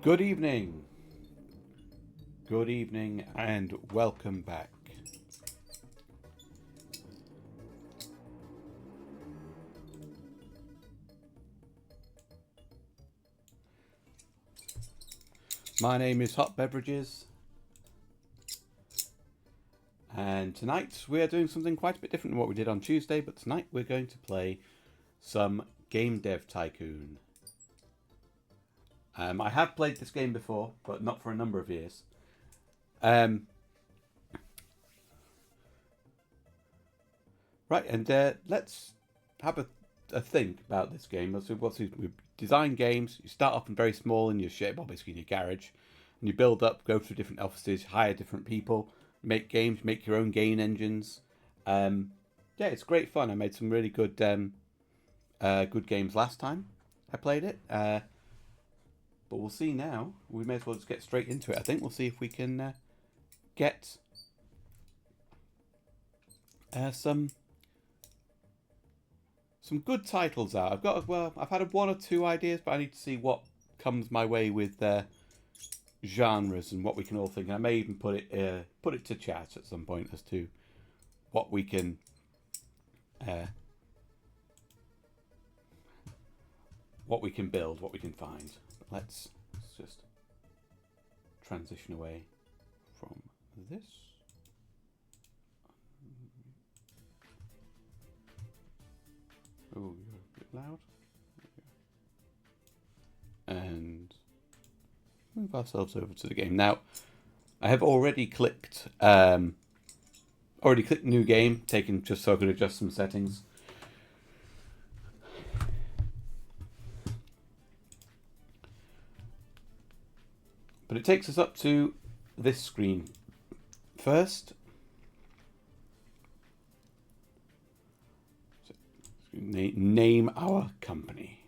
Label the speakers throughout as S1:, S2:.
S1: Good evening. Good evening and welcome back. My name is Hot Beverages, and tonight we're doing something quite a bit different than what we did on Tuesday, but tonight we're going to play some GameDev Tycoon. I have played this game before, but not for a number of years. Right, and let's have a think about this game. We design games. You start off in very small in your shed, basically in your garage, and you build up, go through different offices, hire different people, make games, make your own game engines. Yeah, it's great fun. I made some really good good games last time I played it. But we'll see now. We may as well just get straight into it. I think we'll see if we can get some good titles out. I've had one or two ideas, but I need to see what comes my way with genres and what we can all think. And I may even put it to chat at some point as to what we can build, what we can find. But let's just transition away from this. Oh, you're a bit loud. And move ourselves over to the game. Now, I have already clicked new game, taken just so I could adjust some settings. But it takes us up to this screen first. Name our company.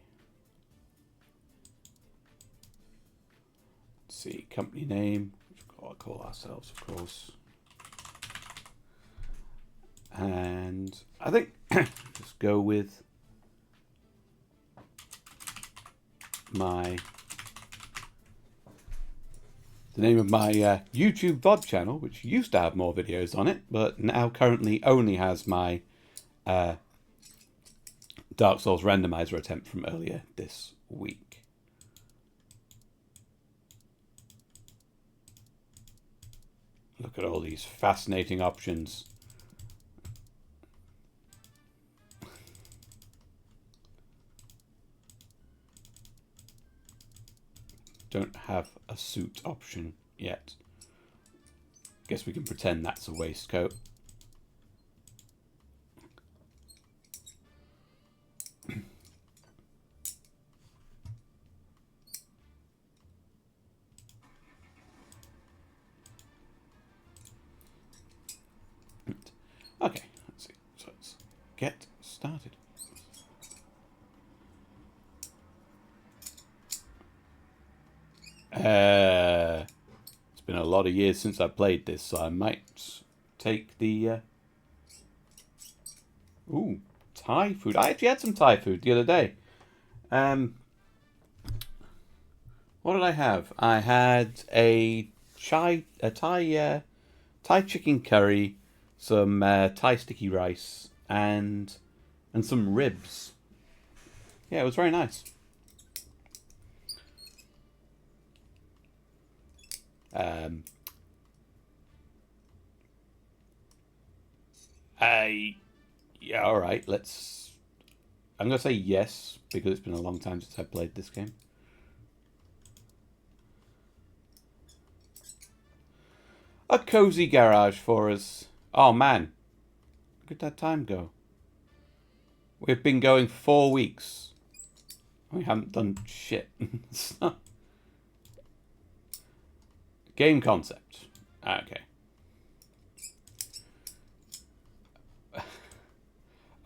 S1: Let's see, company name. I'll call ourselves, of course. And I think just go with the name of my YouTube VOD channel, which used to have more videos on it, but now currently only has my Dark Souls randomizer attempt from earlier this week. Look at all these fascinating options. Don't have a suit option yet. Guess we can pretend that's a waistcoat. Okay, let's see. So let's get started. It's been a lot of years since I played this, so I might take the Thai food. I actually had some Thai food the other day. What did I have? I had a Thai chicken curry, some Thai sticky rice, and some ribs. Yeah, it was very nice. Yeah, all right. I'm gonna say yes because it's been a long time since I played this game. A cozy garage for us. Oh man, look at that time go. We've been going 4 weeks. We haven't done shit. Game concept. Okay.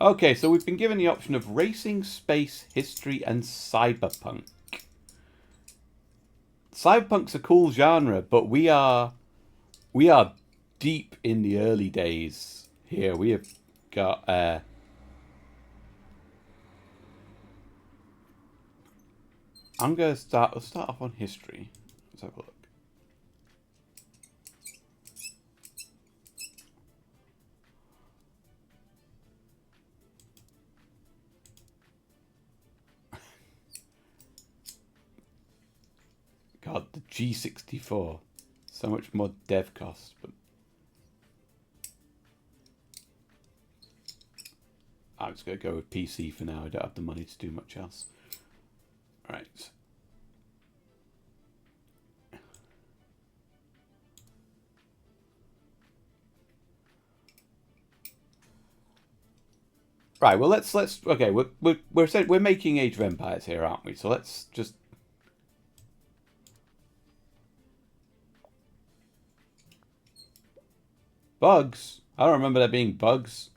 S1: Okay, so we've been given the option of racing, space, history, and cyberpunk. Cyberpunk's a cool genre, but we are deep in the early days here. We have got I'm going to start off on history. Let's have a look. God, the G64. So much more dev cost, but I'm just going to go with PC for now. I don't have the money to do much else. Right. Right, well let's okay, we're making Age of Empires here, aren't we? So let's just bugs. I don't remember there being bugs.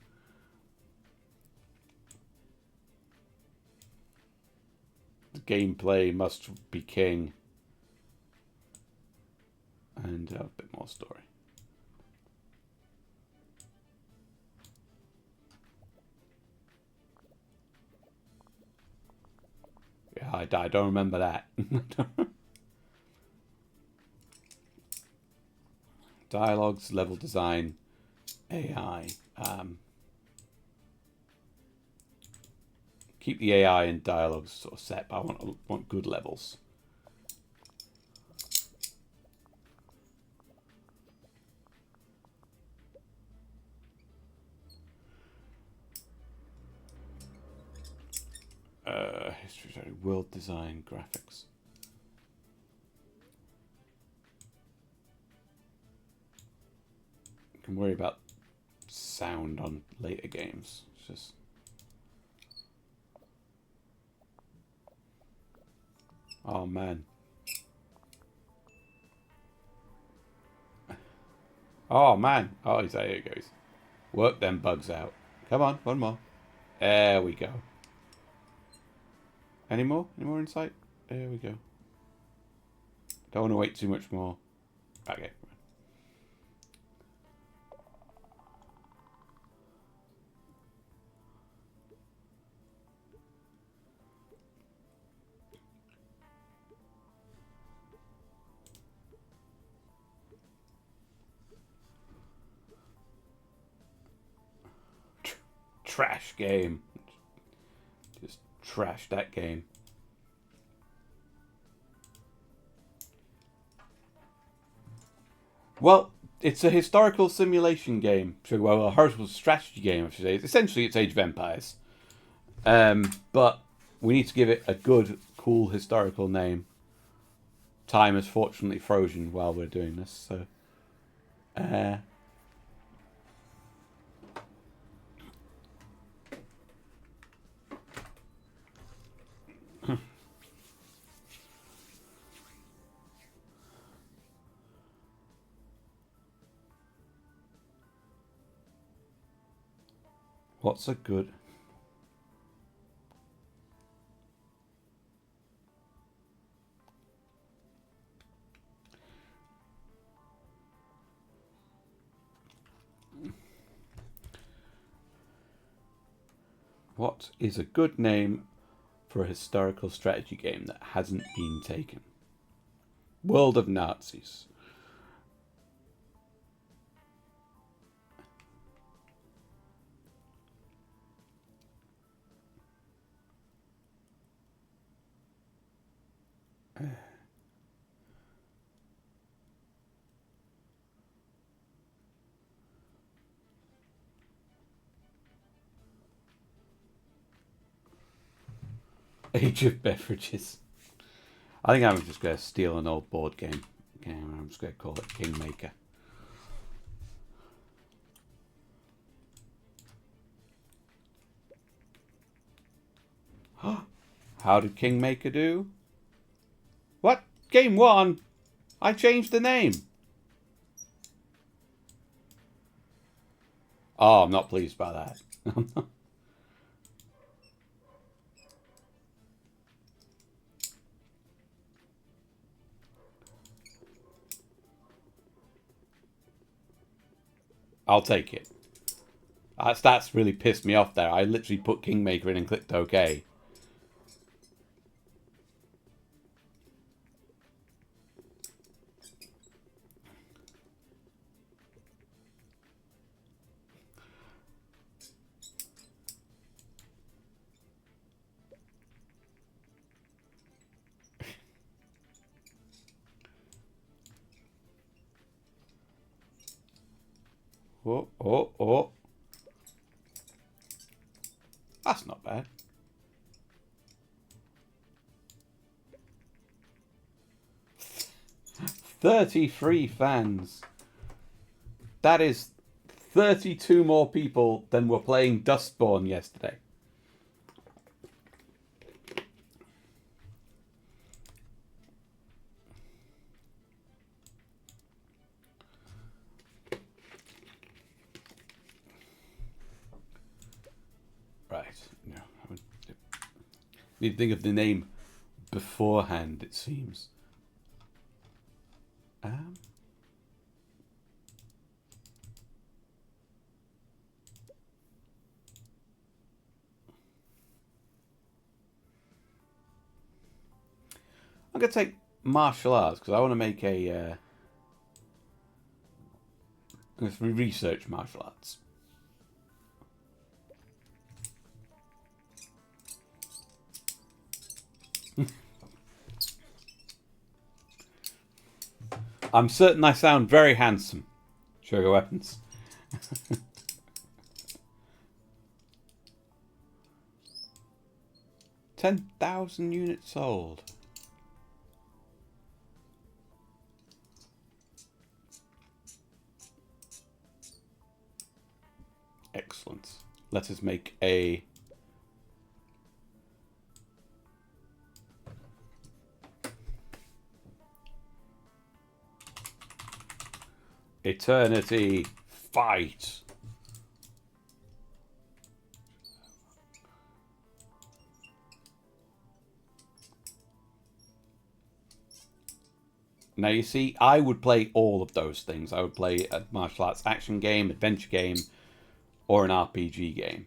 S1: The gameplay must be king. And a bit more story. Yeah, I don't remember that. Dialogues, level design, AI. Keep the AI and dialogues sort of set, but I want good levels. History, world design, graphics. You can worry about sound on later games. It's just oh man. Oh man. Oh, there it goes. Work them bugs out. Come on, one more. There we go. Any more? Any more insight? There we go. Don't want to wait too much more. Okay. Trash game. Just trash that game. Well, it's a historical simulation game. Well, a historical strategy game, I should say. Essentially, it's Age of Empires. But we need to give it a good, cool historical name. Time is fortunately frozen while we're doing this, so... What's a good... What is a good name for a historical strategy game that hasn't been taken? World of Nazis. Age of Beverages. I think I'm just going to steal an old board game. I'm just going to call it Kingmaker. How did Kingmaker do? What? Game 1? I changed the name. Oh, I'm not pleased by that. I'll take it. That's really pissed me off there. I literally put Kingmaker in and clicked OK. Oh, oh, oh. That's not bad. "33 fans. That is 32 more people than were playing Dustborn yesterday. Right. No. I need to think of the name beforehand, it seems. I'm going to take martial arts because I want to make a... let's research martial arts. I'm certain I sound very handsome. Sugar weapons. 10,000 units sold. Excellent. Let us make a... Eternity Fight. Now you see, I would play all of those things. I would play a martial arts action game, adventure game, or an RPG game.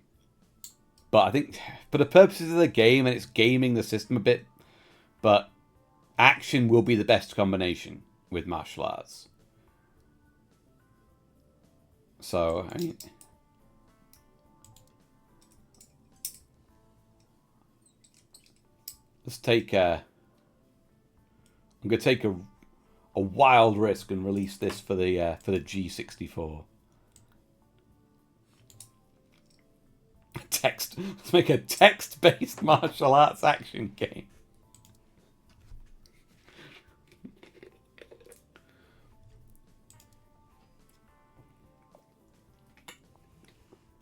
S1: But I think for the purposes of the game, and it's gaming the system a bit, but action will be the best combination with martial arts. So, I mean... let's take a... I'm going to take a wild risk and release this for the G64. Text. Let's make a text-based martial arts action game.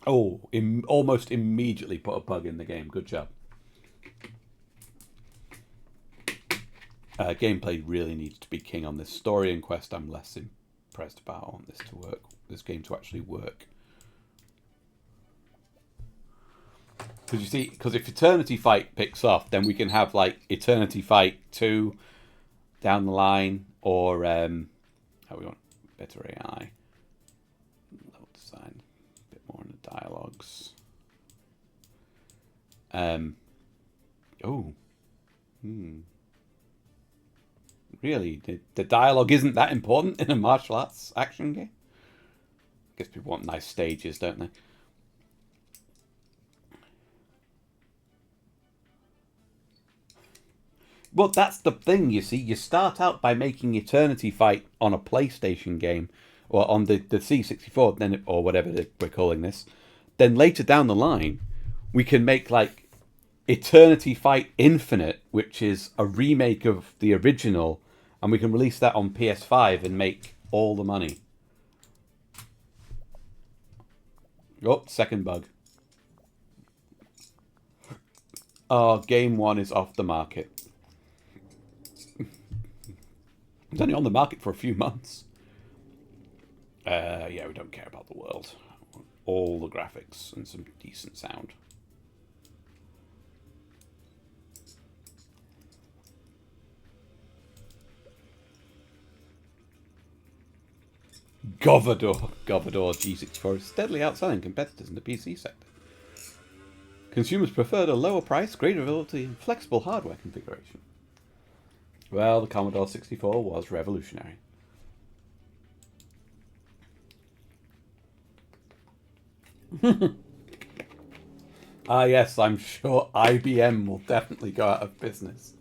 S1: Oh, almost immediately put a bug in the game. Good job. Gameplay really needs to be king on this. Story and quest I'm less impressed about. I want this to work. This game to actually work. Because you see, because if EternityFight picks off, then we can have like EternityFight 2 down the line, or how we want better AI, level design, a bit more in the dialogues. Really, the dialogue isn't that important in a martial arts action game. I guess people want nice stages, don't they? Well, that's the thing, you see. You start out by making EternityFight on a PlayStation game, or on the C64, then, or whatever we're calling this. Then later down the line, we can make like EternityFight Infinite, which is a remake of the original, and we can release that on PS5 and make all the money. Oh, second bug. Oh, game 1 is off the market. It's only on the market for a few months. Yeah, we don't care about the world. All the graphics and some decent sound. Govador G64 is steadily outselling competitors in the PC sector. Consumers preferred a lower price, greater availability, and flexible hardware configuration. Well, the Commodore 64 was revolutionary. Ah, yes, I'm sure IBM will definitely go out of business.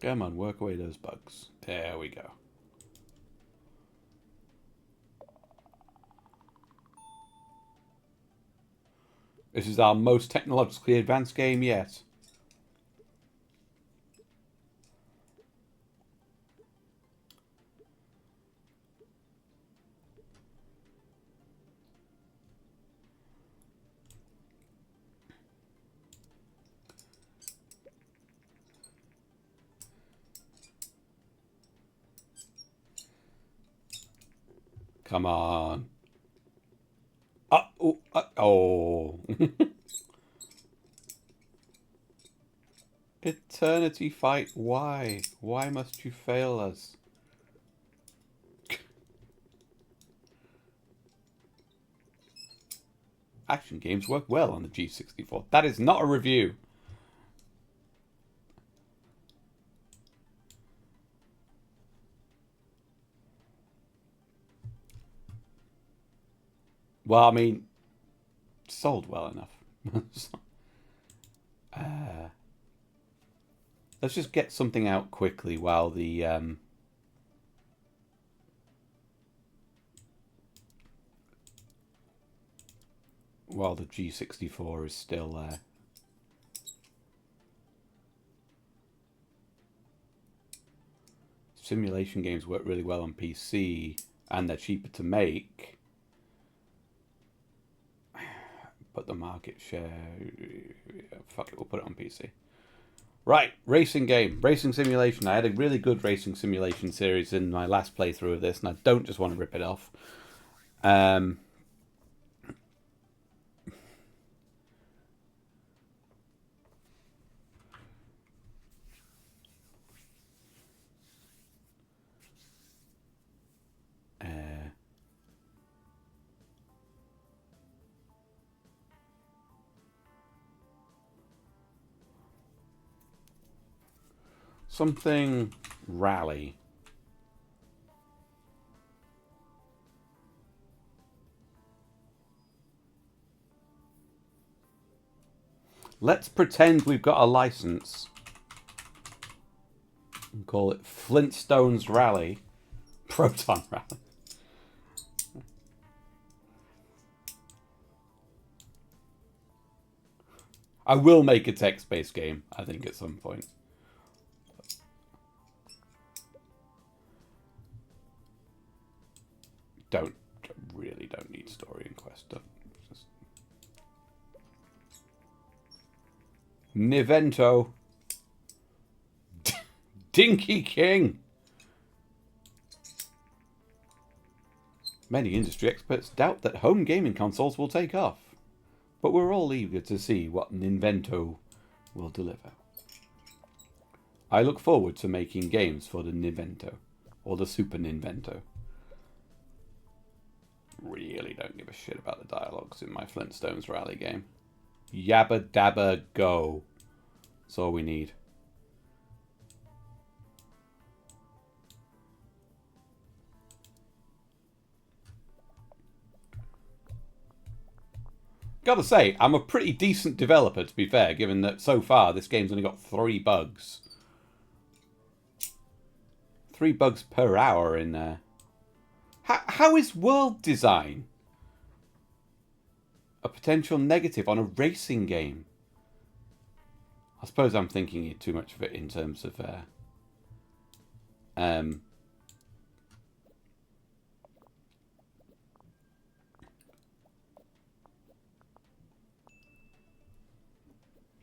S1: Come on, work away those bugs. There we go. This is our most technologically advanced game yet. Come on. Oh. EternityFight, why? Why must you fail us? Action games work well on the G64. That is not a review. Well, I mean, sold well enough. Let's just get something out quickly while the G64 is still there. Simulation games work really well on PC, and they're cheaper to make. But the market share... Fuck it, we'll put it on PC. Right, racing game. Racing simulation. I had a really good racing simulation series in my last playthrough of this, and I don't just want to rip it off. Something rally. Let's pretend we've got a license and call it Flintstones Rally. Proton Rally. I will make a text-based game, I think, at some point. Really don't need story and quest stuff. Just... Nivento. Dinky King. Many industry experts doubt that home gaming consoles will take off, but we're all eager to see what Nivento will deliver. I look forward to making games for the Nivento, or the Super Nintendo. Really don't give a shit about the dialogues in my Flintstones Rally game. Yabba dabba go. That's all we need. Gotta say, I'm a pretty decent developer, to be fair, given that so far this game's only got 3 bugs. 3 bugs per hour in there. How is world design a potential negative on a racing game? I suppose I'm thinking too much of it in terms of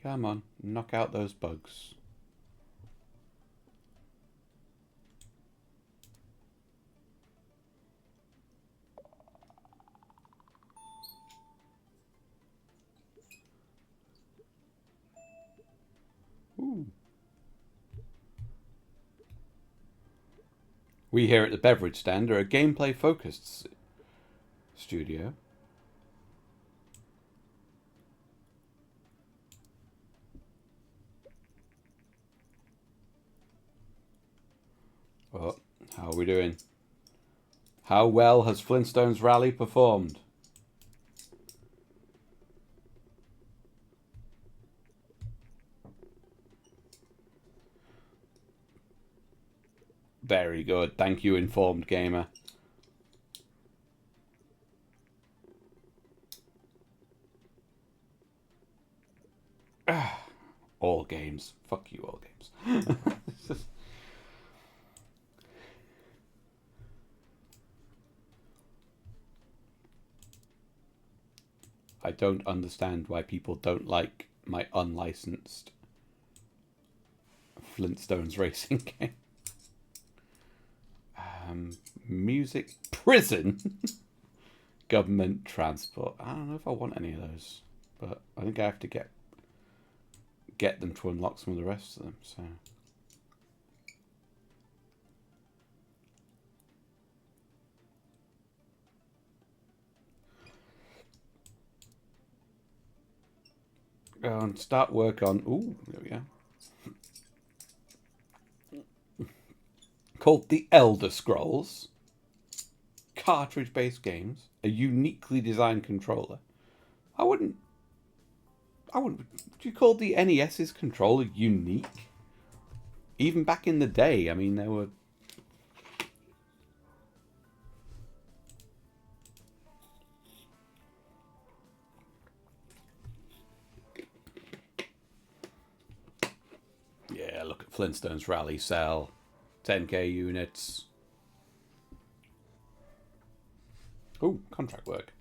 S1: come on, knock out those bugs. Ooh. We here at the beverage stand are a gameplay-focused studio. Oh, how are we doing? How well has Flintstones Rally performed? Very good. Thank you, informed gamer. All games. Fuck you, all games. I don't understand why people don't like my unlicensed Flintstones racing game. Music, prison, government, transport. I don't know if I want any of those, but I think I have to get them to unlock some of the rest of them. So. Go and start work on. Ooh, there we go. Called The Elder Scrolls. Cartridge-based games. A uniquely designed controller. I wouldn't. Would you call the NES's controller unique? Even back in the day, I mean, there were. Yeah, look at Flintstones Rally sell 10k units. Ooh, contract work.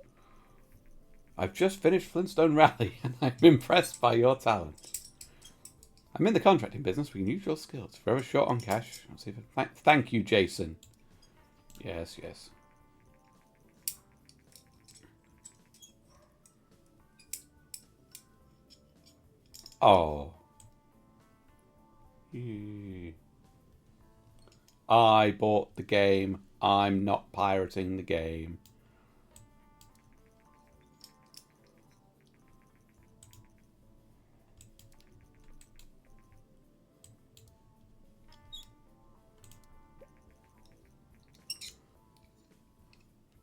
S1: I've just finished Flintstone Rally and I'm impressed by your talent. I'm in the contracting business. We can use your skills. Forever short on cash. I'll see if thank you, Jason. Yes, yes. Oh. I bought the game. I'm not pirating the game.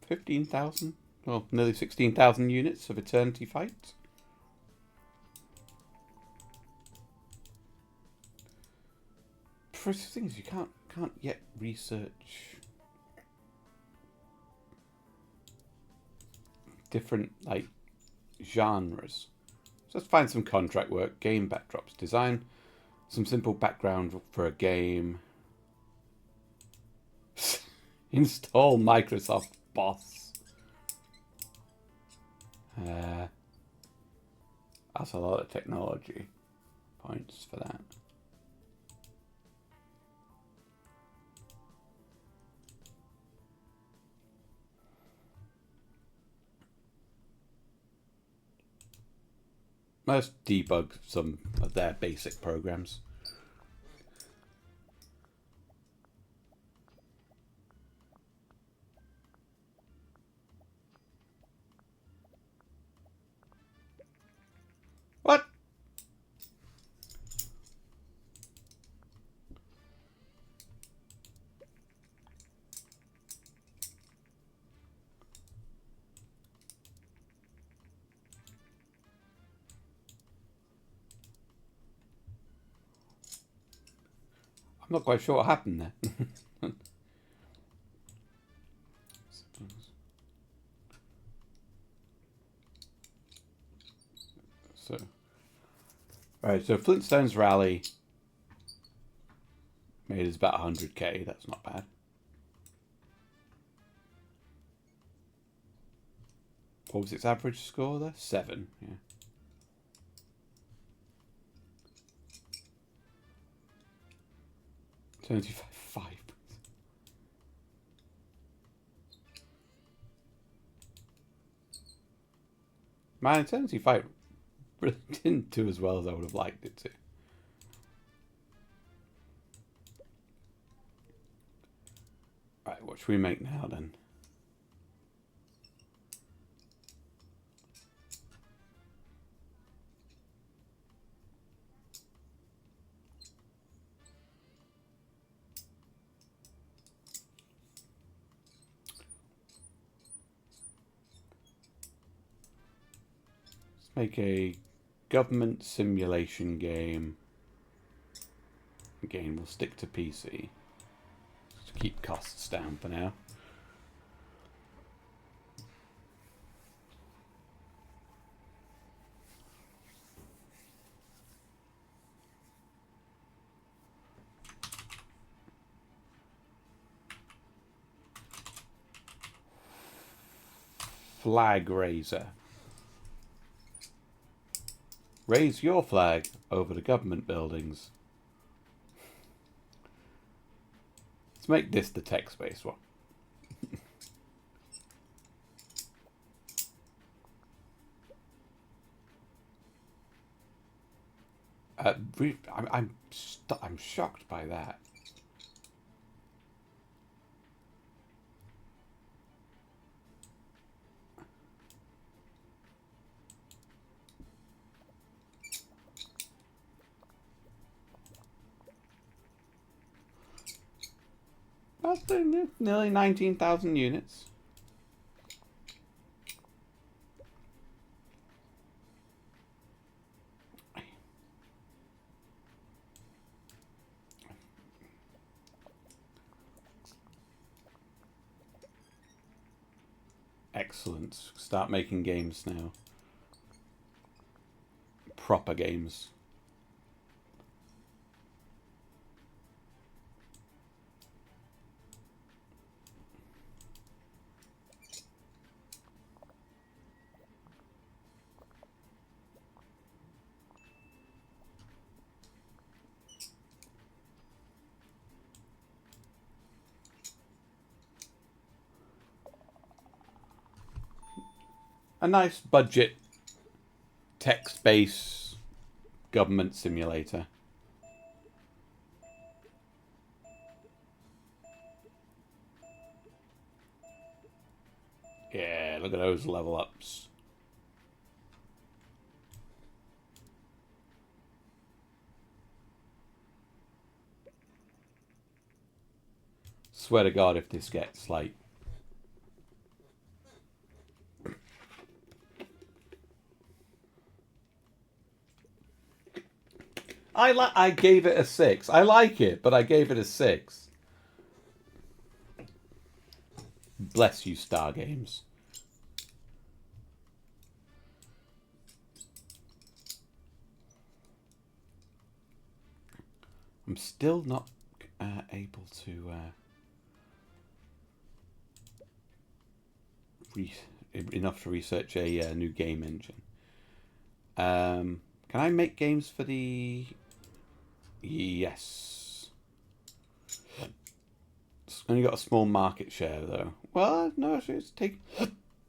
S1: $15,000? Well, nearly 16,000 units of EternityFight. For things you can't yet research different like genres. So let's find some contract work, game backdrops, design some simple background for a game. Install Microsoft Boss. That's a lot of technology points for that. Let's debug some of their basic programs. What? I'm not quite sure what happened there. So, alright, so Flintstones Rally made us about 100k. That's not bad. What was its average score there? 7. Yeah. $25.5. Man, EternityFight really didn't do as well as I would have liked it to. Right, what should we make now then? Let's make a government simulation game. Again, we'll stick to PC. keep costs down for now. Flag raiser. Raise your flag over the government buildings. Let's make this the text-based one. I'm shocked by that. That's nearly 19,000 units. Excellent. Start making games now. Proper games. A nice budget text-based government simulator. Yeah, look at those level ups. Swear to God, if this gets like I gave it a 6. I like it, but I gave it a 6. Bless you, Star Games. I'm still not able to enough to research a new game engine. Can I make games for the... Yes. It's only got a small market share, though. Well, no, it's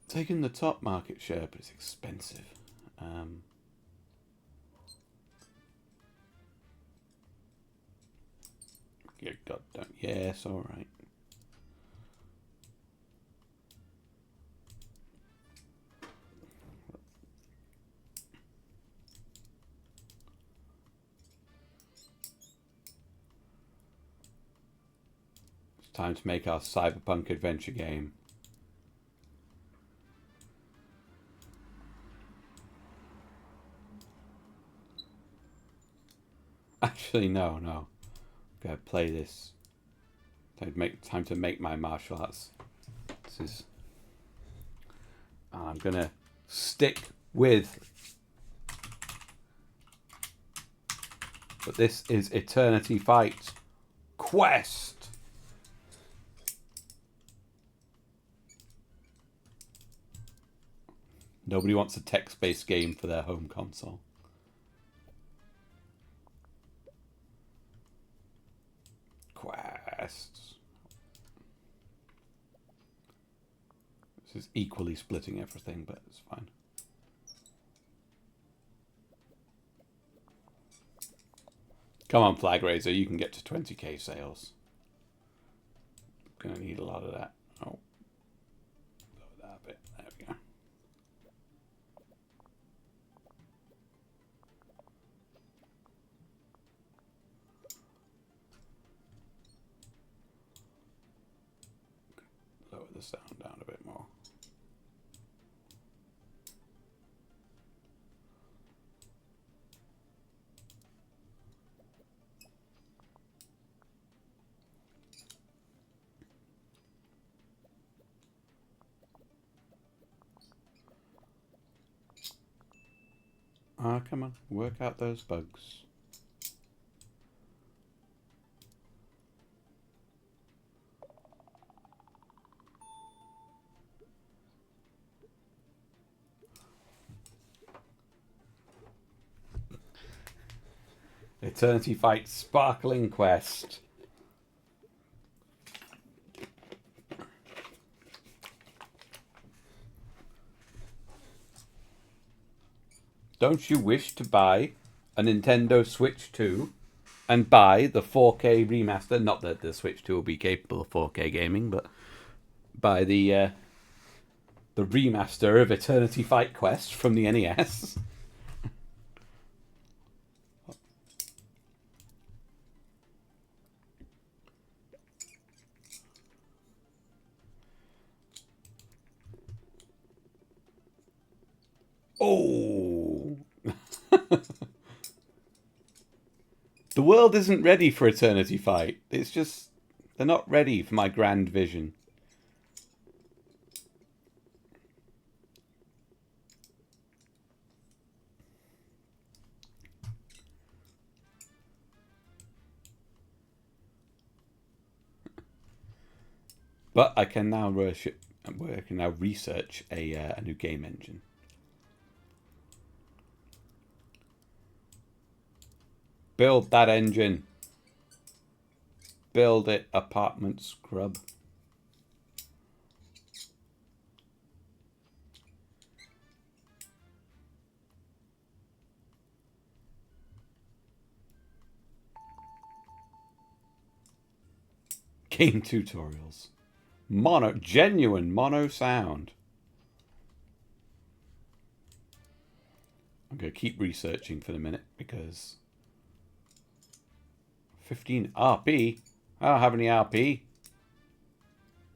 S1: taking the top market share, but it's expensive. Yeah, God don't. Yes, all right. It's time to make our cyberpunk adventure game. Actually, no. Gotta play this. Time to make my martial arts. This is. I'm gonna stick with. But this is EternityFight Quest. Nobody wants a text-based game for their home console. Quests. This is equally splitting everything, but it's fine. Come on, Flag Raiser, you can get to 20k sales. Gonna need a lot of that. Oh, lower that a bit. There we go. Lower the sound down a bit more. Ah, come on. Work out those bugs. EternityFight Sparkling Quest. Don't you wish to buy a Nintendo Switch 2 and buy the 4K remaster? Not that the Switch 2 will be capable of 4K gaming, but buy the remaster of EternityFight Quest from the NES. Oh! The world isn't ready for EternityFight. It's just, they're not ready for my grand vision. But I can now research a new game engine. Build that engine. Build it, apartment scrub. Game tutorials. Genuine mono sound. I'm going to keep researching for the minute because 15 RP? I don't have any RP.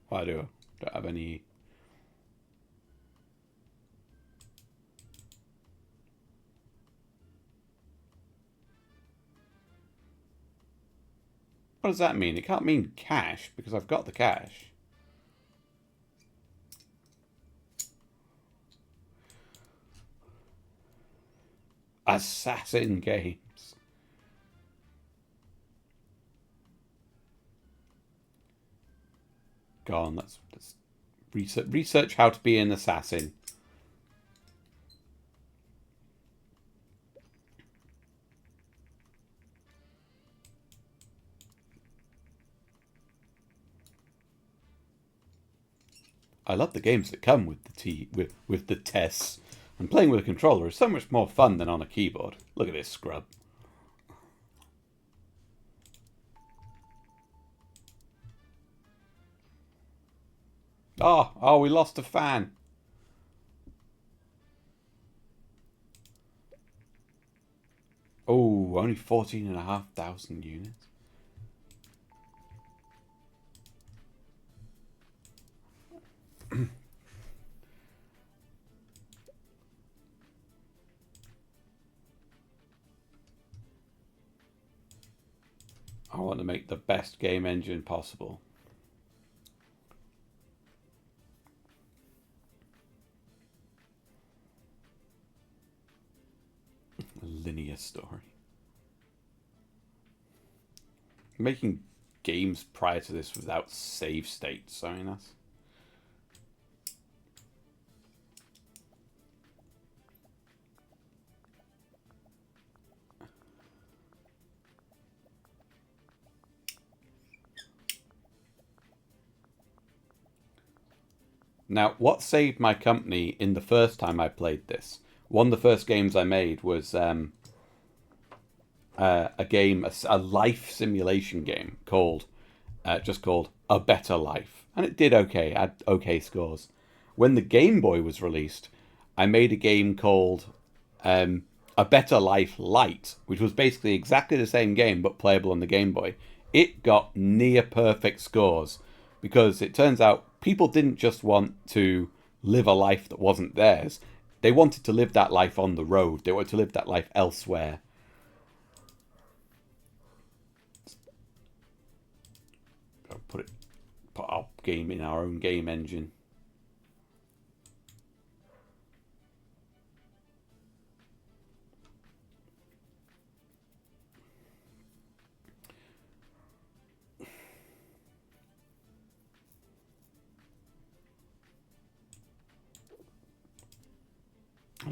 S1: Well, I do. Don't have any. What does that mean? It can't mean cash because I've got the cash. Assassin games. Go on, let's research how to be an assassin. I love the games that come with the tests. And playing with a controller is so much more fun than on a keyboard. Look at this scrub. Oh, we lost a fan. Oh, only 14,500 units. I want to make the best game engine possible. A linear story. Making games prior to this without save states. I mean, that's... Now, what saved my company in the first time I played this? One of the first games I made was a life simulation game called A Better Life, and it did okay. Had okay scores. When the Game Boy was released, I made a game called A Better Life Lite, which was basically exactly the same game but playable on the Game Boy. It got near perfect scores because it turns out people didn't just want to live a life that wasn't theirs. They wanted to live that life on the road. They wanted to live that life elsewhere. Put our game in our own game engine.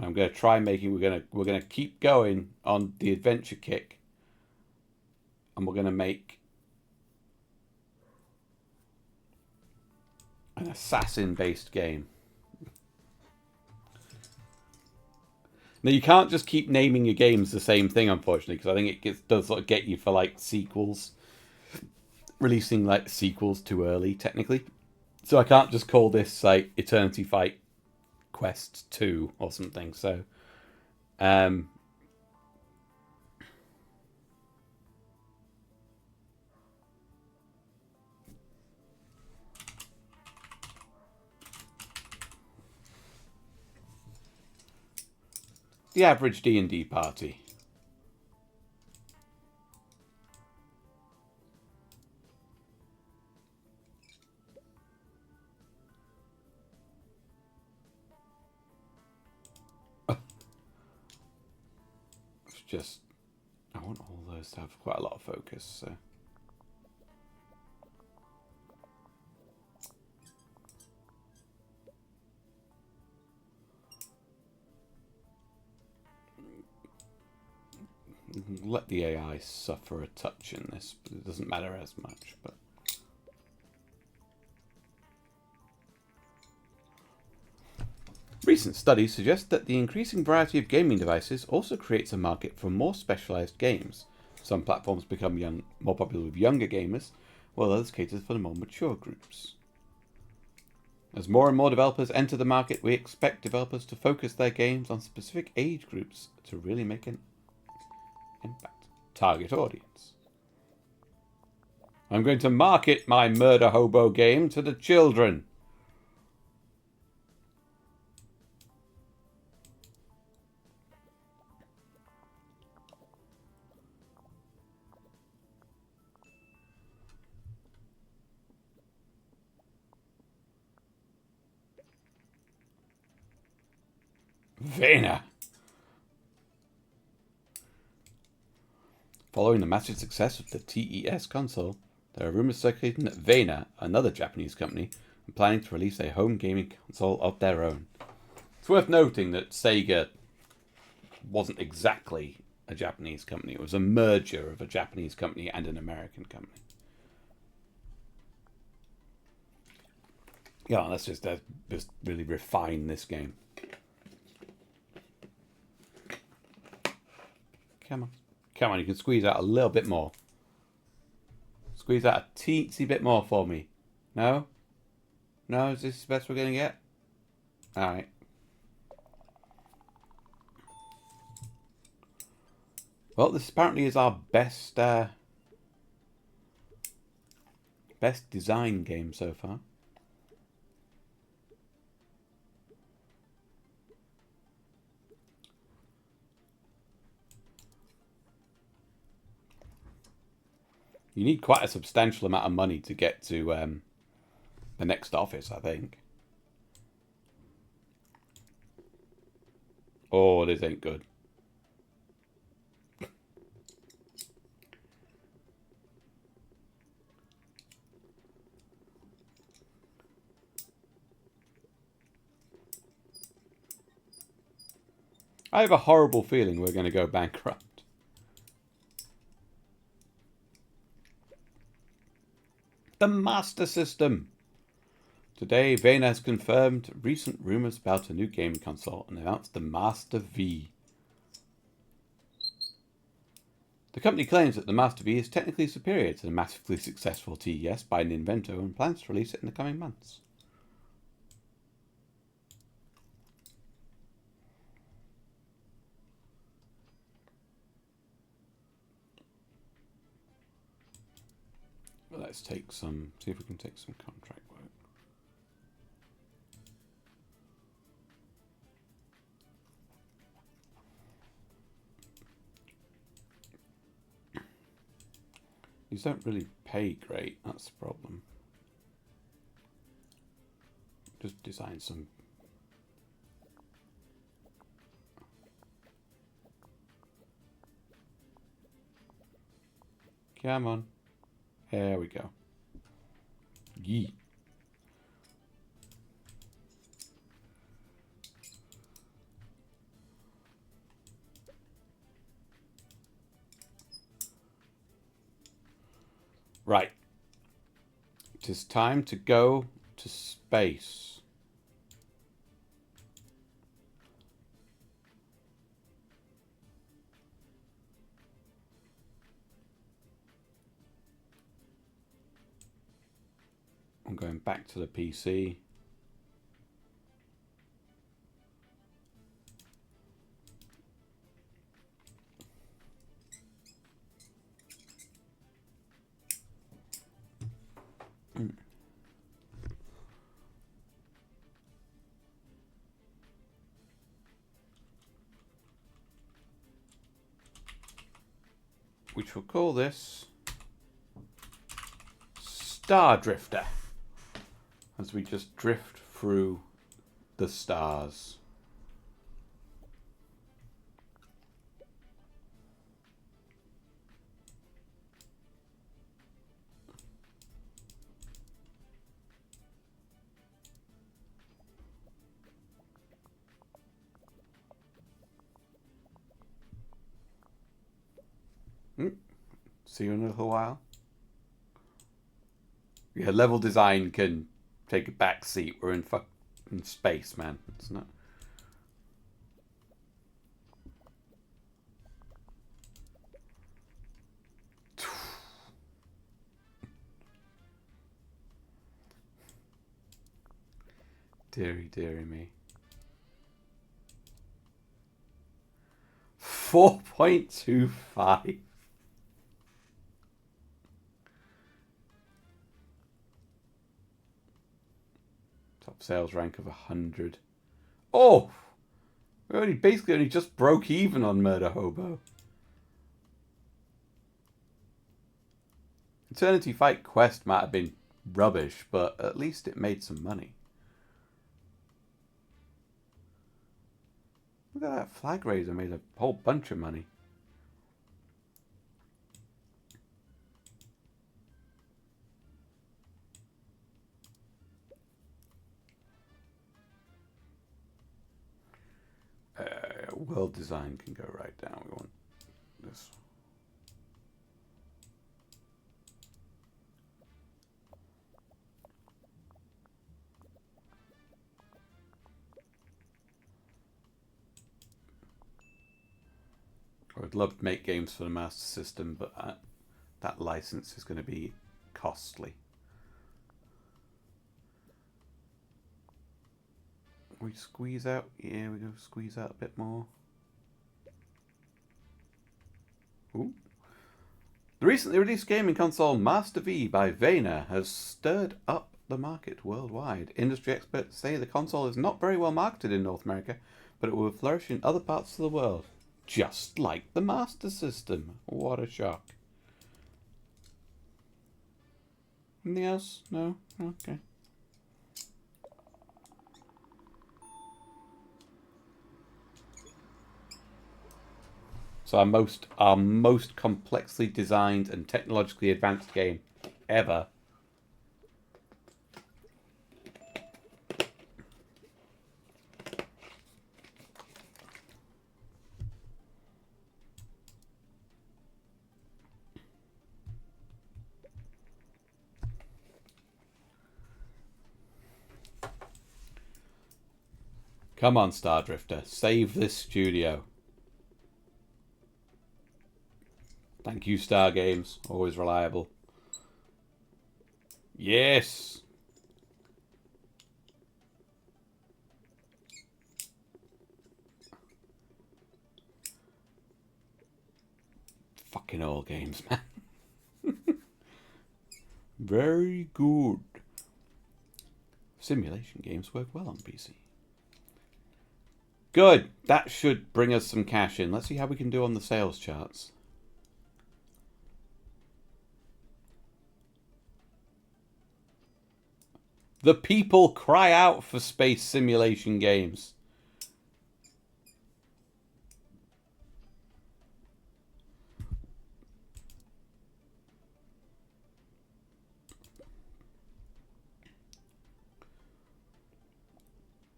S1: I'm going to try making. We're gonna keep going on the adventure kick, and we're going to make an assassin-based game. Now, you can't just keep naming your games the same thing, unfortunately, because I think it does sort of get you for, like, sequels. Releasing, like, sequels too early, technically. So I can't just call this, like, EternityFight Quest 2 or something. So, the average D&D party. It's just, I want all those to have quite a lot of focus, so. Let the AI suffer a touch in this, but it doesn't matter as much. But recent studies suggest that the increasing variety of gaming devices also creates a market for more specialized games. Some platforms become more popular with younger gamers, while others cater for the more mature groups. As more and more developers enter the market, we expect developers to focus their games on specific age groups to really make an impact. Target audience. I'm going to market my murder hobo game to the children. Vena. Following the massive success of the TES console, there are rumors circulating that Vena, another Japanese company, are planning to release a home gaming console of their own. It's worth noting that Sega wasn't exactly a Japanese company. It was a merger of a Japanese company and an American company. Yeah, let's just really refine this game. Come on. Come on, you can squeeze out a little bit more. Squeeze out a teensy bit more for me. No? No, is this the best we're going to get? Alright. Well, this apparently is our best design game so far. You need quite a substantial amount of money to get to the next office, I think. Oh, this ain't good. I have a horrible feeling we're going to go bankrupt. The Master System. Today, Vena has confirmed recent rumors about a new gaming console and announced the Master V. The company claims that the Master V is technically superior to the massively successful TES by Ninvento and plans to release it in the coming months. Let's see if we can take some contract work. These don't really pay great, that's the problem. Just design some. Come on. There we go. Yee. Right. It is time to go to space. I'm going back to the PC. Which we'll call this Star Drifter, as we just drift through the stars. See you in a little while. Yeah, level design can take a back seat. We're in fucking space, man. It's not. Deary, deary me. 4.25. Top sales rank of 100. Oh! We basically only just broke even on Murder Hobo. EternityFight Quest might have been rubbish, but at least it made some money. Look at that flag raiser, made a whole bunch of money. World design can go right down. We want this. I would love to make games for the Master System, but that license is going to be costly. We squeeze out. Yeah, we go squeeze out a bit more. Ooh. The recently released gaming console Master V by Vayner has stirred up the market worldwide. Industry experts say the console is not very well marketed in North America, but it will flourish in other parts of the world. Just like the Master System. What a shock. Anything else? No? Okay. So our most complexly designed and technologically advanced game ever. Come on, Star Drifter, save this studio. Thank you, Star Games. Always reliable. Yes! Fucking all games, man. Very good. Simulation games work well on PC. Good. That should bring us some cash in. Let's see how we can do on the sales charts. The people cry out for space simulation games.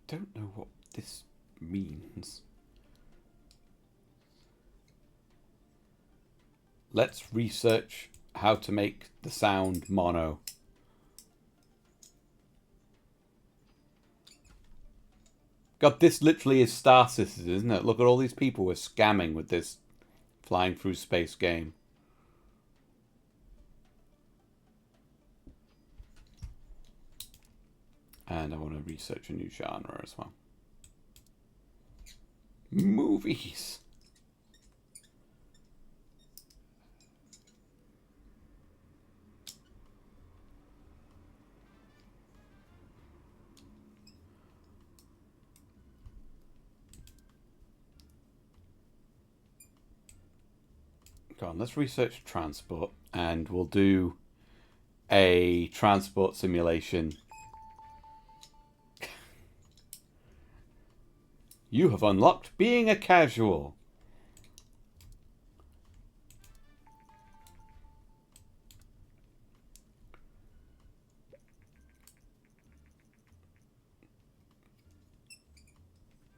S1: Don't know what this means. Let's research how to make the sound mono. God, this literally is Star Citizen, isn't it? Look at all these people we're scamming with this flying through space game. And I want to research a new genre as well. Movies. Go on, let's research transport, and we'll do a transport simulation. You have unlocked being a casual.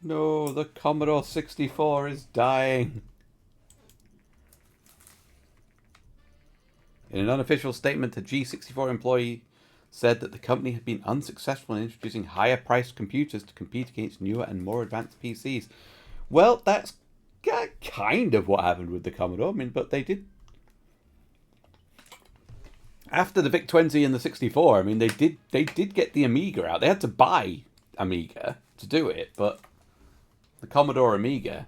S1: No, the Commodore 64 is dying. In an unofficial statement, a G64 employee said that the company had been unsuccessful in introducing higher-priced computers to compete against newer and more advanced PCs. Well, that's kind of what happened with the Commodore. I mean, but they did... After the VIC-20 and the 64, I mean, they did get the Amiga out. They had to buy Amiga to do it, but the Commodore Amiga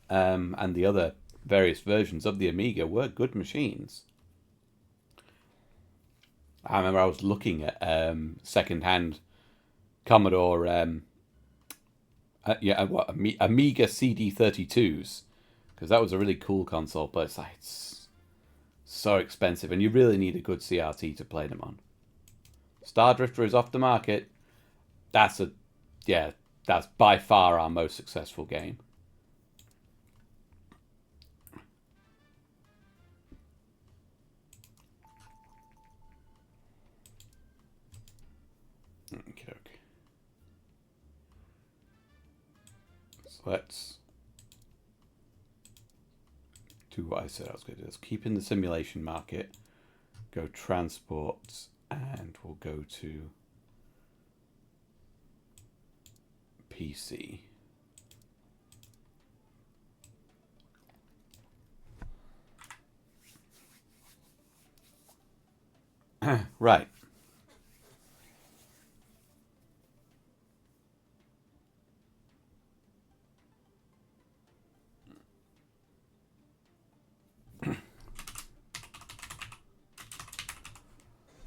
S1: and the other various versions of the Amiga were good machines. I remember I was looking at second-hand Commodore, Amiga CD32s, because that was a really cool console, but it's so expensive, and you really need a good CRT to play them on. Star Drifter is off the market. That's by far our most successful game. Okay. So let's do what I said I was going to do. Let's keep in the simulation market, go transport, and we'll go to PC. Right.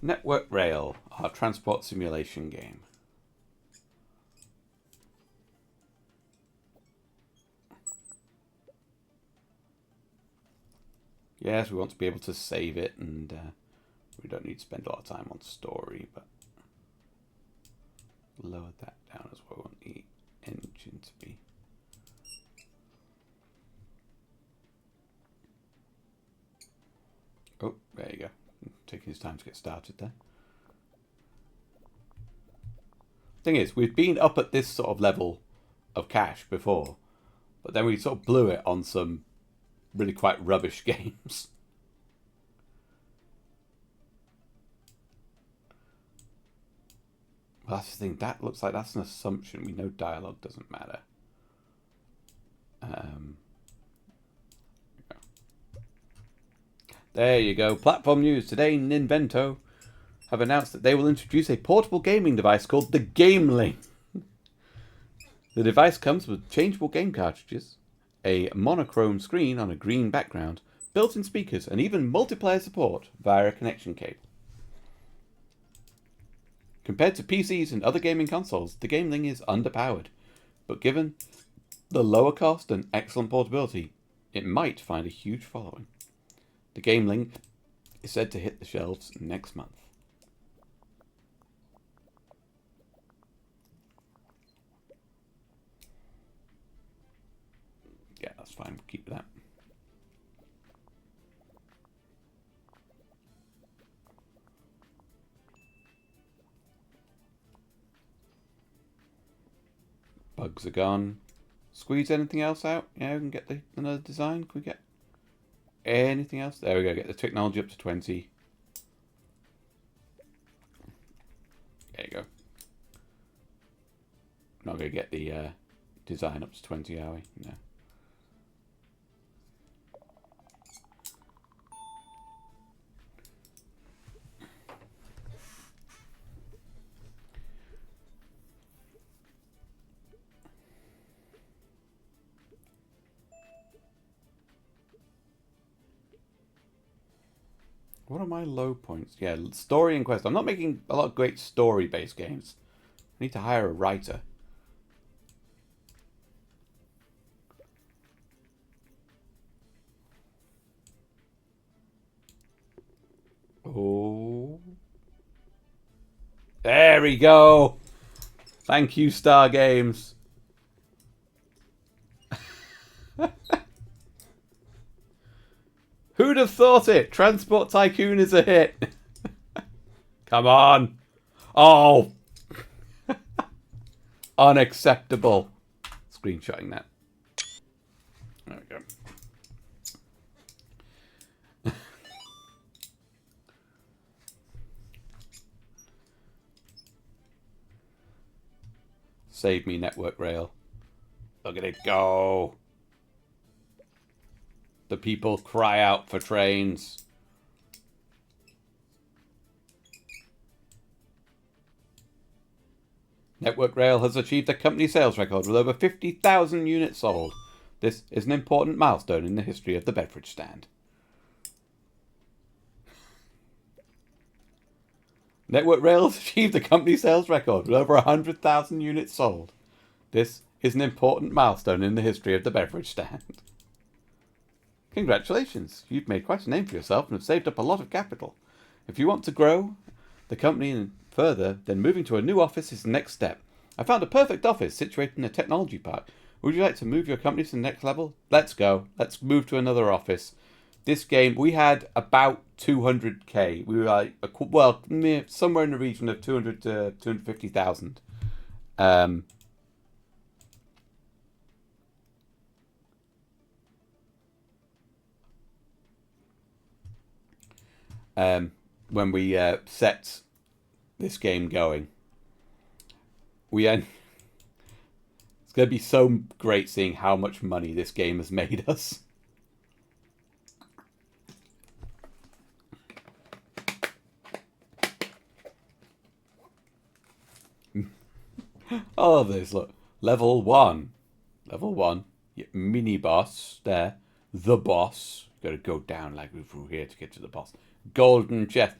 S1: Network Rail, our transport simulation game. Yes, we want to be able to save it, and we don't need to spend a lot of time on story, but lower that down as well. We want the engine to be. Oh, there you go. Taking his time to get started there. Thing is, we've been up at this sort of level of cache before, but then we sort of blew it on some really quite rubbish games. Well, that's the thing. That looks like that's an assumption. We know dialogue doesn't matter. There you go. Platform news. Today, Ninvento have announced that they will introduce a portable gaming device called the GameLink. The device comes with changeable game cartridges, a monochrome screen on a green background, built-in speakers, and even multiplayer support via a connection cable. Compared to PCs and other gaming consoles, the GameLink is underpowered, but given the lower cost and excellent portability, it might find a huge following. The GameLink is said to hit the shelves next month. Yeah, that's fine. We'll keep that. Bugs are gone. Squeeze anything else out? Yeah, we can get another design. Can we get Anything else? There we go. Get the technology up to 20. There you go. Not going to get the design up to 20, are we? No. What are my low points? Yeah, story and quest. I'm not making a lot of great story-based games. I need to hire a writer. Oh. There we go. Thank you, Star Games. Who'd have thought it? Transport Tycoon is a hit. Come on. Oh. Unacceptable. Screenshotting that. There we go. Save me, Network Rail. Look at it go. The people cry out for trains. Network Rail has achieved a company sales record with over 50,000 units sold. This is an important milestone in the history of the beverage stand. Network Rail has achieved a company sales record with over 100,000 units sold. This is an important milestone in the history of the beverage stand. Congratulations, you've made quite a name for yourself and have saved up a lot of capital. If you want to grow the company further, then moving to a new office is the next step. I found a perfect office situated in a technology park. Would you like to move your company to the next level? Let's go. Let's move to another office. This game, we had about 200k. We were like, well, somewhere in the region of 200 to 250,000. When we set this game going, it's going to be so great seeing how much money this game has made us. Oh, this look. Level 1. Level 1. Mini boss there. The boss. Got to go down like through here to get to the boss. Golden chest.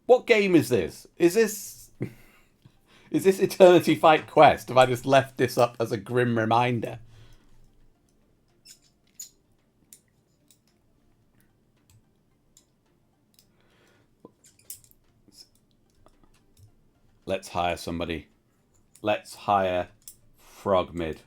S1: What game is this? Is this EternityFight Quest? Have I just left this up as a grim reminder? Let's hire somebody. Let's hire Frogmid.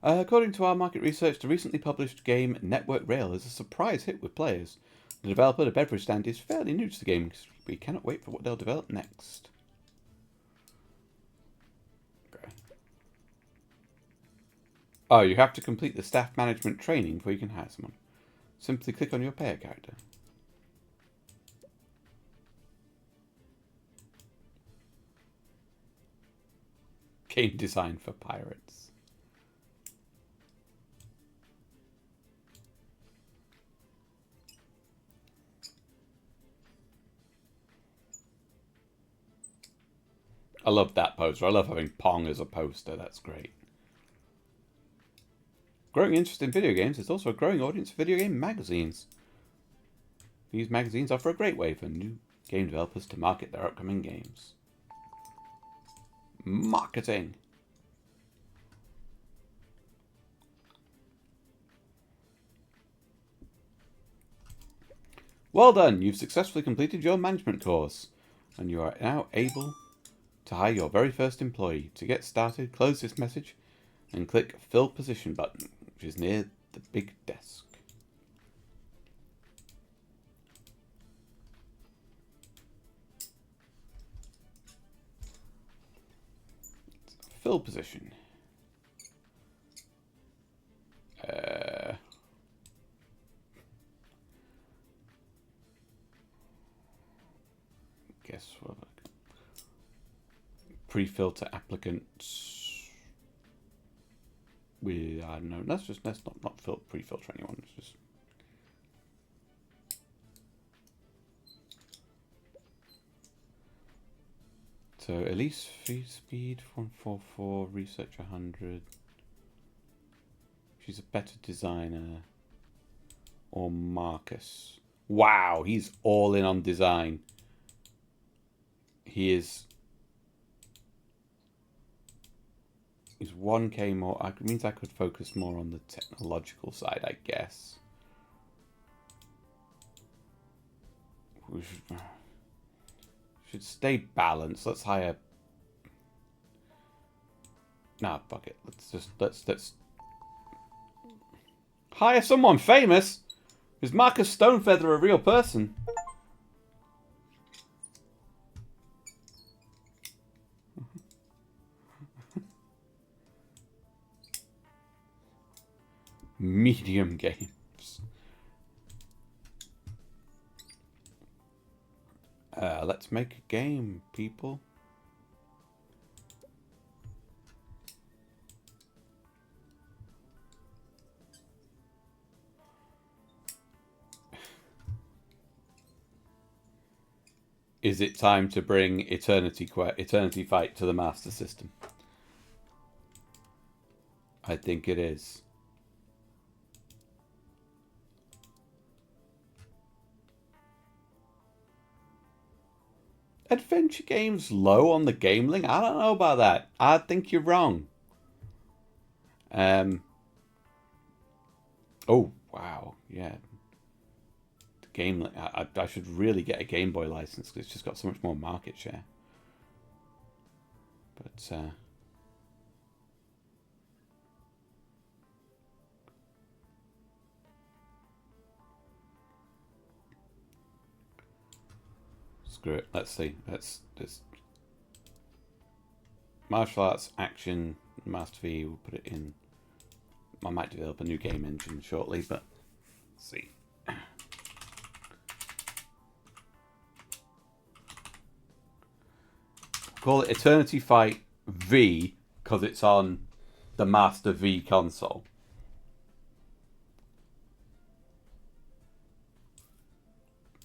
S1: According to our market research, the recently published game Network Rail is a surprise hit with players. The developer, the beverage stand, is fairly new to the game. We cannot wait for what they'll develop next. Okay. Oh, you have to complete the staff management training before you can hire someone. Simply click on your player character. Game design for pirates. I love that poster. I love having Pong as a poster. That's great. Growing interest in video games is also a growing audience for video game magazines. These magazines offer a great way for new game developers to market their upcoming games. Marketing. Well done. You've successfully completed your management course, and you are now able to hire your very first employee. To get started, close this message and click Fill Position button, which is near the big desk. fill position. Guess what? Pre-filter applicants. I don't know. Let's not pre-filter anyone. It's just. So Elise speed 144, research 100. She's a better designer. Or Marcus. Wow, he's all in on design. He is. He's 1K more. It means I could focus more on the technological side, I guess. We should stay balanced. Let's hire. Nah, fuck it. Let's hire someone famous. Is Marcus Stonefeather a real person? Medium games. Let's make a game, people. Is it time to bring EternityFight to the Master System? I think it is. Adventure games low on the game link? I don't know about that. I think you're wrong. Oh, wow. Yeah. The game link. I should really get a Game Boy license because it's just got so much more market share. But, screw it. Let's see. Let's martial arts, action, Master V. We'll put it in. I might develop a new game engine shortly, but let's see. Call it EternityFight V because it's on the Master V console.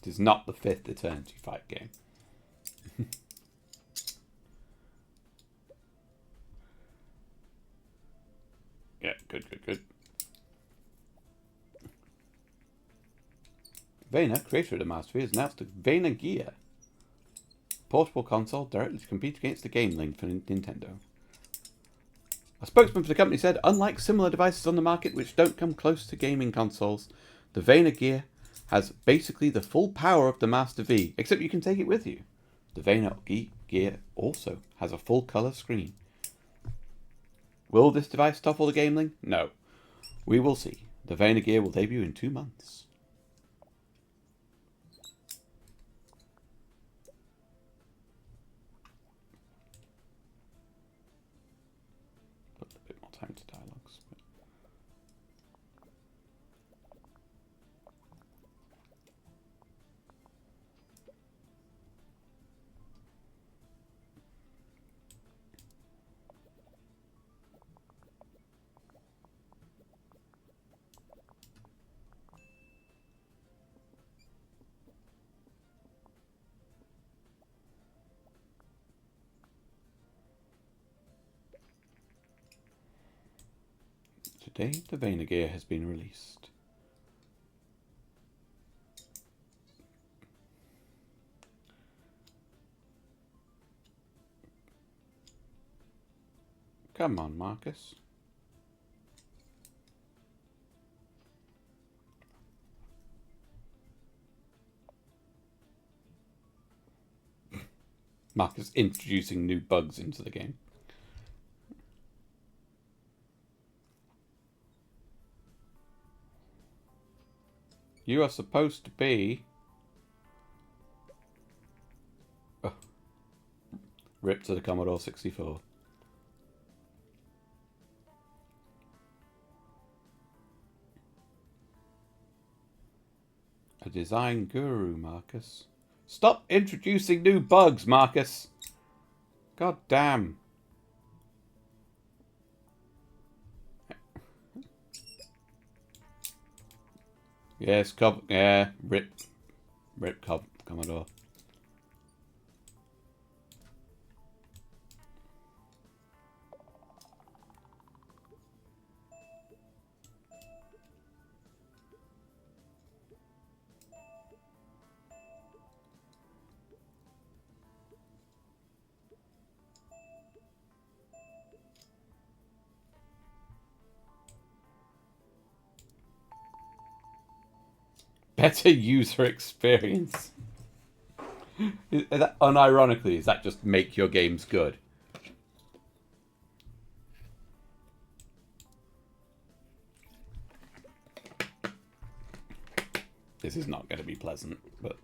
S1: It is not the 5th EternityFight game. Yeah, good. Vena, creator of the Master V, has announced the Vena Gear. Portable console directly to compete against the Game Link for Nintendo. A spokesman for the company said, unlike similar devices on the market which don't come close to gaming consoles, the Vena Gear has basically the full power of the Master V, except you can take it with you. The Vena Gear also has a full color screen. Will this device topple the Game Link? No. We will see. The Vena Gear will debut in 2 months. Put a bit more time to dialogues. Today, the Vena Gear has been released. Come on, Marcus. Marcus introducing new bugs into the game. You are supposed to be... Oh. Rip to the Commodore 64. design guru, Marcus. Stop introducing new bugs, Marcus. God damn. Yes, yeah, rip Commodore. Better user experience. Is that, unironically, does that just make your games good? This is not going to be pleasant, but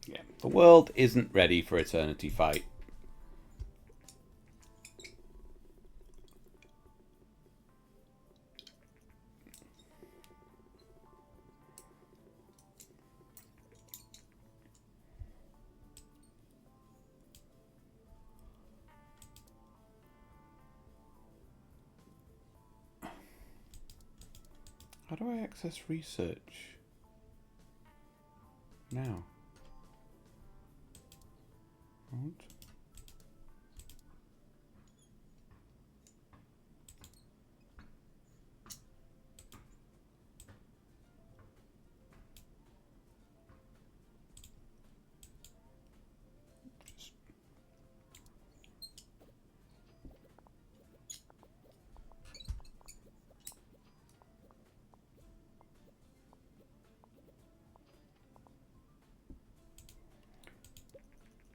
S1: yeah, the world isn't ready for EternityFight. How do I access research now? What?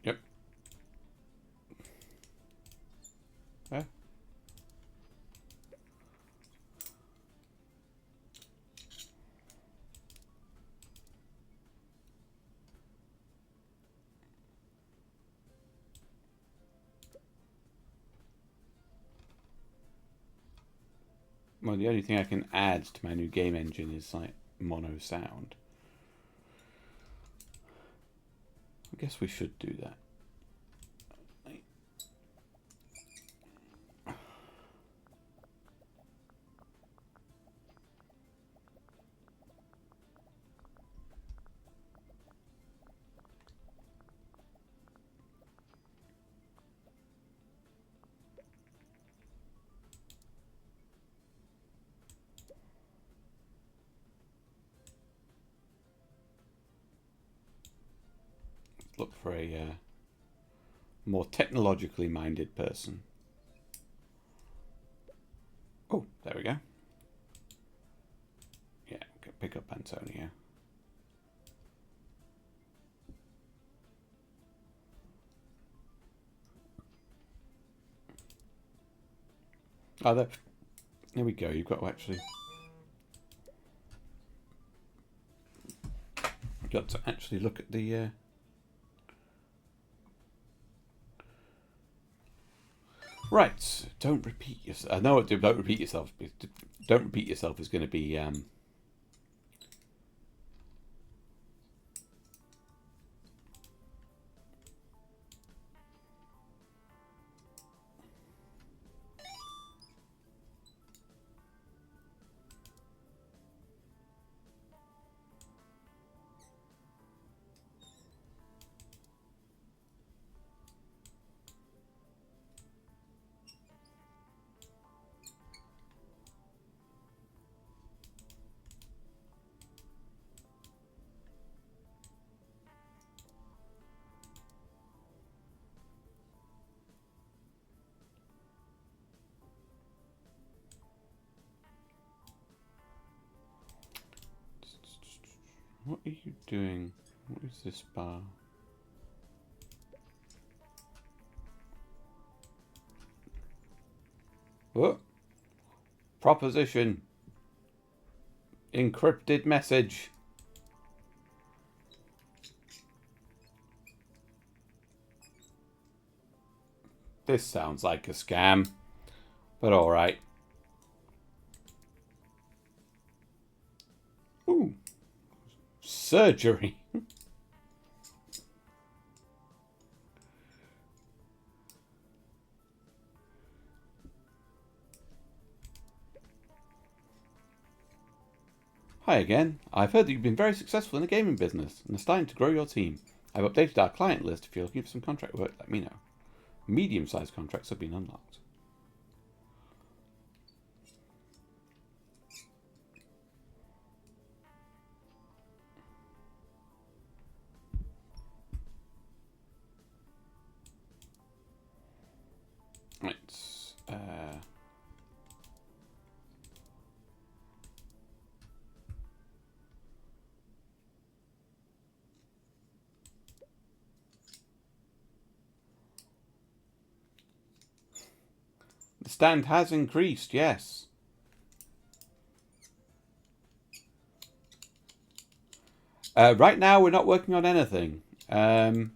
S1: Yep. Well, the only thing I can add to my new game engine is like mono sound. I guess we should do that. Look for a more technologically minded person. Oh, there we go. Yeah, okay, pick up Antonio. Oh, there we go. You've got to actually... You've got to actually look at the... Right, don't repeat yourself. I know what don't repeat yourself. Don't repeat yourself is going to be... What are you doing? What is this bar? What? Proposition. Encrypted message. This sounds like a scam, but alright. Ooh. Surgery. Hi again. I've heard that you've been very successful in the gaming business and are starting to grow your team. I've updated our client list. If you're looking for some contract work, let me know. Medium-sized contracts have been unlocked. Right. The stand has increased, yes. Right now, we're not working on anything. So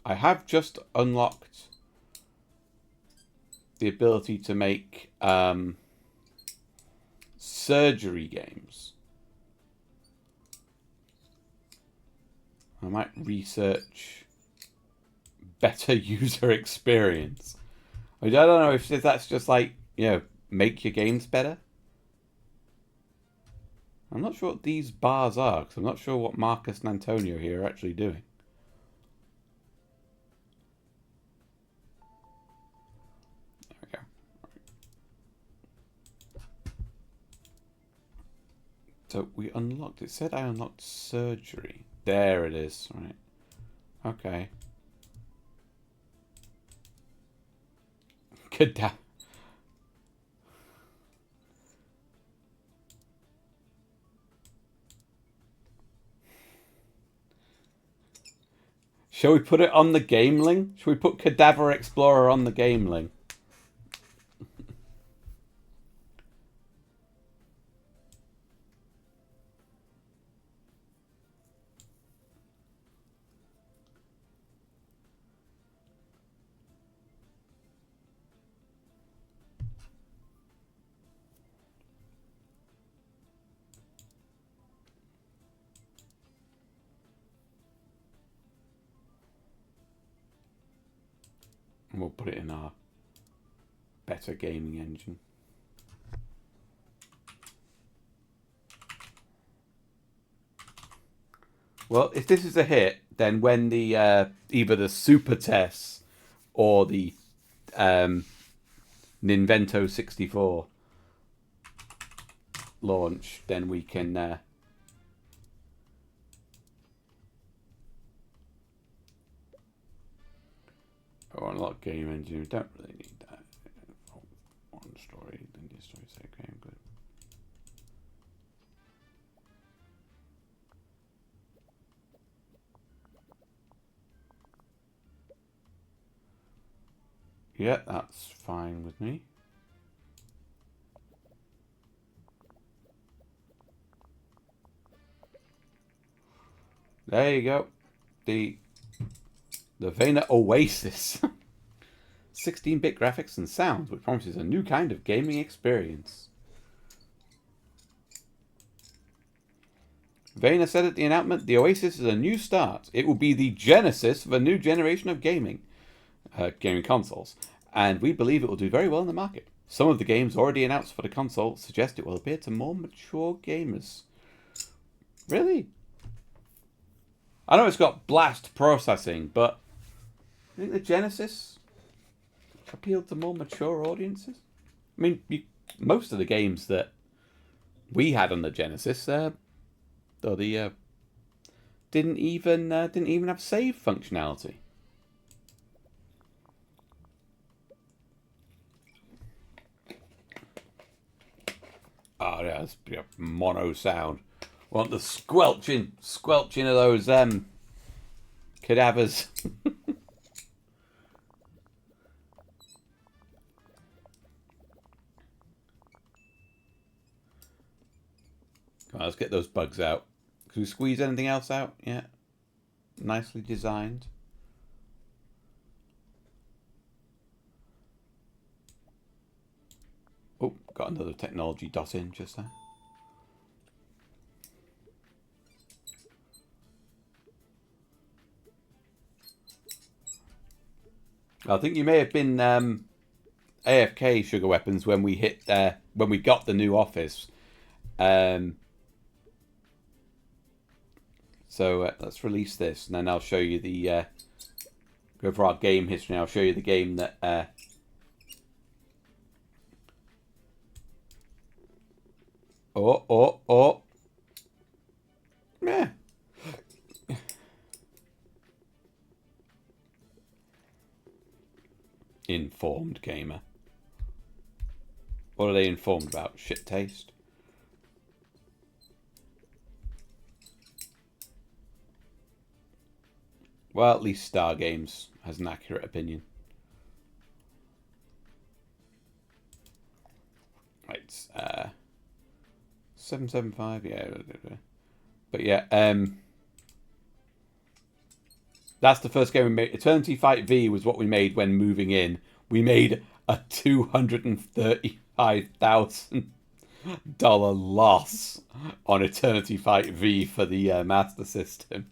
S1: I have just unlocked the ability to make surgery games. I might research better user experience. I don't know if that's just like, make your games better. I'm not sure what these bars are, because I'm not sure what Marcus and Antonio here are actually doing. There we go. So we unlocked, it said I unlocked surgery. There it is, right. Okay. Good damn. Shall we put it on the game link? Shall we put Cadaver Explorer on the game link? And we'll put it in our better gaming engine. Well, if this is a hit, then when the either the Super Test or the Ninvento 64 launch, then we can unlock game engine. We don't really need that. One story, then your story say game good. Yeah, that's fine with me. There you go. The Vena Oasis. 16-bit graphics and sounds, which promises a new kind of gaming experience. Vena said at the announcement, the Oasis is a new start. It will be the genesis of a new generation of gaming consoles, and we believe it will do very well in the market. Some of the games already announced for the console suggest it will appeal to more mature gamers. Really? I know it's got blast processing, but I think the Genesis appealed to more mature audiences. I mean, most of the games that we had on the Genesis, didn't even have save functionality. Oh yeah, it's mono sound. Want the squelching of those cadavers. Come on, let's get those bugs out. Can we squeeze anything else out? Yeah. Nicely designed. Oh, got another technology dot in just there. I think you may have been AFK, Sugar Weapons, when we hit when we got the new office. So let's release this, and then I'll show you the go for our game history. And I'll show you the game that yeah. Informed gamer. What are they informed about? Shit taste. Well, at least Star Games has an accurate opinion. Right, 775. Yeah, but yeah, that's the first game we made. EternityFight V was what we made when moving in. We made a $235,000 loss on EternityFight V for the Master System.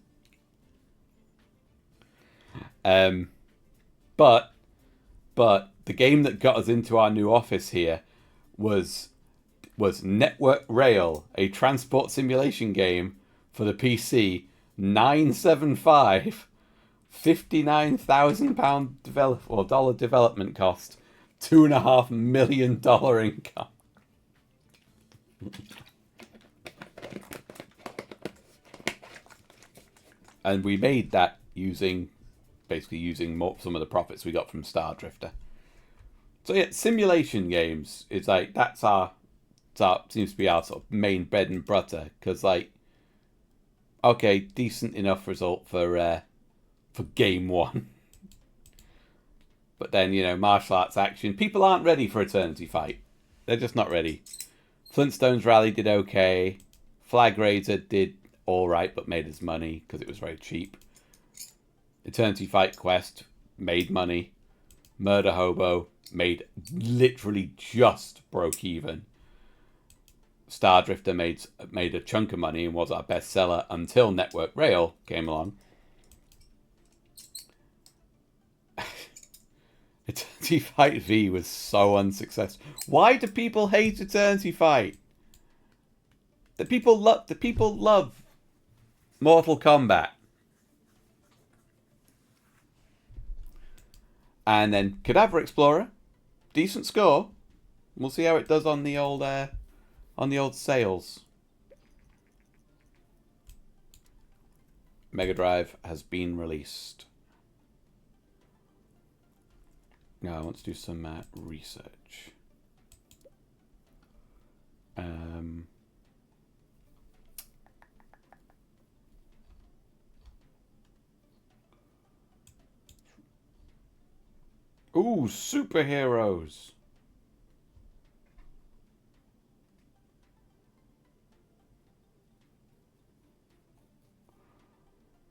S1: But the game that got us into our new office here was Network Rail, a transport simulation game for the PC. 975, £59,000 dollar development cost, $2.5 million income. And we made that basically using some of the profits we got from Star Drifter. So yeah, simulation games is like that's our seems to be our sort of main bread and butter, because like, okay, decent enough result for game one. But then, you know, martial arts action, people aren't ready for EternityFight. They're just not ready. Flintstones Rally did okay. Flag Raider did alright, but made us money because it was very cheap. EternityFight Quest made money. Murder Hobo made literally just broke even. Star Drifter made a chunk of money and was our best seller until Network Rail came along. EternityFight V was so unsuccessful. Why do people hate EternityFight? The people love Mortal Kombat. And then Cadaver Explorer, decent score. We'll see how it does on the old sales. Mega Drive has been released. Now I want to do some research. Ooh, superheroes.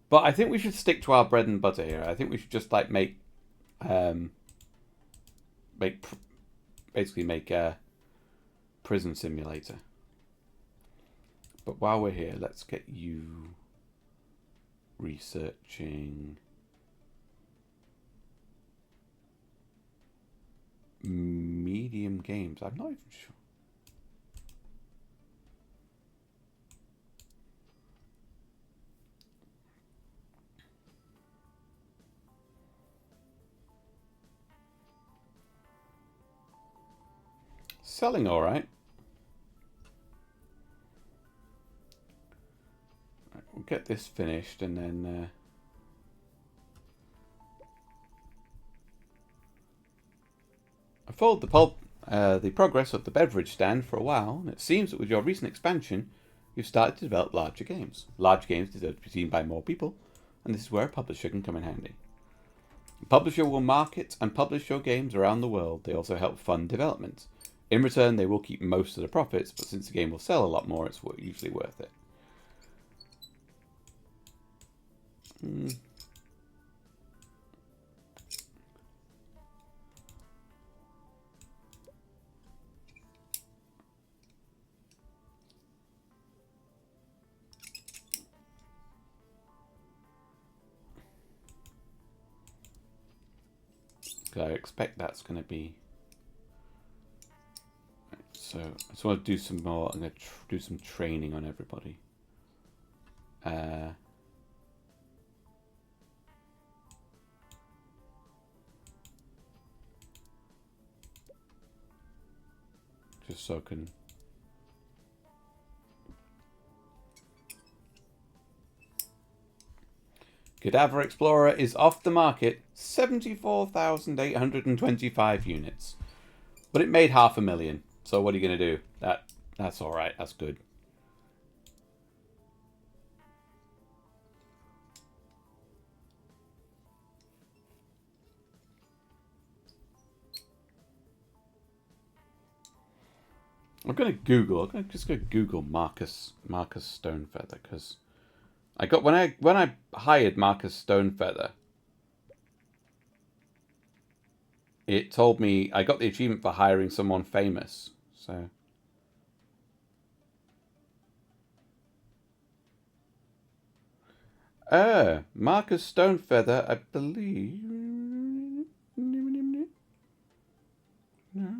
S1: But I think we should stick to our bread and butter here. I think we should just like make a prison simulator. But while we're here, let's get you researching medium games. I'm not even sure. Selling all right. We'll get this finished and then I followed the progress of the beverage stand for a while, and it seems that with your recent expansion, you've started to develop larger games. Large games deserve to be seen by more people, and this is where a publisher can come in handy. A publisher will market and publish your games around the world. They also help fund development. In return, they will keep most of the profits, but since the game will sell a lot more, it's usually worth it. I expect that's going to be... So I just want to do some more. I'm going to do some training on everybody. Just so I can... Cadaver Explorer is off the market. 74,825 units. But it made 500,000. So what are you going to do? That's all right. That's good. I'm going to Google. I'm just going to Google Marcus Stonefeather, because I got when I hired Marcus Stonefeather, it told me I got the achievement for hiring someone famous. So Marcus Stonefeather, I believe. No.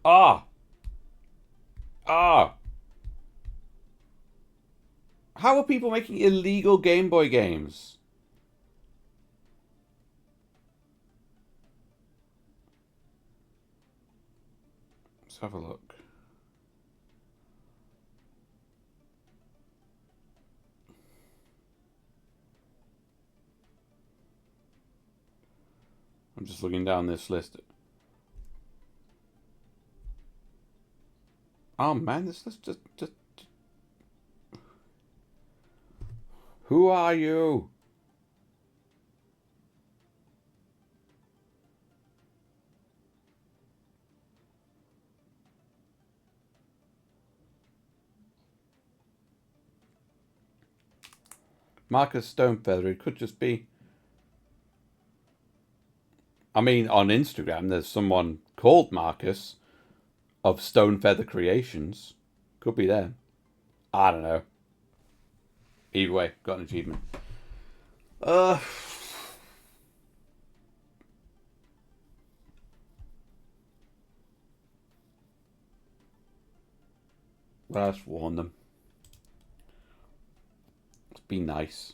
S1: Ah. How are people making illegal Game Boy games? Let's have a look. I'm just looking down this list. Oh man, this list just... Who are you? Marcus Stonefeather, it could just be... I mean, on Instagram, there's someone called Marcus of Stonefeather Creations. Could be them. I don't know. Either way, got an achievement. Well, let's warn them. Let's be nice.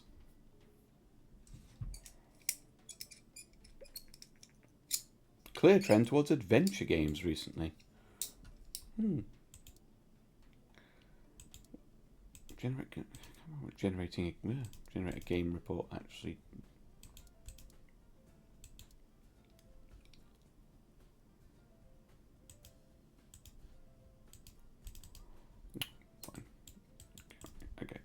S1: Clear trend towards adventure games recently. Generate a game report actually. Fine. Okay.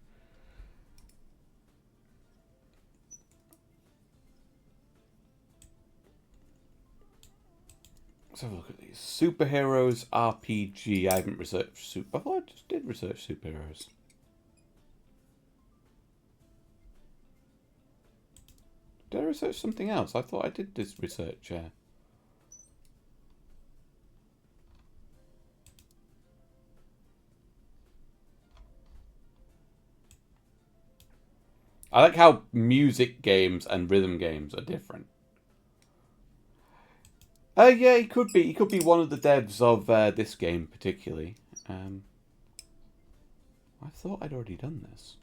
S1: Let's have a look at these. Superheroes RPG. I haven't researched I thought I just did research superheroes. Did I research something else? I thought I did this research. I like how music games and rhythm games are different. Yeah, he could be. He could be one of the devs of this game particularly. I thought I'd already done this.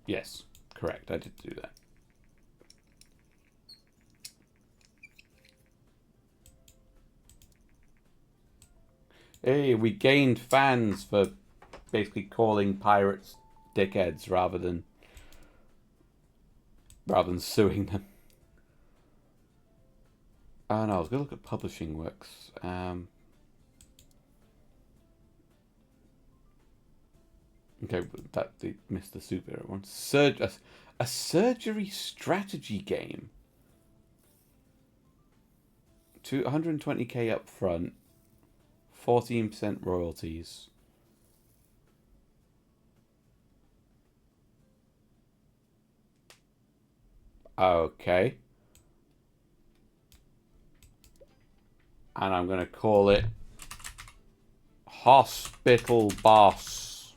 S1: Yes, correct. I did do that. Hey, we gained fans for basically calling pirates dickheads rather than suing them. Oh no, I was going to look at publishing works. Okay, that they missed the superhero one. A surgery strategy game. 120k up front, 14% royalties. Okay. And I'm going to call it Hospital Boss.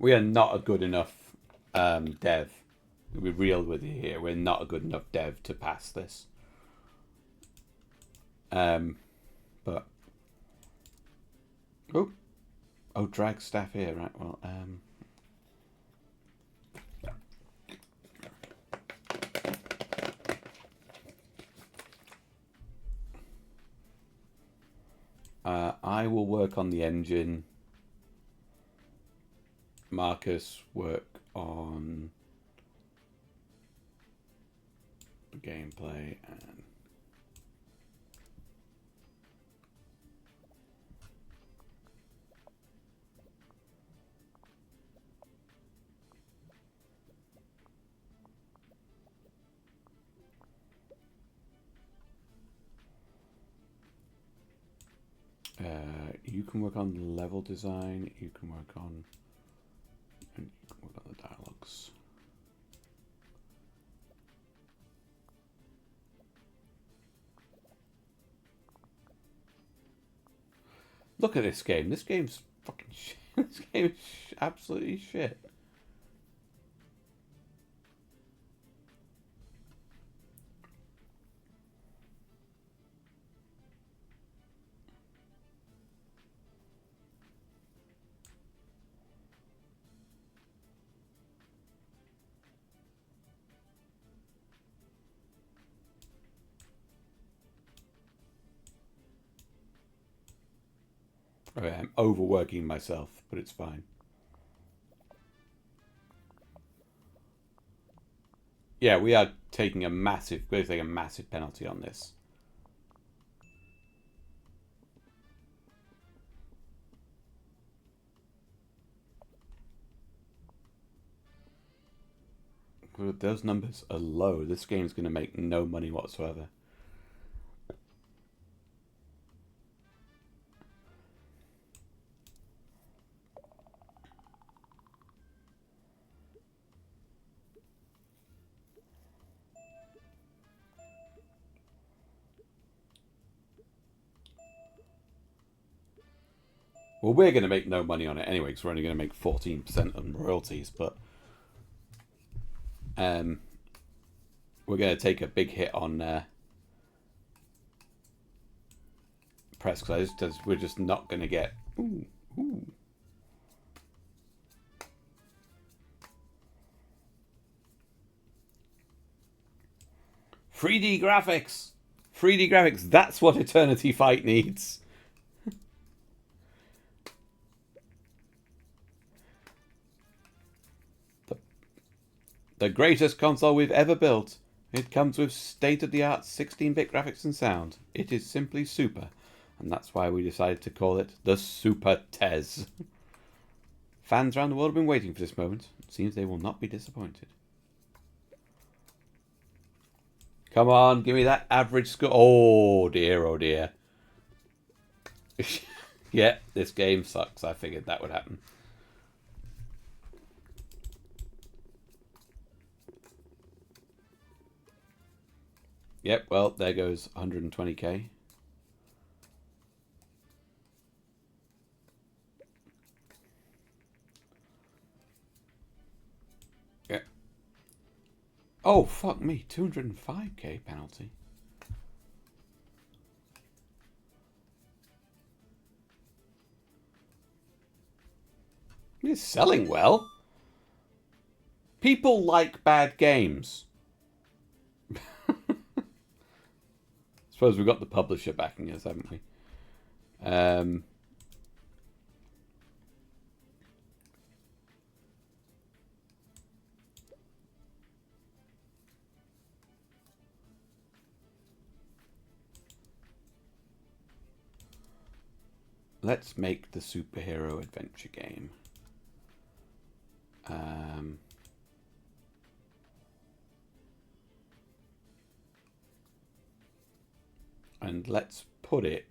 S1: We are not a good enough dev. To be real with you here. We're not a good enough dev to pass this. But oh, drag staff here, right? Well, I will work on the engine. Marcus work on gameplay and you can work on level design. You can work on the dialogues. Look at this game. This game's fucking shit. This game is absolutely shit. Okay, I'm overworking myself, but it's fine. Yeah, we are taking a massive penalty on this. Those numbers are low. This game's going to make no money whatsoever. Well, we're going to make no money on it anyway, because we're only going to make 14% on royalties, but we're going to take a big hit on press, because we're just not going to get... Ooh. 3D graphics! 3D graphics, that's what EternityFight needs. The greatest console we've ever built. It comes with state-of-the-art 16-bit graphics and sound. It is simply super, and that's why we decided to call it the Super Tez. Fans around the world have been waiting for this moment. It seems they will not be disappointed. Come on, give me that average score. Oh dear, oh dear. Yeah, this game sucks. I figured that would happen. Yep, well, there goes 120k. Yeah. Oh, fuck me. 205k penalty. It's selling well. People like bad games. Suppose we've got the publisher backing us, haven't we? Let's make the superhero adventure game. And let's put it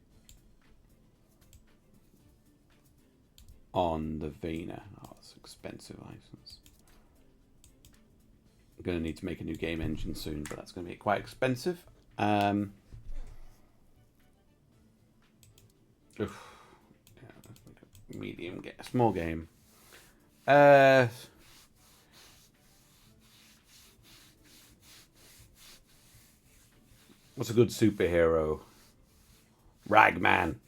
S1: on the Vena. Oh, it's an expensive license. I'm going to need to make a new game engine soon, but that's going to be quite expensive. Oof. Yeah, let's make a medium game, a small game. What's a good superhero? Ragman.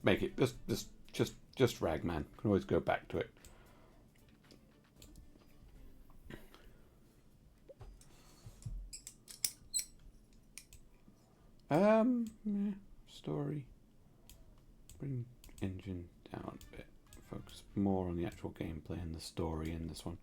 S1: Make it just Ragman. Can always go back to it. Yeah, story. Bring engine down a bit. Focus more on the actual gameplay and the story in this one.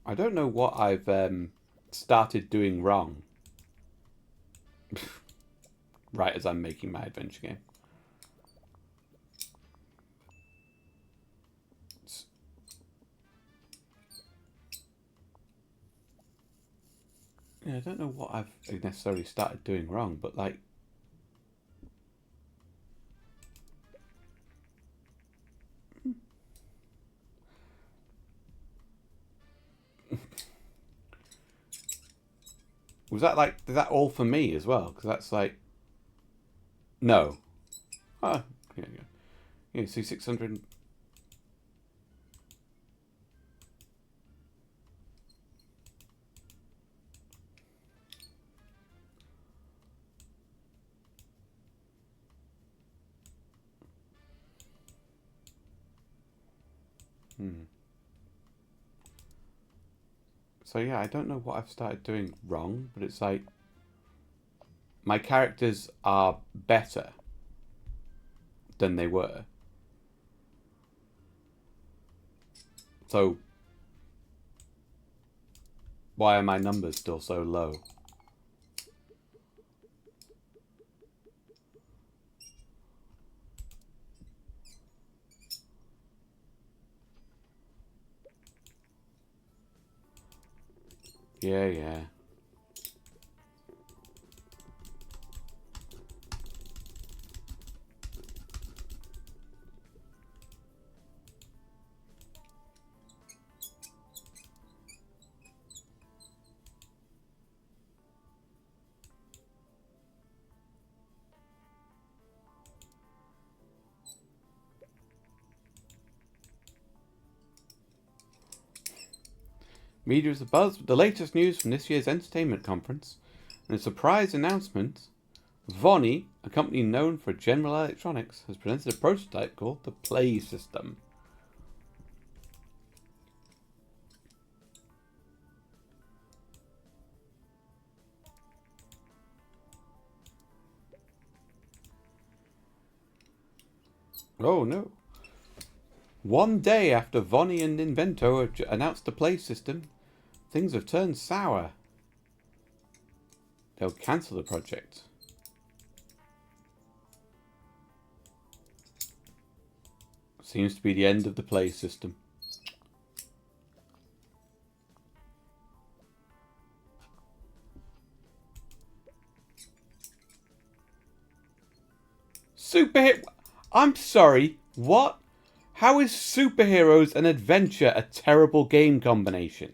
S1: I don't know what I've started doing wrong. Right as I'm making my adventure game. Yeah, I don't know what I've necessarily started doing wrong, but like... Was that like, is that all for me as well? Because that's like... No. Oh, yeah, yeah. Yeah, see 600... So yeah, I don't know what I've started doing wrong, but it's like... My characters are better than they were. So... Why are my numbers still so low? Yeah, yeah. Media is abuzz with the latest news from this year's entertainment conference. In a surprise announcement, Vonnie, a company known for General Electronics, has presented a prototype called the Play System. Oh no. One day after Vonnie and Invento announced the Play System, things have turned sour. They'll cancel the project. Seems to be the end of the Play System. I'm sorry, what? How is superheroes and adventure a terrible game combination?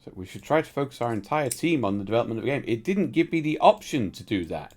S1: So we should try to focus our entire team on the development of the game. It didn't give me the option to do that.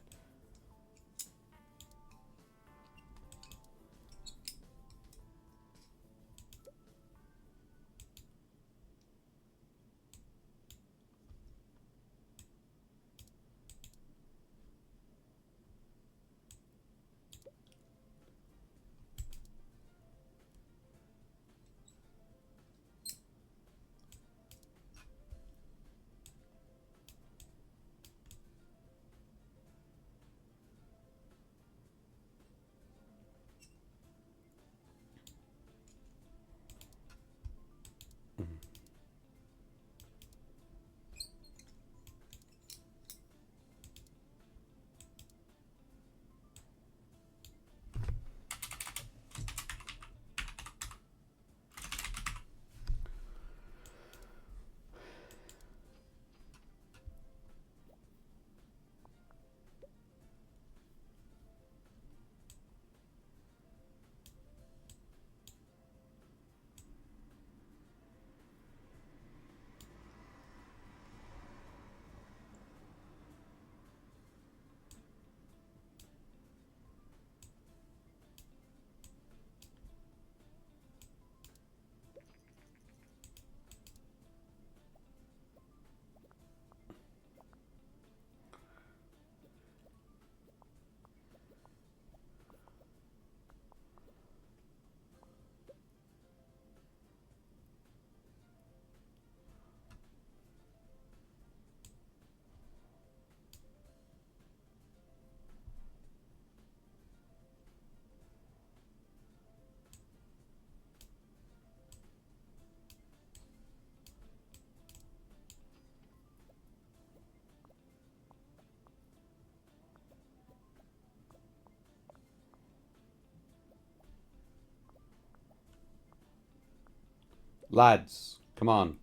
S1: Lads, come on.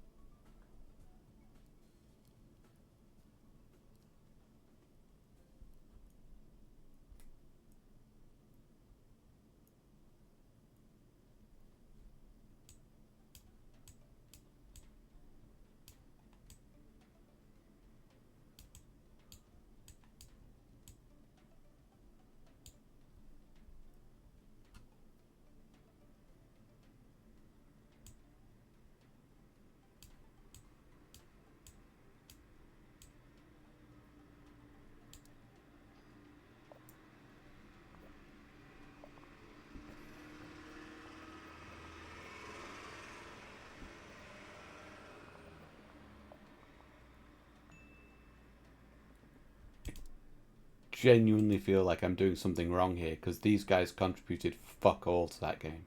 S1: Genuinely feel like I'm doing something wrong here because these guys contributed fuck all to that game.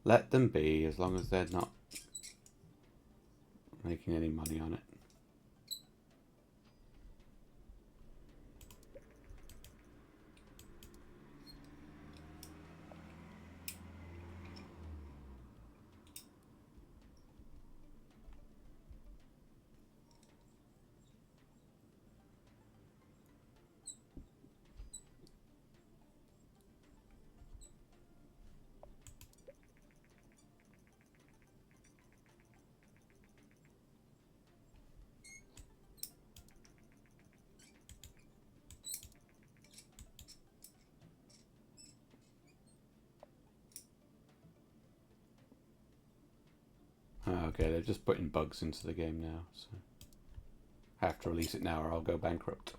S1: Let them be, as long as they're not making any money on it. Okay, they're just putting bugs into the game now, so I have to release it now or I'll go bankrupt.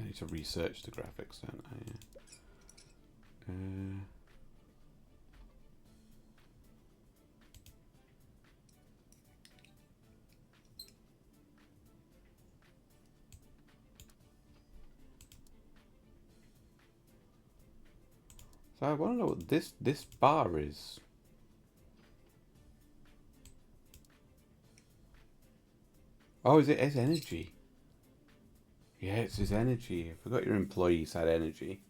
S1: need to research the graphics, don't I? So I want to know what this bar is. Oh, is it his energy? Yeah, it's his energy. I forgot your employees had energy.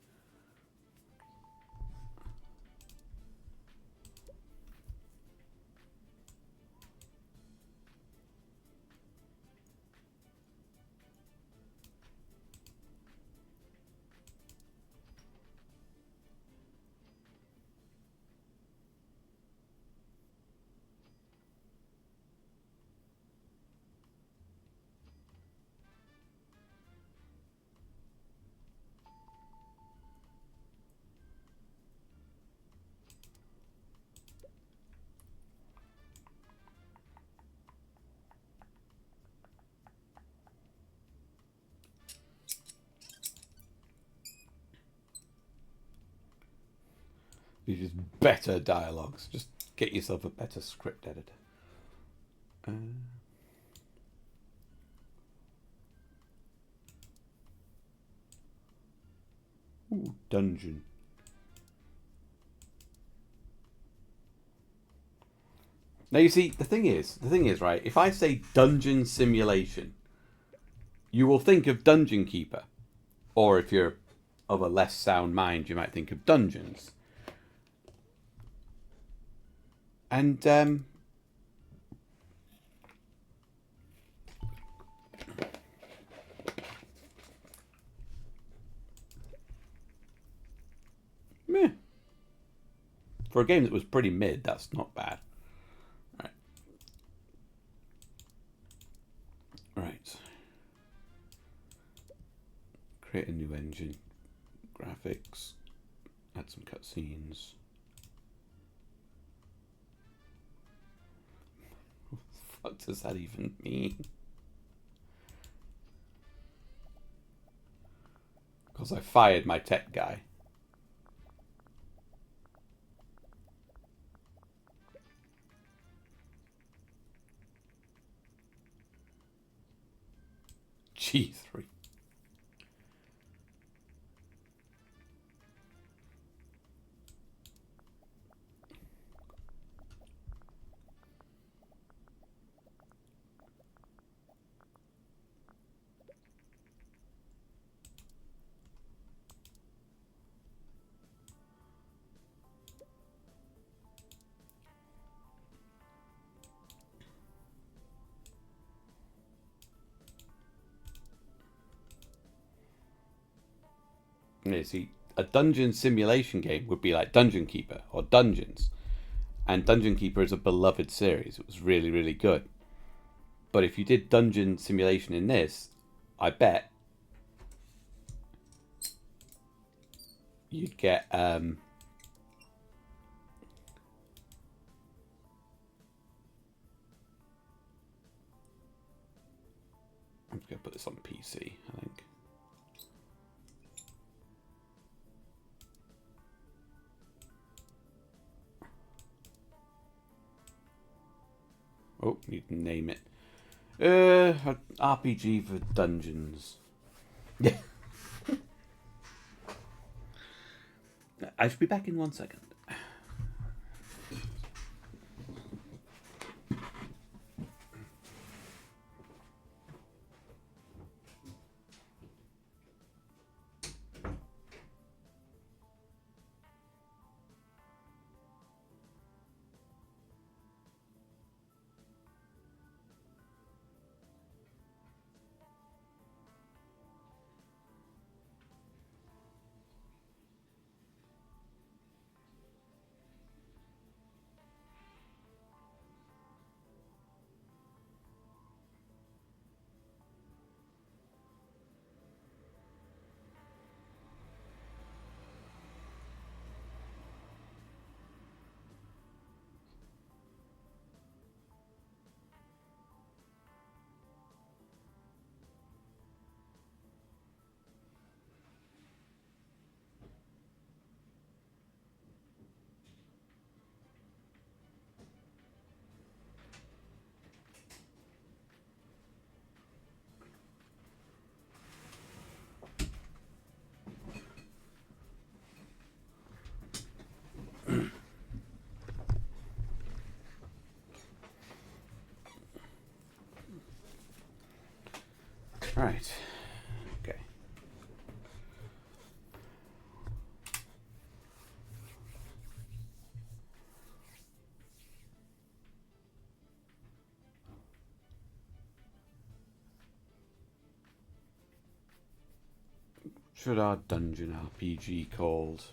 S1: These just better dialogues. Just get yourself a better script editor. Ooh, dungeon. Now you see, the thing is, right, if I say dungeon simulation, you will think of Dungeon Keeper. Or if you're of a less sound mind, you might think of dungeons. And meh. For a game that was pretty mid, that's not bad. Right. Create a new engine. Graphics. Add some cutscenes. What the fuck does that even mean? Because I fired my tech guy. G3. You see, a dungeon simulation game would be like Dungeon Keeper or Dungeons. And Dungeon Keeper is a beloved series. It was really, really good. But if you did dungeon simulation in this, I bet you'd get I'm just gonna put this on PC, I think. Oh, you can name it. RPG for dungeons. Yeah. I should be back in 1 second. Right. Okay. Should our dungeon RPG called?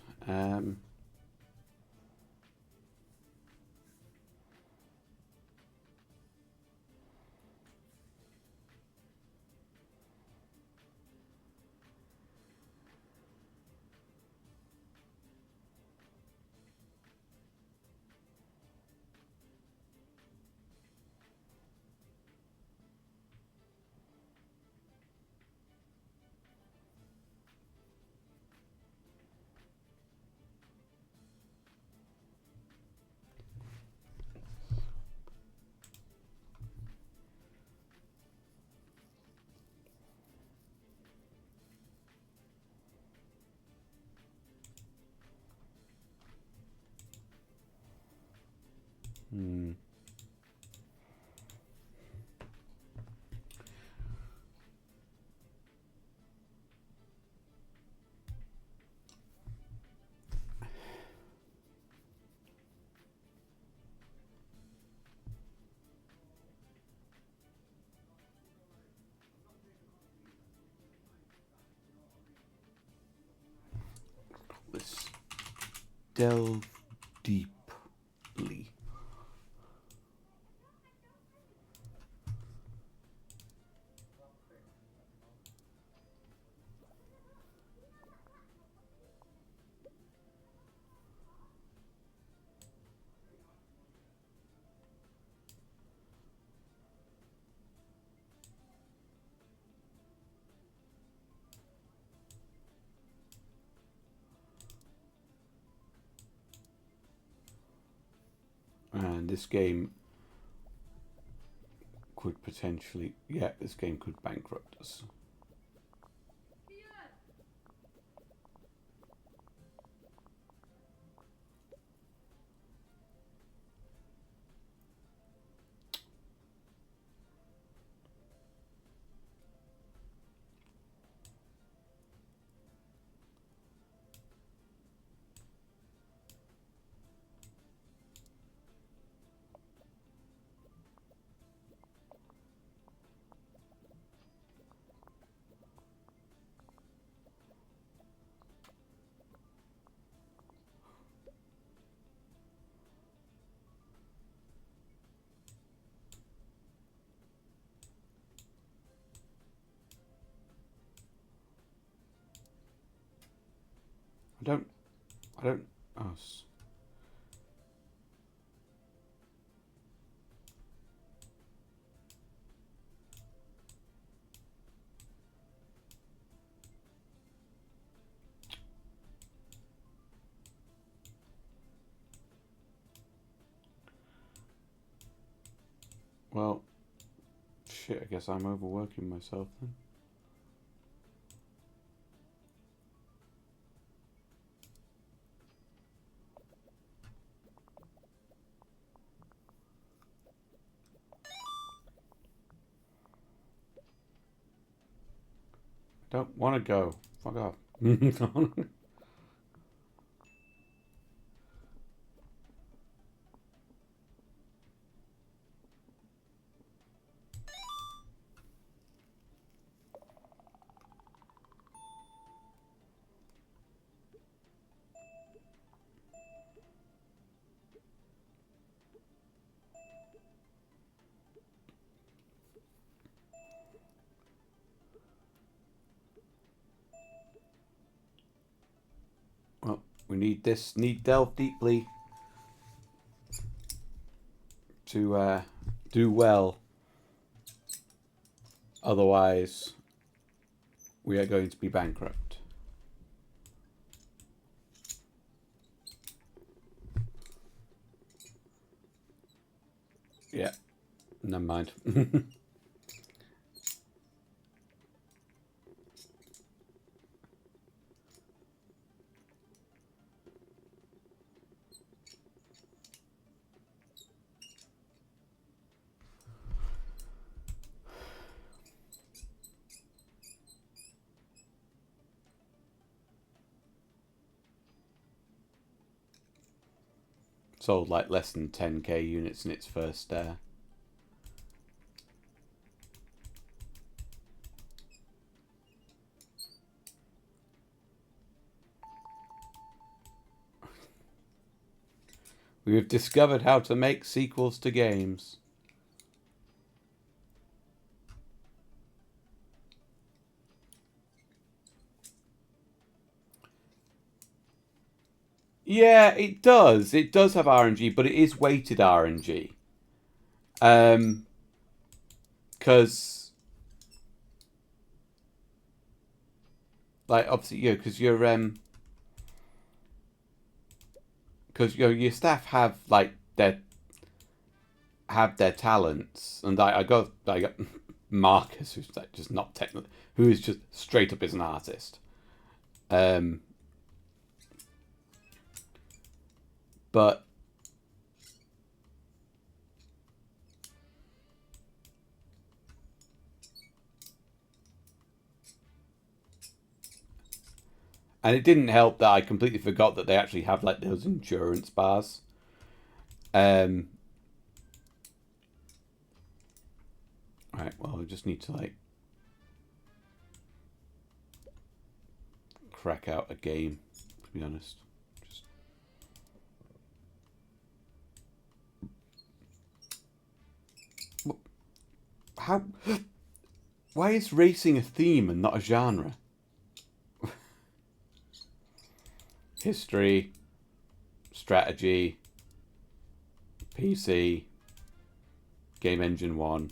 S1: Let's delve deeply. And this game could potentially, this game could bankrupt us. I don't, oh, well, shit, I guess I'm overworking myself then. Don't want to go. Fuck off. Well, we need this. Need delve deeply to do well. Otherwise, we are going to be bankrupt. Yeah, never mind. sold like less than 10k units in its first We have discovered how to make sequels to games. Yeah, it does. It does have RNG, but it is weighted RNG. Because, like, obviously, because because your staff have like their talents, and I got Marcus, who's like just not technical, who is just straight up as an artist. But and it didn't help that I completely forgot that they actually have like those endurance bars. Right, well, we just need to like crack out a game, to be honest. How? Why is racing a theme and not a genre? History, strategy, PC, Game Engine 1,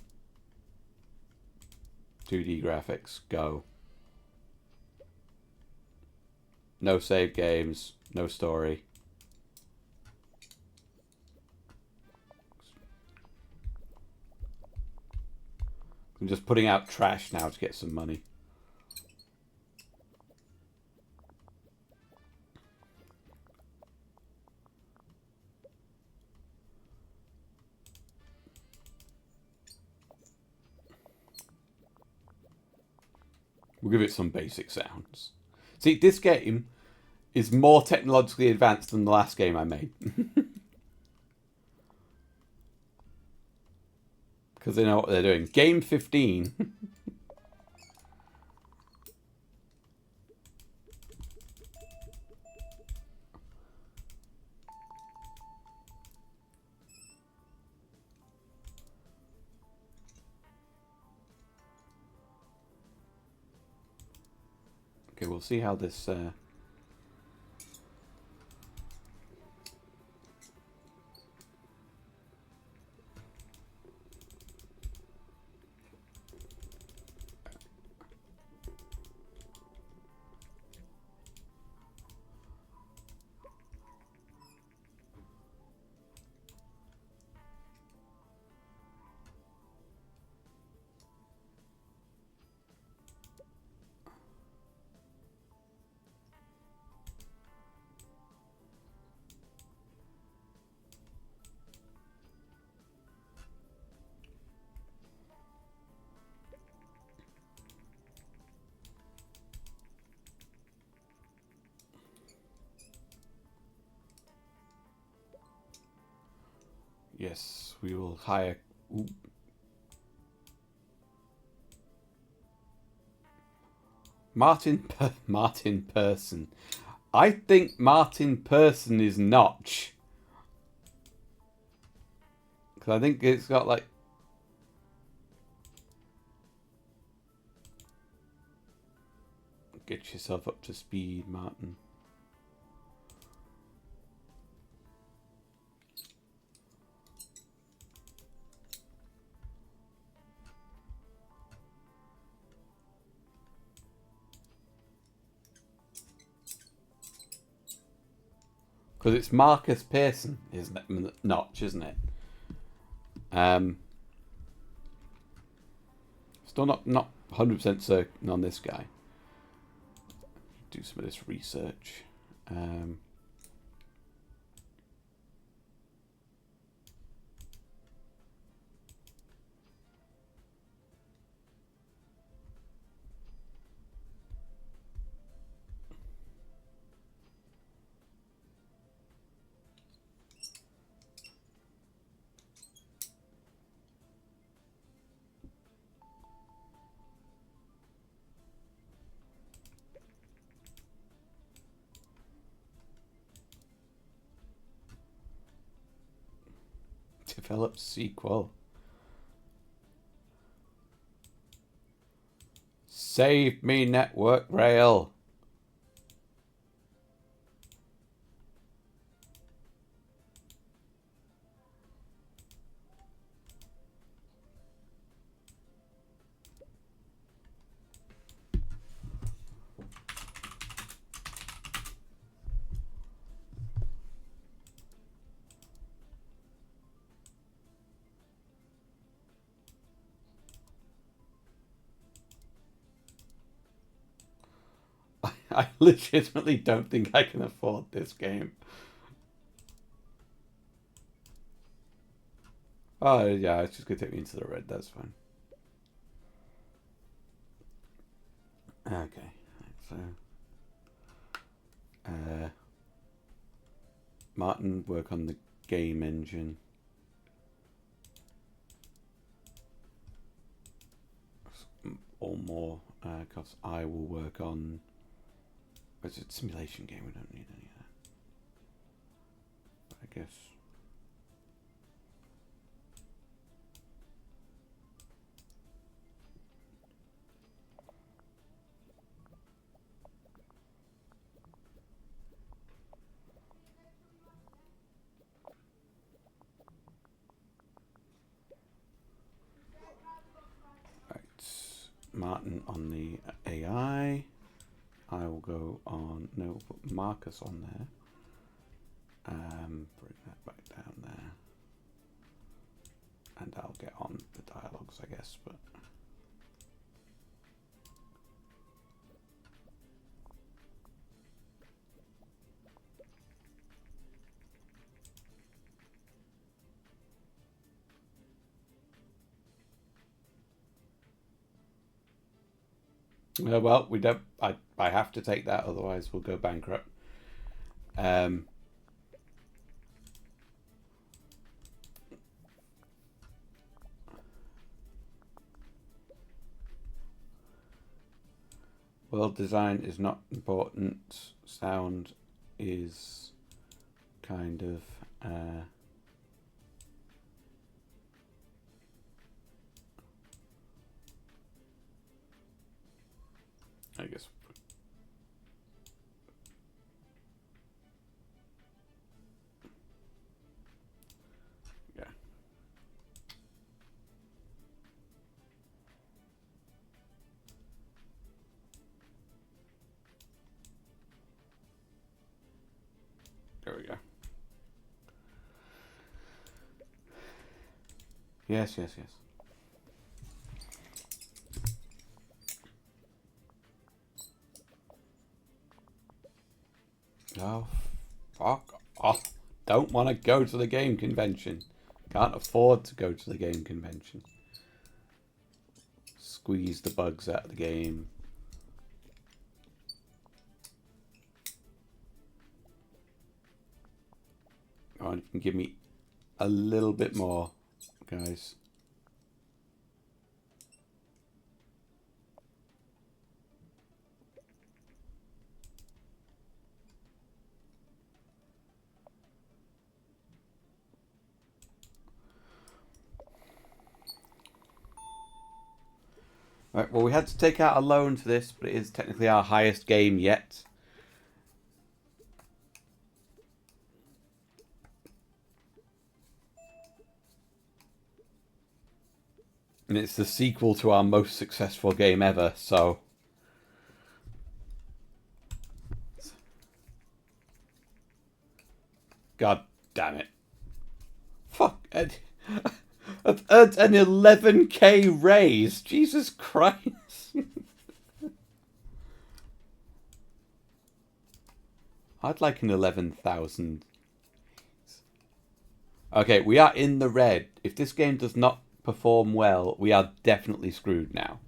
S1: 2D graphics, go. No save games, no story. I'm just putting out trash now to get some money. We'll give it some basic sounds. See, this game is more technologically advanced than the last game I made. Because they know what they're doing. Game 15. Okay, we'll see how this... Yes, we will hire... Ooh. Martin Persson. I think Martin Persson is Notch. Because I think it's got like... Get yourself up to speed, Martin. Because it's Marcus Pearson, isn't it? Notch, isn't it? Still not 100% certain on this guy. Do some of this research. Develop sequel. Save me, Network Rail. I legitimately don't think I can afford this game. Oh, yeah, it's just going to take me into the red. That's fine. Okay, so... Martin, work on the game engine. Or more, because I will work on... It's a simulation game, we don't need any of that. I guess... Martin on the AI. I will go on. No, put Marcus on there. Bring that back down there, and I'll get on the dialogues, I guess. But well, we don't. I have to take that, otherwise we'll go bankrupt. World design is not important. Sound is kind of I guess. Yeah. There we go. Yes, yes, yes. Oh, fuck off. Don't want to go to the game convention. Can't afford to go to the game convention. Squeeze the bugs out of the game. Come on, you can give me a little bit more, guys. Right, well, we had to take out a loan for this, but it is technically our highest game yet. And it's the sequel to our most successful game ever, so... God damn it. Fuck. I've earned an 11k raise. Jesus Christ. I'd like an 11,000. Okay, we are in the red. If this game does not perform well, we are definitely screwed now.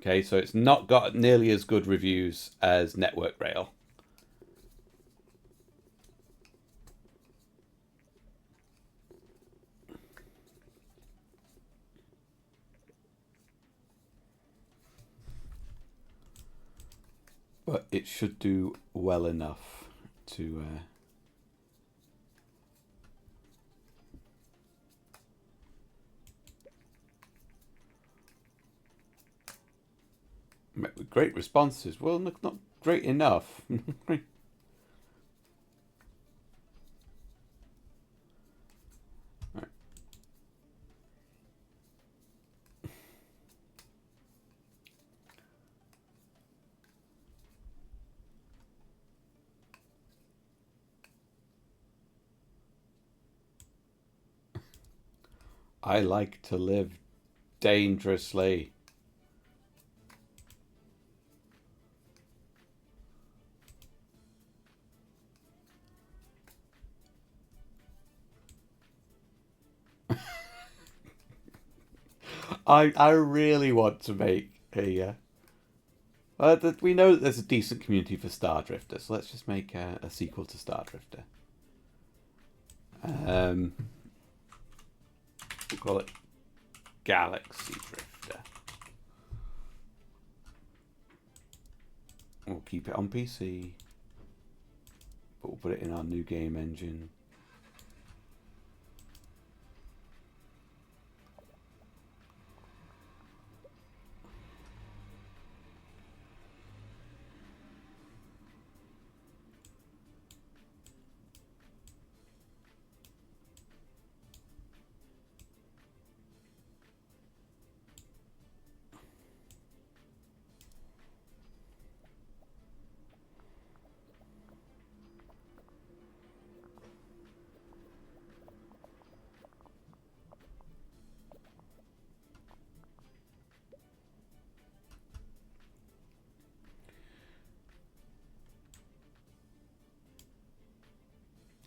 S1: Okay, so it's not got nearly as good reviews as Network Rail. but it should do well enough to. Met with great responses. Well, not great enough. Right. I like to live dangerously. I really want to make a. We know that there's a decent community for Star Drifter, so let's just make a sequel to Star Drifter. We'll call it Galaxy Drifter. We'll keep it on PC, but we'll put it in our new game engine.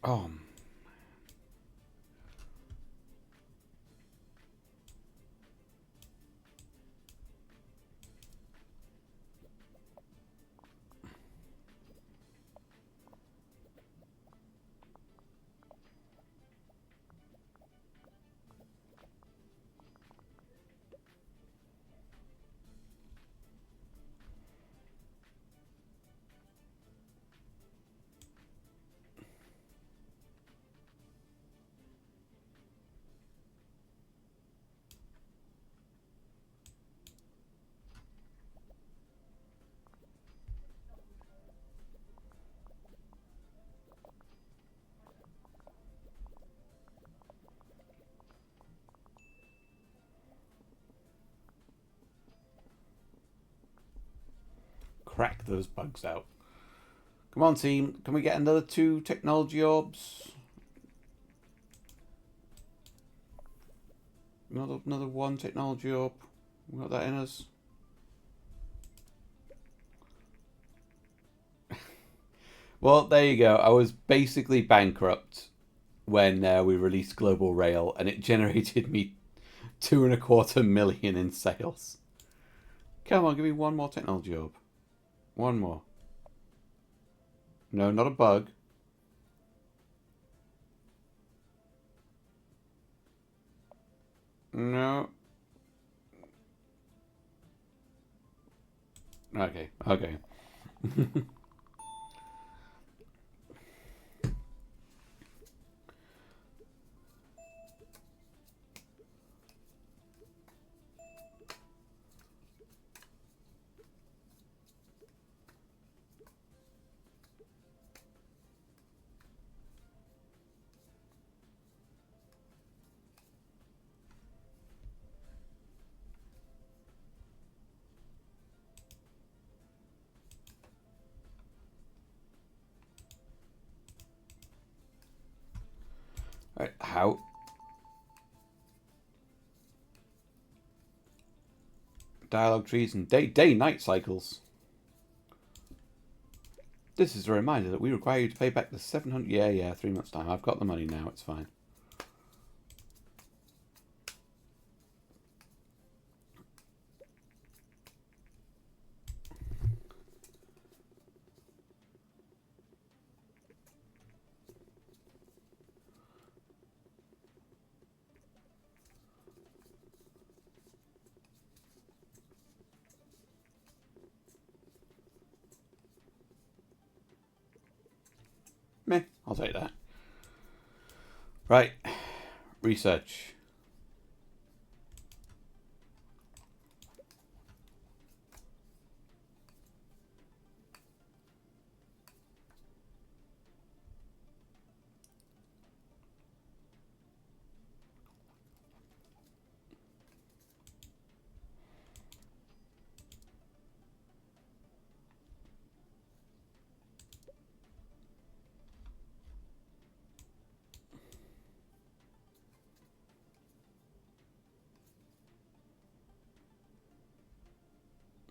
S1: Oh. Crack those bugs out. Come on, team. Can we get another 2 technology orbs? Another 1 technology orb. We got that in us. Well, there you go. I was basically bankrupt when we released Global Rail, and it generated me 2.25 million in sales. Come on, give me 1 more technology orb. 1 more. No, not a bug. No. Okay, okay. Right, how? Dialogue trees and day-night cycles. This is a reminder that we require you to pay back the 700... Yeah, 3 months' time. I've got the money now, it's fine. Meh, I'll take that. Right. Research.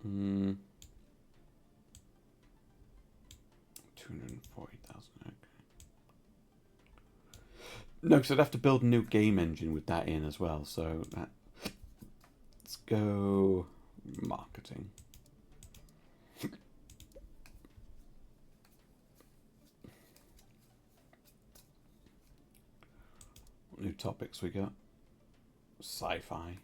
S1: Hmm. 240,000. Okay. No, because I'd have to build a new game engine with that in as well. So let's go marketing. What new topics we got? Sci-fi.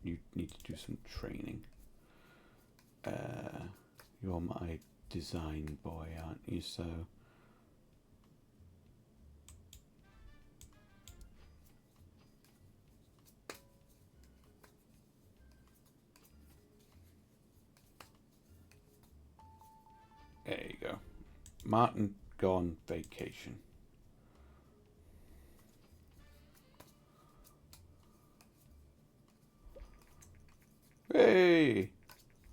S1: You need to do some training. You're my design boy, aren't you? So there you go. Martin, go on vacation. Hey!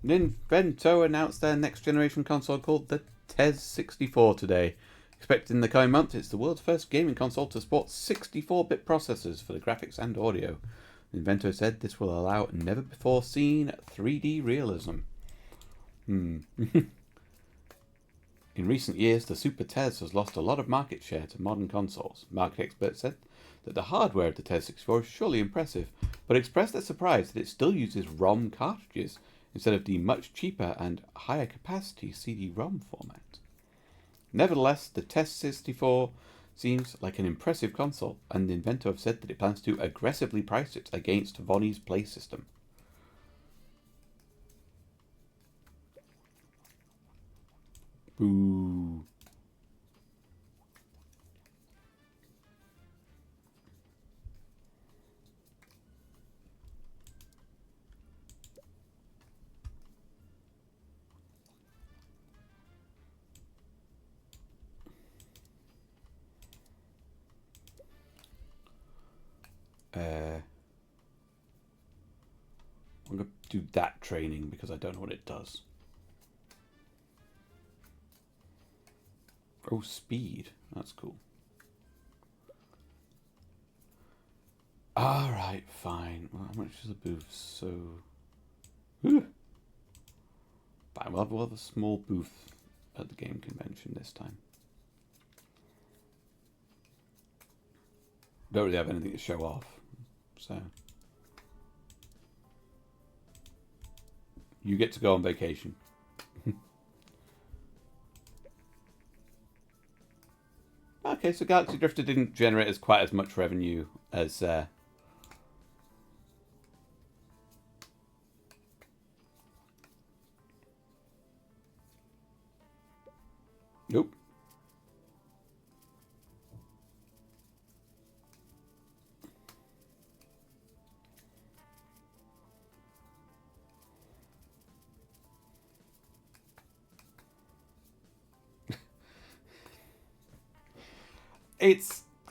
S1: Nintendo announced their next generation console called the TES 64 today. Expected in the coming months, it's the world's first gaming console to support 64-bit processors for the graphics and audio. The inventor said this will allow never-before-seen 3D realism. In recent years, the Super TES has lost a lot of market share to modern consoles. Market experts said that the hardware of the TES 64 is surely impressive, but expressed their surprise that it still uses ROM cartridges instead of the much cheaper and higher capacity CD-ROM format. Nevertheless, the TES 64 seems like an impressive console, and the inventor have said that it plans to aggressively price it against Vonni's Play system. Boo. I'm going to do that training because I don't know what it does. Oh, speed. That's cool. Alright, fine. Well, how much is the booth? So... Fine, we'll have a small booth at the game convention this time. Don't really have anything to show off, so... You get to go on vacation. Okay, so Galaxy Drifter didn't generate as quite as much revenue as... Nope.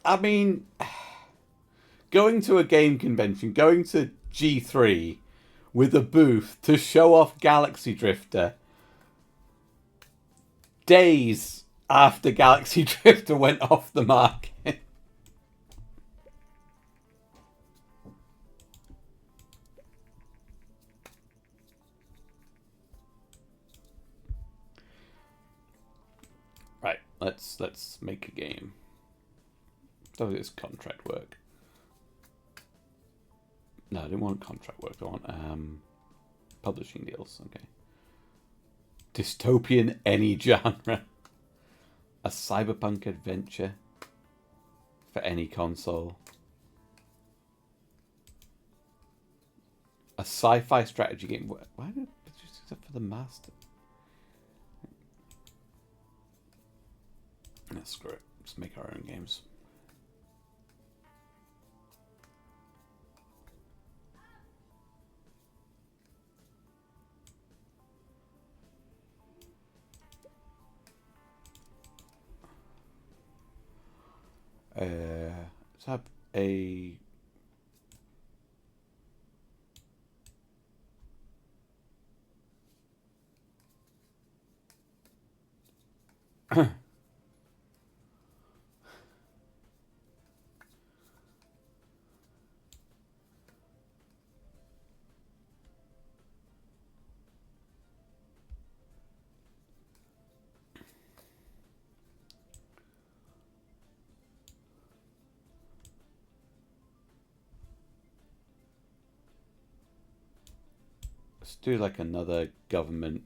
S1: I mean, going to a game convention, going to G3 with a booth to show off Galaxy Drifter days after Galaxy Drifter went off the market. Let's make a game. So it's contract work. No, I didn't want contract work. I want publishing deals. Okay. Dystopian any genre. A cyberpunk adventure for any console. A sci-fi strategy game. Why did it just except for the master? Let's screw it. Just make our own games. Let's have a let's do like another government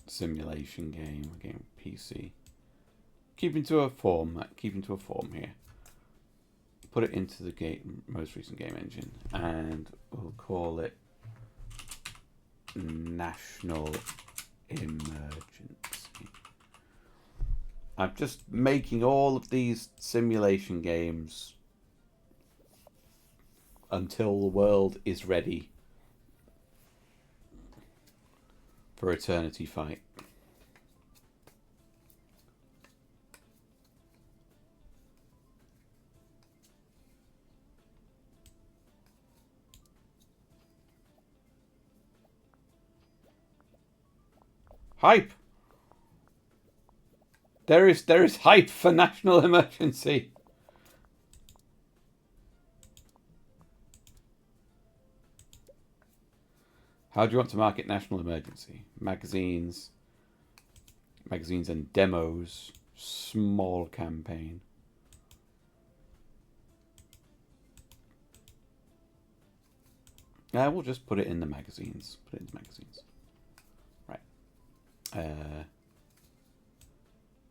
S1: simulation game. Game PC. Keeping to a form here. Put it into the most recent game engine, and we'll call it National Emergency. I'm just making all of these simulation games until the world is ready for EternityFight. Hype! There is hype for National Emergency. How do you want to market National Emergency? Magazines and demos. Small campaign. We'll just put it in the magazines. Right.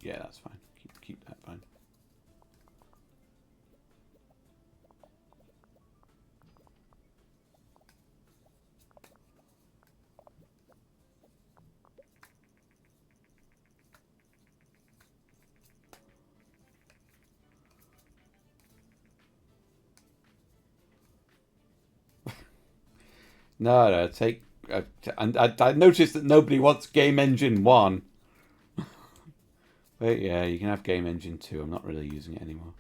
S1: Yeah, that's fine. Keep that fine. No, take. I noticed that nobody wants Game Engine 1. But yeah, you can have Game Engine 2. I'm not really using it anymore.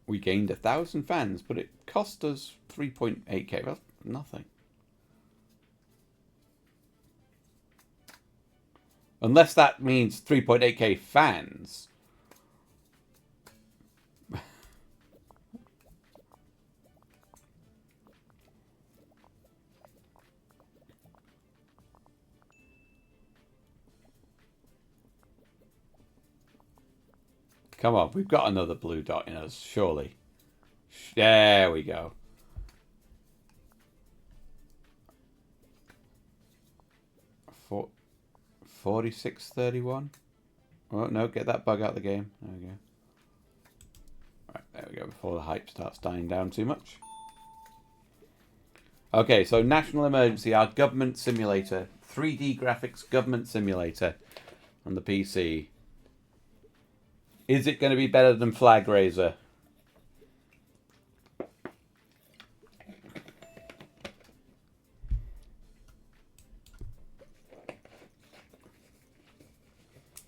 S1: We gained 1,000 fans, but it cost us 3.8k. That's nothing. Unless that means 3.8k fans. Come on, we've got another blue dot in us, surely. There we go. For 4631. Oh no, get that bug out of the game. There we go. Right, there we go, before the hype starts dying down too much. Okay, so National Emergency, our government simulator. 3D graphics government simulator on the PC. Is it going to be better than Flag Raiser?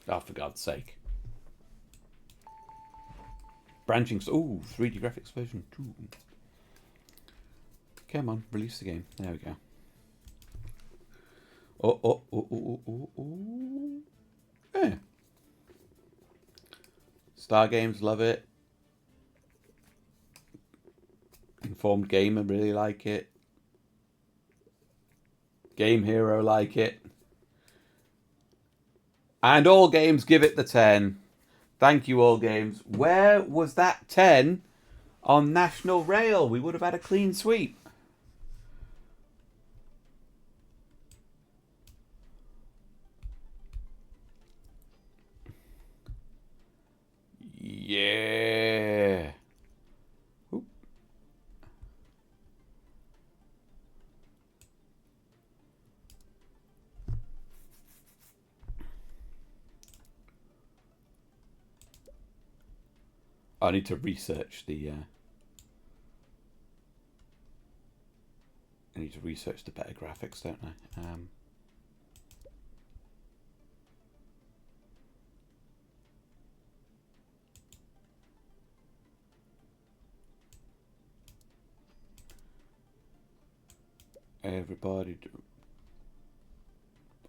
S1: Oh, for God's sake. Branching. Ooh, 3D graphics version 2. Come on, release the game. There we go. Oh. Yeah. Star Games, love it. informed gamer really like it. Game Hero like it. And All Games give it the 10. Thank you, All Games. Where was that 10 on National Rail? We would have had a clean sweep. Yeah. Oop. I need to research the. I need to research the better graphics, don't I? Everybody.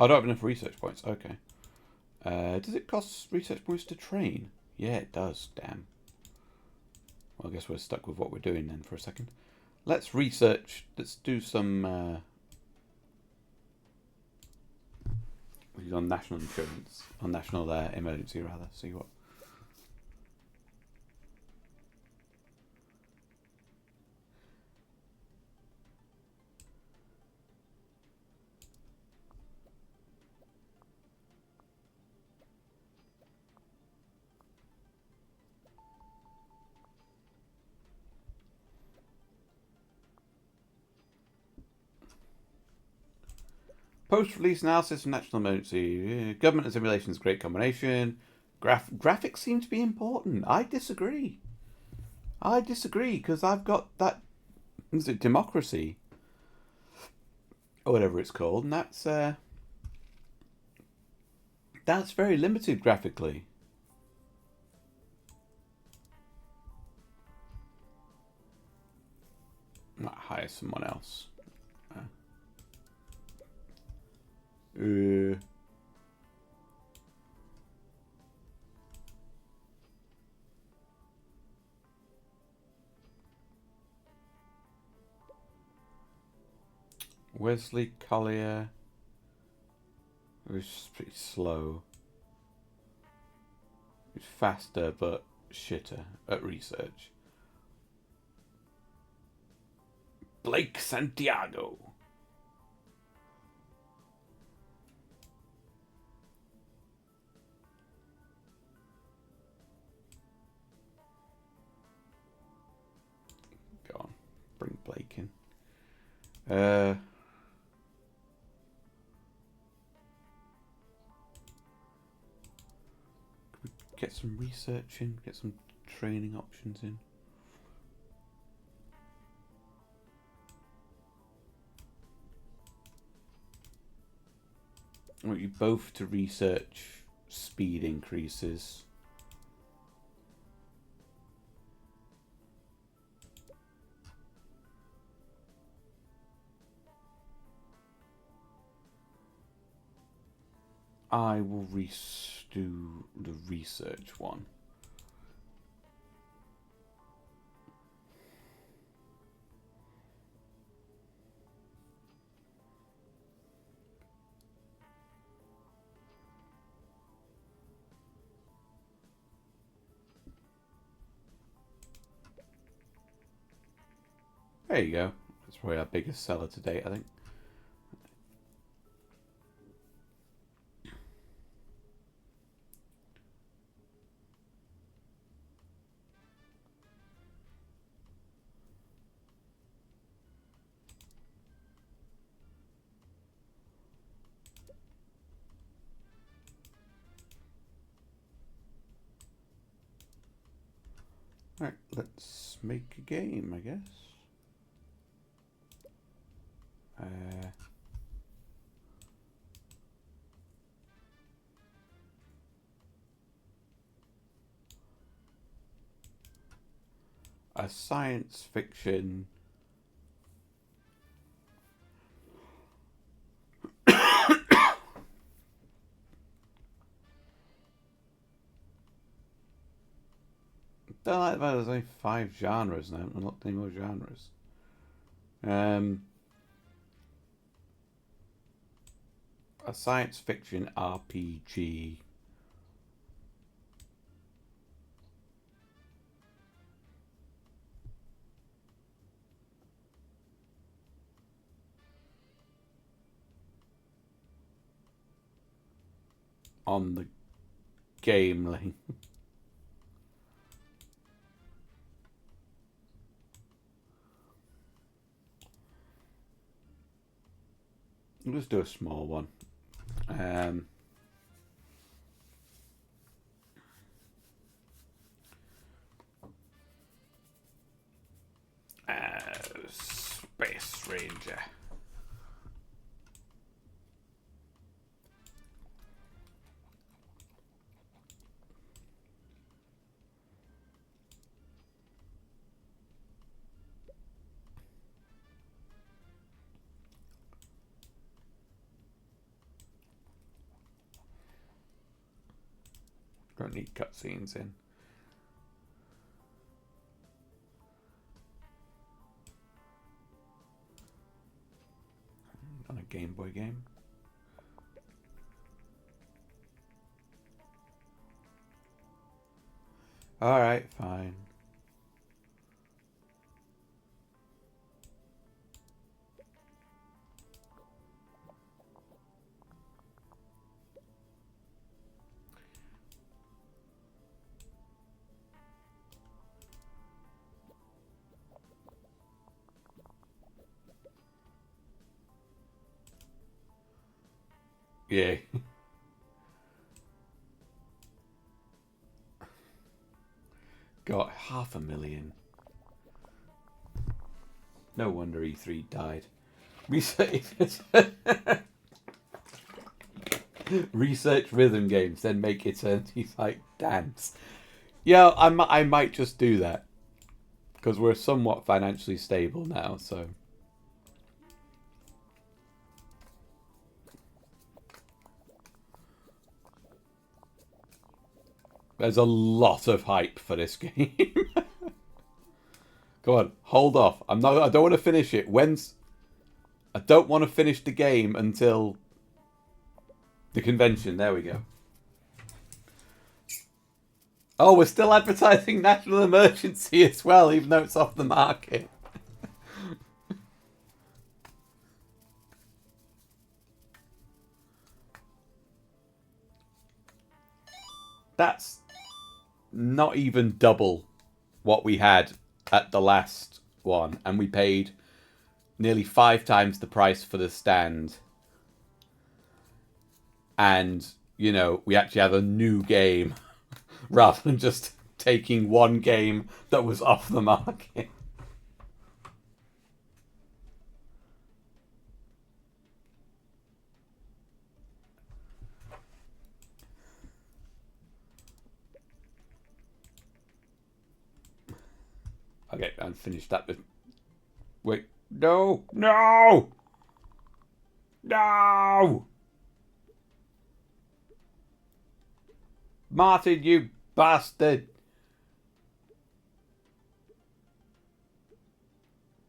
S1: I don't have enough research points. Okay. Does it cost research points to train? Yeah, it does. Damn. Well, I guess we're stuck with what we're doing then for a second. Let's research. Let's do some. On national insurance, on national emergency rather. See what. Post-release analysis of national emergency. Government and simulations, great combination. Graphics seem to be important. I disagree. Because I've got that. Is it democracy? Or whatever it's called, and that's very limited graphically. I might hire someone else. Wesley Collier was pretty slow. He's faster but shitter at research. Blake Santiago. Go on, bring Blake in. Get some research in, get some training options in. I want you both to research speed increases. I will do the research one. There you go. That's probably our biggest seller to date, I think. Alright, let's make a game, I guess. A science fiction don't like that there's only 5 genres now. I'm not any more genres. A science fiction RPG. On the game link. Let's do a small one. Space Ranger. Don't need cutscenes in. On a Game Boy game. Alright, fine. Yeah. Got 500,000. No wonder E3 died. Research rhythm games, then make EternityFight dance. Yeah, I might just do that. Because we're somewhat financially stable now, so... There's a lot of hype for this game. Go on, hold off. I don't want to finish it. I don't want to finish the game until the convention. There we go. Oh, we're still advertising National Emergency as well, even though it's off the market. That's not even double what we had at the last one, and we paid nearly 5 times the price for the stand. And, you know, we actually have a new game rather than just taking one game that was off the market. Okay, and finish that bit. Wait, no, no, no, Martin, you bastard!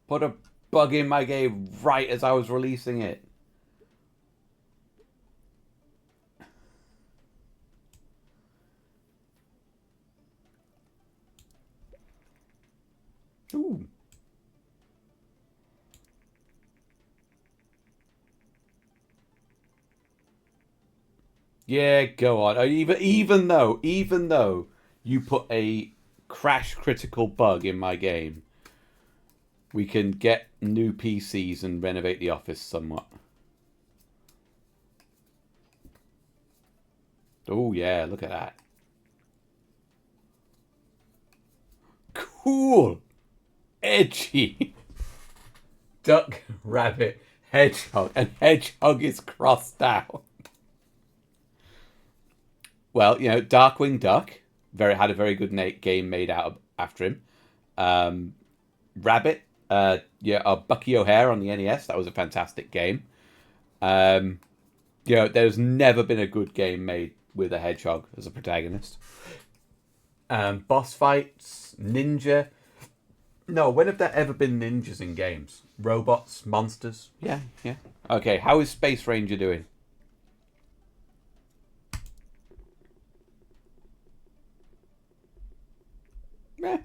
S1: Put a bug in my game right as I was releasing it. Ooh. Yeah, go on. Even though you put a crash critical bug in my game, we can get new PCs and renovate the office somewhat. Oh yeah, look at that. Cool. Edgy. Duck, rabbit, hedgehog, and hedgehog is crossed out. Well, you know, Darkwing Duck had a very good game made after him. Rabbit, Bucky O'Hare on the NES. That was a fantastic game. You know, there's never been a good game made with a hedgehog as a protagonist. Boss fights, ninja, No, when have there ever been ninjas in games? Robots? Monsters? Yeah, yeah. Okay, how is Space Ranger doing? Meh.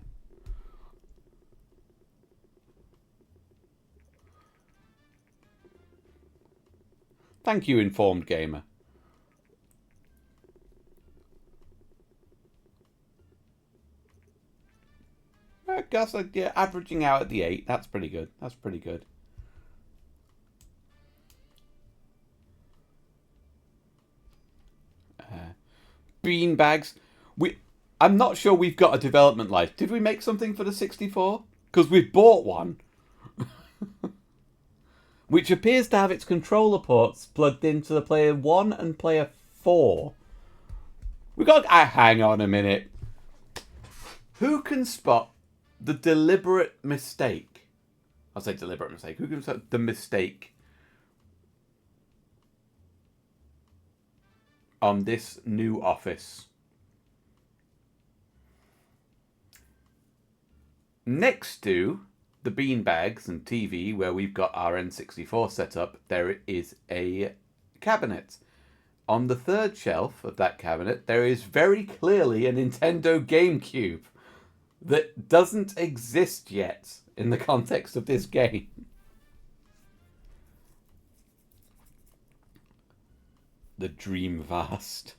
S1: Thank you, informed gamer. I guess yeah, averaging out at the 8. That's pretty good. That's pretty good. Beanbags. I'm not sure we've got a development life. Did we make something for the 64? Because we've bought one. Which appears to have its controller ports plugged into the player 1 and player 4. We got. Hang on a minute. Who can spot the deliberate mistake? I'll say deliberate mistake. Who can spot the mistake on this new office? Next to the beanbags and TV where we've got our N64 set up, there is a cabinet. On the third shelf of that cabinet, there is very clearly a Nintendo GameCube that doesn't exist yet in the context of this game. The Dream Vast.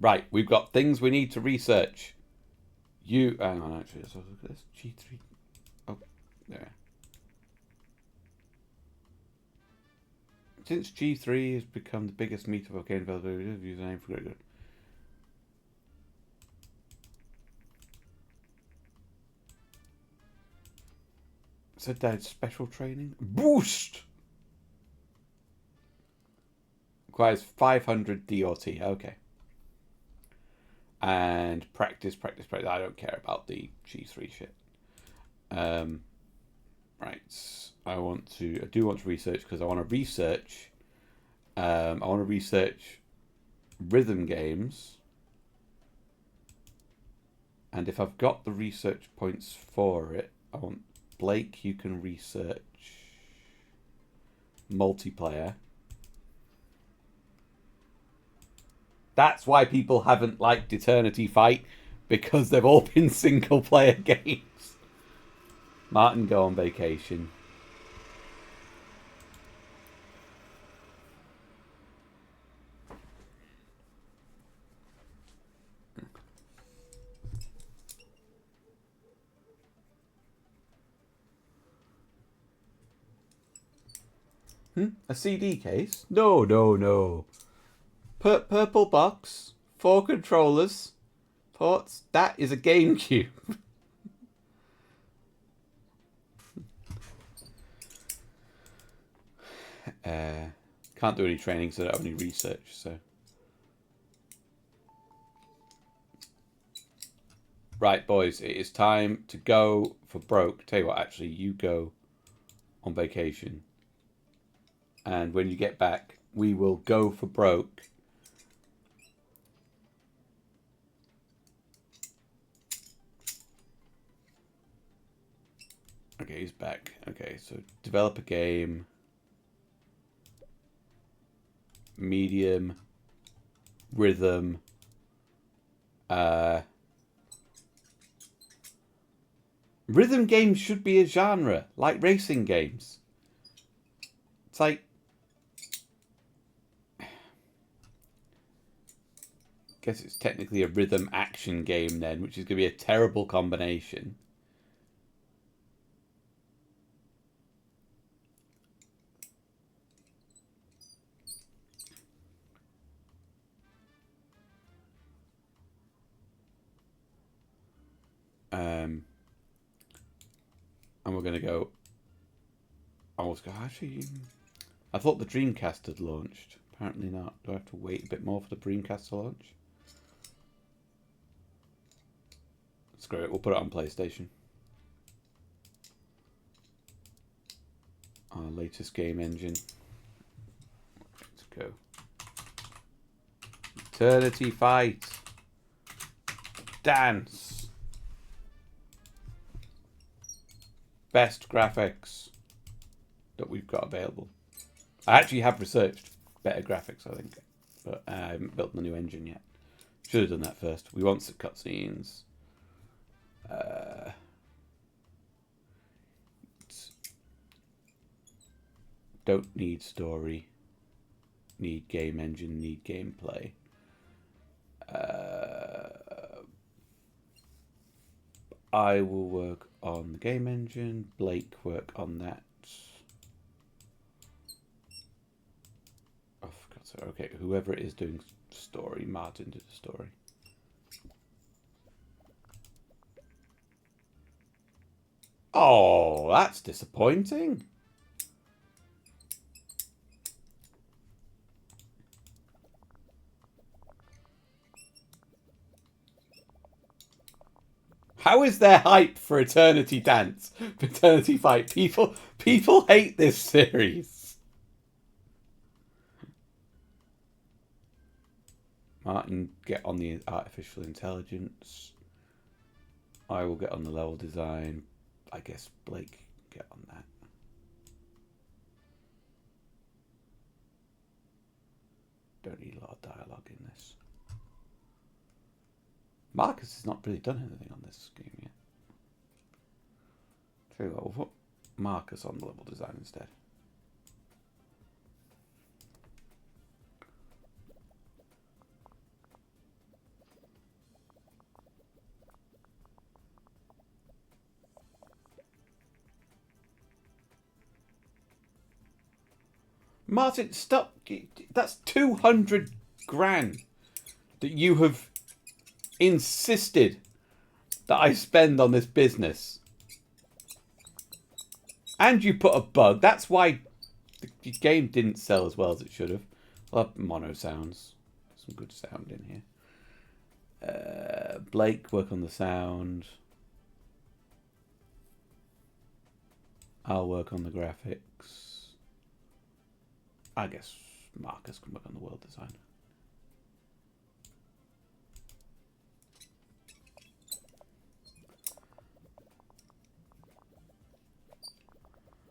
S1: Right, we've got things we need to research. Hang on, actually, let's look at this. G3. Oh, there. Since G3 has become the biggest meetup of game developers, use the name for good. Said that special training. Boost! Requires 500 DOT. Okay. And practice. I don't care about the G3 shit. Right. I do want to research because I want to research. I want to research rhythm games. And if I've got the research points for it, I want Blake. You can research multiplayer. That's why people haven't liked EternityFight, because they've all been single-player games. Martin, go on vacation. A CD case? No. Purple box, 4 controllers, ports. That is a GameCube. Can't do any training, so only research. So, right, boys, it is time to go for broke. Tell you what, actually, you go on vacation, and when you get back, we will go for broke. Okay, he's back. Okay, so develop a game. Medium. Rhythm. Rhythm games should be a genre, like racing games. It's like... guess it's technically a rhythm action game then, which is going to be a terrible combination. And we're going to go... Actually, I thought the Dreamcast had launched. Apparently not. Do I have to wait a bit more for the Dreamcast to launch? Screw it, we'll put it on PlayStation. Our latest game engine. Let's go. EternityFight. Dance. Best graphics that we've got available. I actually have researched better graphics, I think, but I haven't built the new engine yet. Should have done that first. We want some cutscenes. Don't need story. Need game engine. Need gameplay. I will work on the game engine. Blake work on that. Oh, for God's sake. Okay, whoever it is doing story, Martin did the story. Oh, that's disappointing. How is there hype for Eternity Dance? For EternityFight? People hate this series. Martin, get on the artificial intelligence. I will get on the level design. I guess Blake get on that. Don't need a lot of dialogue in this. Marcus has not really done anything on this game yet. Tell you what, we'll put Marcus on the level design instead. Martin, stop. That's 200 grand that you have insisted that I spend on this business. And you put a bug. That's why the game didn't sell as well as it should have. I'll have mono sounds. Some good sound in here. Blake, work on the sound. I'll work on the graphics. I guess Marcus can work on the world design.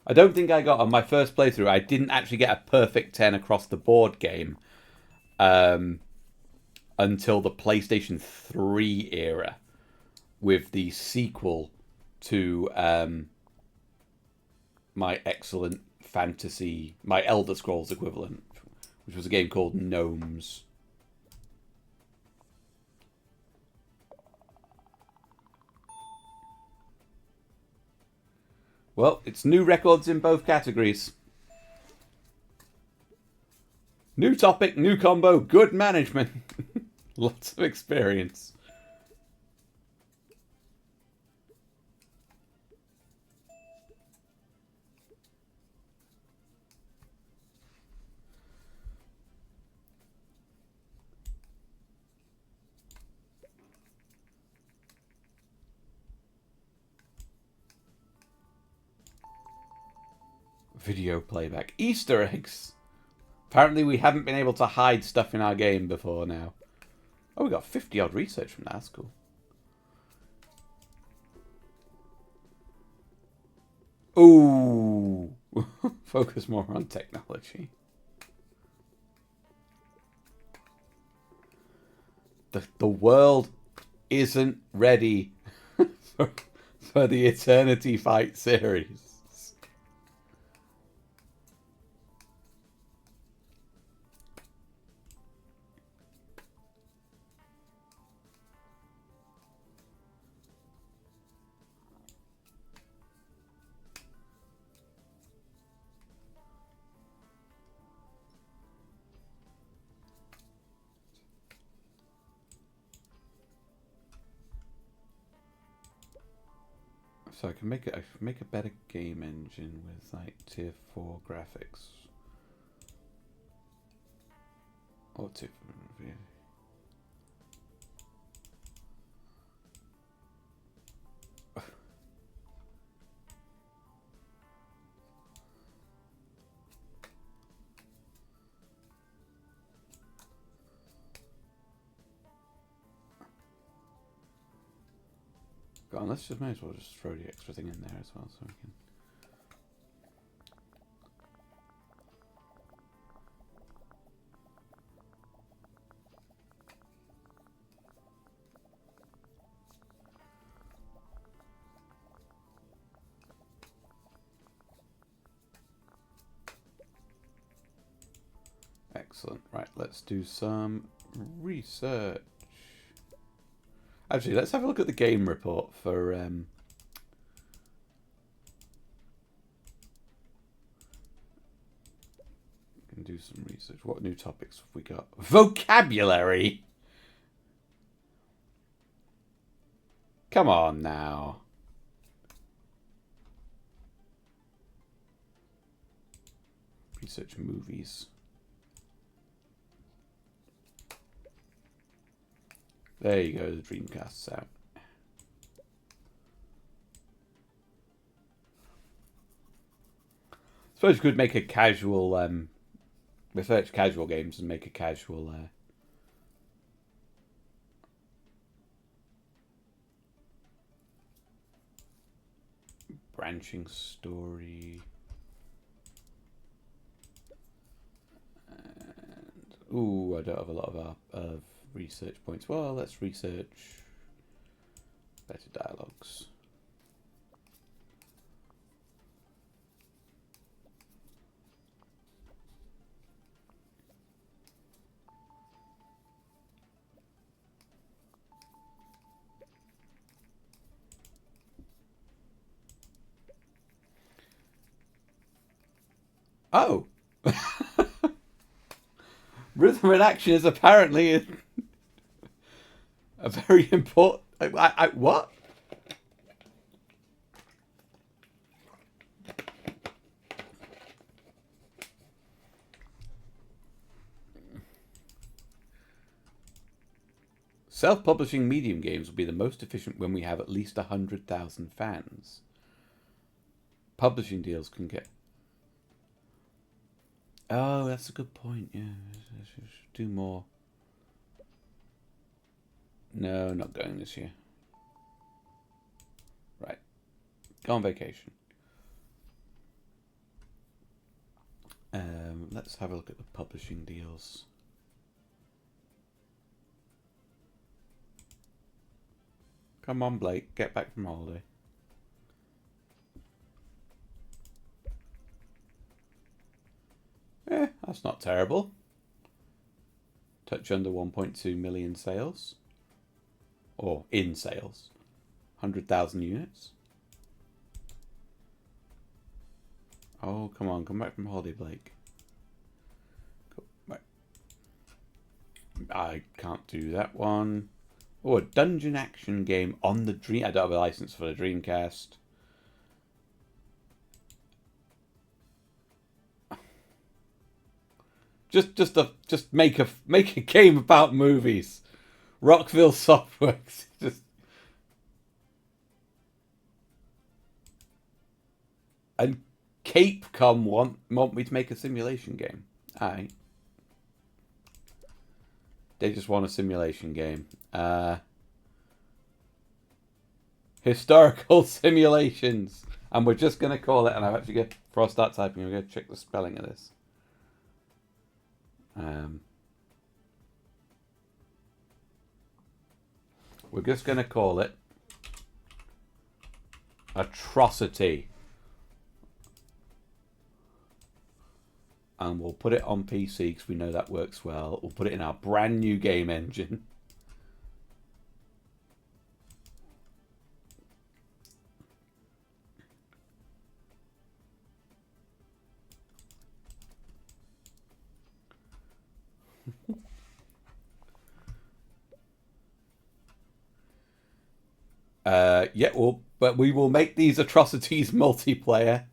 S1: I don't think I got on my first playthrough. I didn't actually get a perfect 10 across the board game until the PlayStation 3 era with the sequel to my excellent fantasy, my Elder Scrolls equivalent, which was a game called Gnomes. Well, it's new records in both categories. New topic, new combo, good management. Lots of experience. Video playback. Easter eggs. Apparently we haven't been able to hide stuff in our game before now. Oh, we got 50 odd research from that. That's cool. Ooh. Focus more on technology. The world isn't ready for the EternityFight series. So I can make a better game engine with like tier 4 graphics. Or tier 4. Go on, let's just may as well just throw the extra thing in there as well, so we can. Excellent. Right, let's do some research. Actually, let's have a look at the game report for can do some research. What new topics have we got? Vocabulary. Come on now. Research movies. There you go, the Dreamcast's out. I suppose you could make a casual, research casual games and make a casual, branching story. And, ooh, I don't have a lot of research points. Well, let's research better dialogues. Oh! Rhythm and action is apparently a very important. What? Self-publishing medium games will be the most efficient when we have at least 100,000 fans. Publishing deals can get. Oh, that's a good point. Yeah, I should do more. No, not going this year. Right. Go on vacation. Let's have a look at the publishing deals. Come on, Blake. Get back from holiday. That's not terrible. Touch under 1.2 million sales. Or in sales. 100,000 units. Oh, come on. Come back from holiday, Blake. Go back. I can't do that one. Oh, a dungeon action game on the Dream. I don't have a license for the Dreamcast. Just make a game about movies. Rockville Softworks. Just and Capcom want me to make a simulation game. Aye. They just want a simulation game. Historical simulations. And we're just going to call it, and I've actually got, before I start typing, I'm going to check the spelling of this. We're just going to call it Atrocity. And we'll put it on PC because we know that works well. We'll put it in our brand new game engine. Yeah, but we will make these atrocities multiplayer.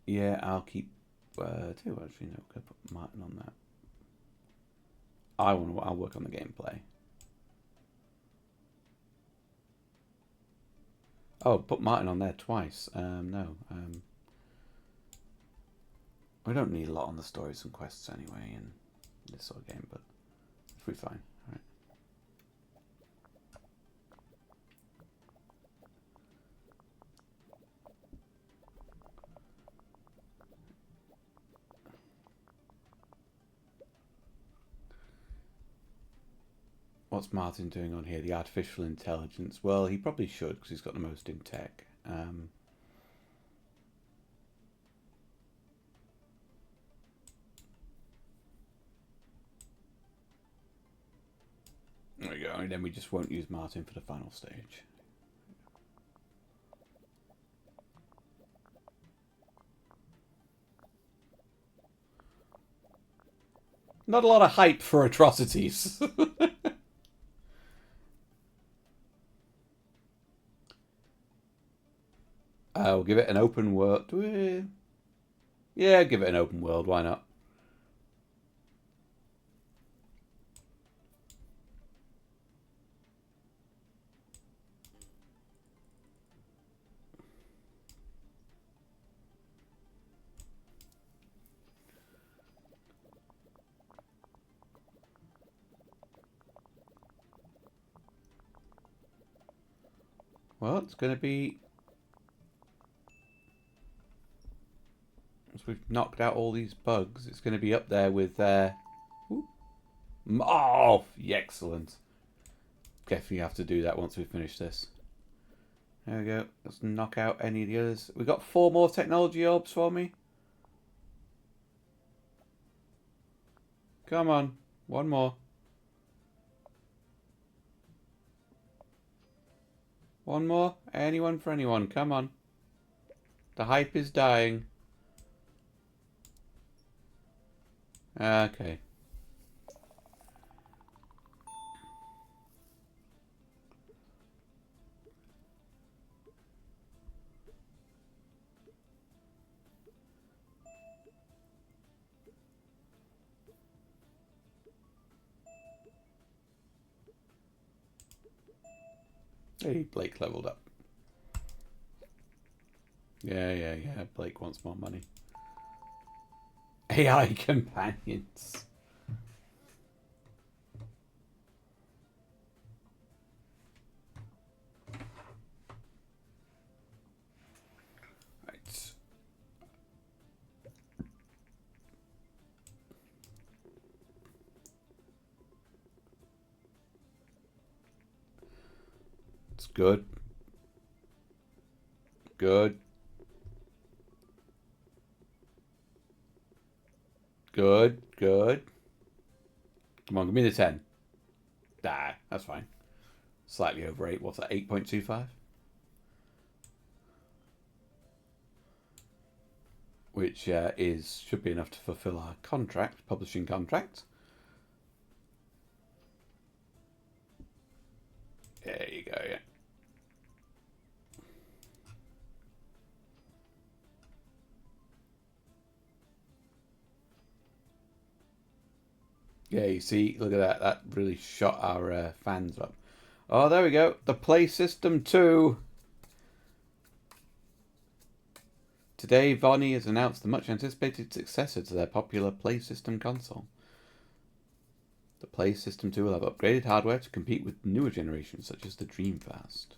S1: Yeah, I'll keep. Actually, no, I'm gonna put Martin on that. I'll work on the gameplay. Oh, put Martin on there twice. No. We don't need a lot on the stories and quests anyway in this sort of game, but if be fine. All right. What's Martin doing on here? The artificial intelligence. Well, he probably should because he's got the most in tech. There we go. And then we just won't use Martin for the final stage. Not a lot of hype for atrocities. We'll give it an open world. Yeah, give it an open world. Why not? Well, it's going to be... Once we've knocked out all these bugs, it's going to be up there with... Oh, excellent. Definitely have to do that once we finish this. There we go. Let's knock out any of the others. We've got 4 more technology orbs for me. Come on. 1 more. 1 more. Anyone for anyone. Come on. The hype is dying. Okay. Hey, Blake leveled up. Yeah. Blake wants more money. AI companions. Right. It's good. Good. Good. Come on, give me the 10. Ah, that's fine. Slightly over 8. What's that, 8.25? Which should be enough to fulfill our contract, publishing contract. There you go, yeah. Yeah, you see, look at that. That really shot our fans up. Oh, there we go. The Play System 2. Today, Vonnie has announced the much-anticipated successor to their popular Play System console. The Play System 2 will have upgraded hardware to compete with newer generations, such as the Dreamcast.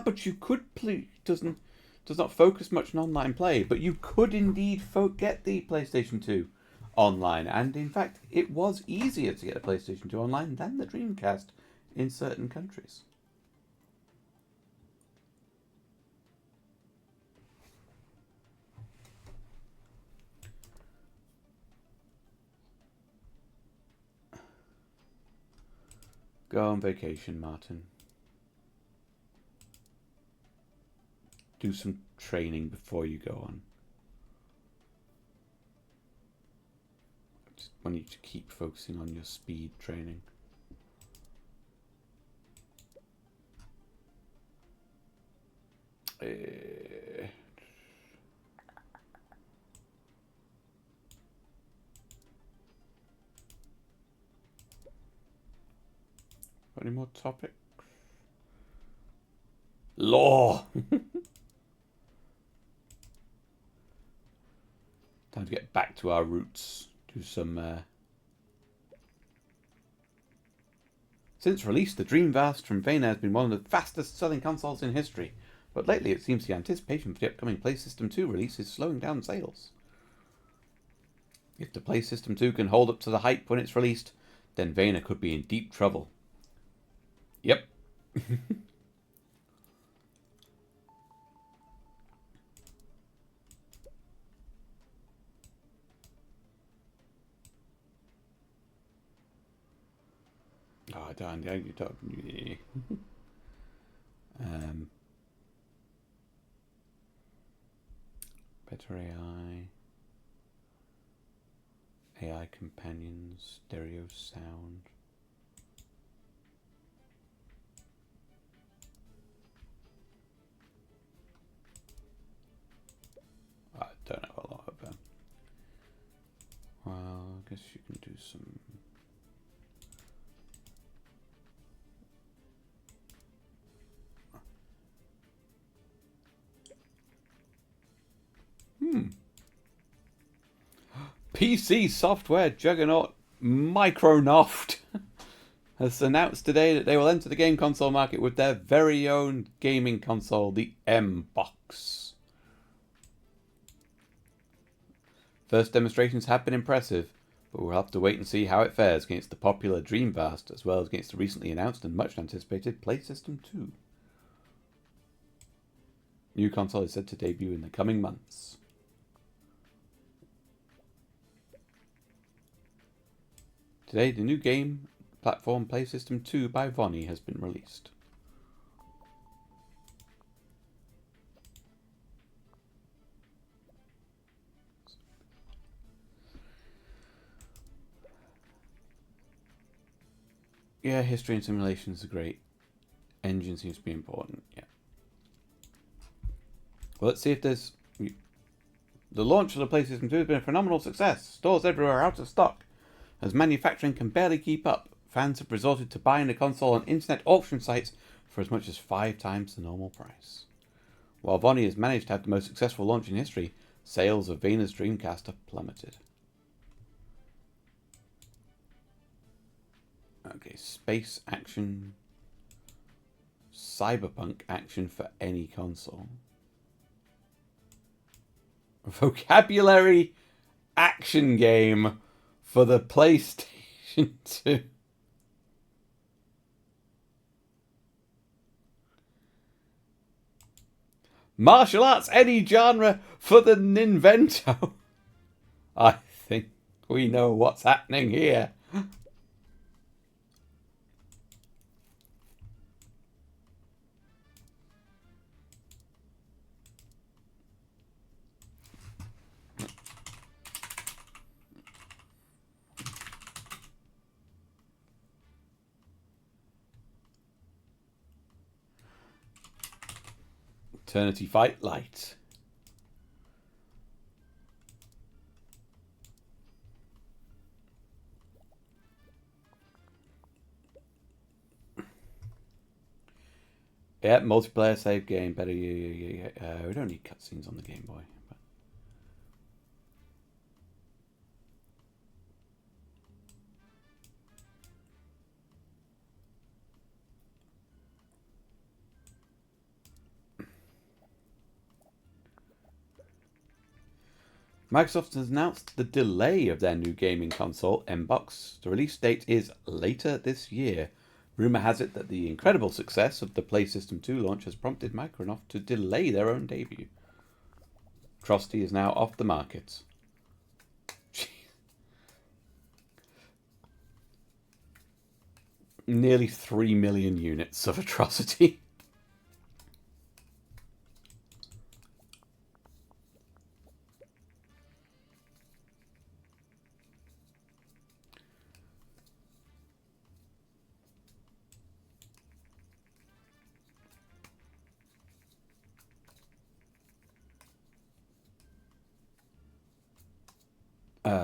S1: But you could play. Does not focus much on online play, but you could indeed get the PlayStation 2 online, and in fact, it was easier to get a PlayStation 2 online than the Dreamcast in certain countries. Go on vacation, Martin. Do some training before you go on. Just want you to keep focusing on your speed training. Any more topics? Law. Time to get back to our roots. Do some... Since release, the Dreamcast from Vena has been one of the fastest selling consoles in history. But lately it seems the anticipation for the upcoming PlayStation 2 release is slowing down sales. If the PlayStation 2 can hold up to the hype when it's released, then Vena could be in deep trouble. Yep. Oh, darn, you're talking. Better AI companions, stereo sound. I don't know a lot of them. Well, I guess you can do some. PC software juggernaut Microsoft has announced today that they will enter the game console market with their very own gaming console, the M-Box. First demonstrations have been impressive, but we'll have to wait and see how it fares against the popular Dreamcast, as well as against the recently announced and much anticipated PlayStation 2. New console is set to debut in the coming months. Today, the new game platform PlayStation 2 by Vonnie has been released. Yeah, history and simulations are great. Engine seems to be important, yeah. Well, let's see if there's... The launch of the PlayStation 2 has been a phenomenal success. Stores everywhere are out of stock. As manufacturing can barely keep up, fans have resorted to buying the console on internet auction sites for as much as 5 times the normal price. While Vonnie has managed to have the most successful launch in history, sales of Vena's Dreamcast have plummeted. Okay, space action, cyberpunk action for any console. Vocabulary action game for the PlayStation 2. Martial arts, any genre for the Ninvento. I think we know what's happening here. EternityFight Lite. Yeah, multiplayer save game. Better. We don't need cutscenes on the Game Boy. Microsoft has announced the delay of their new gaming console, M-Box. The release date is later this year. Rumour has it that the incredible success of the PlayStation 2 launch has prompted Microsoft to delay their own debut. Atrocity is now off the market. Nearly 3 million units of Atrocity.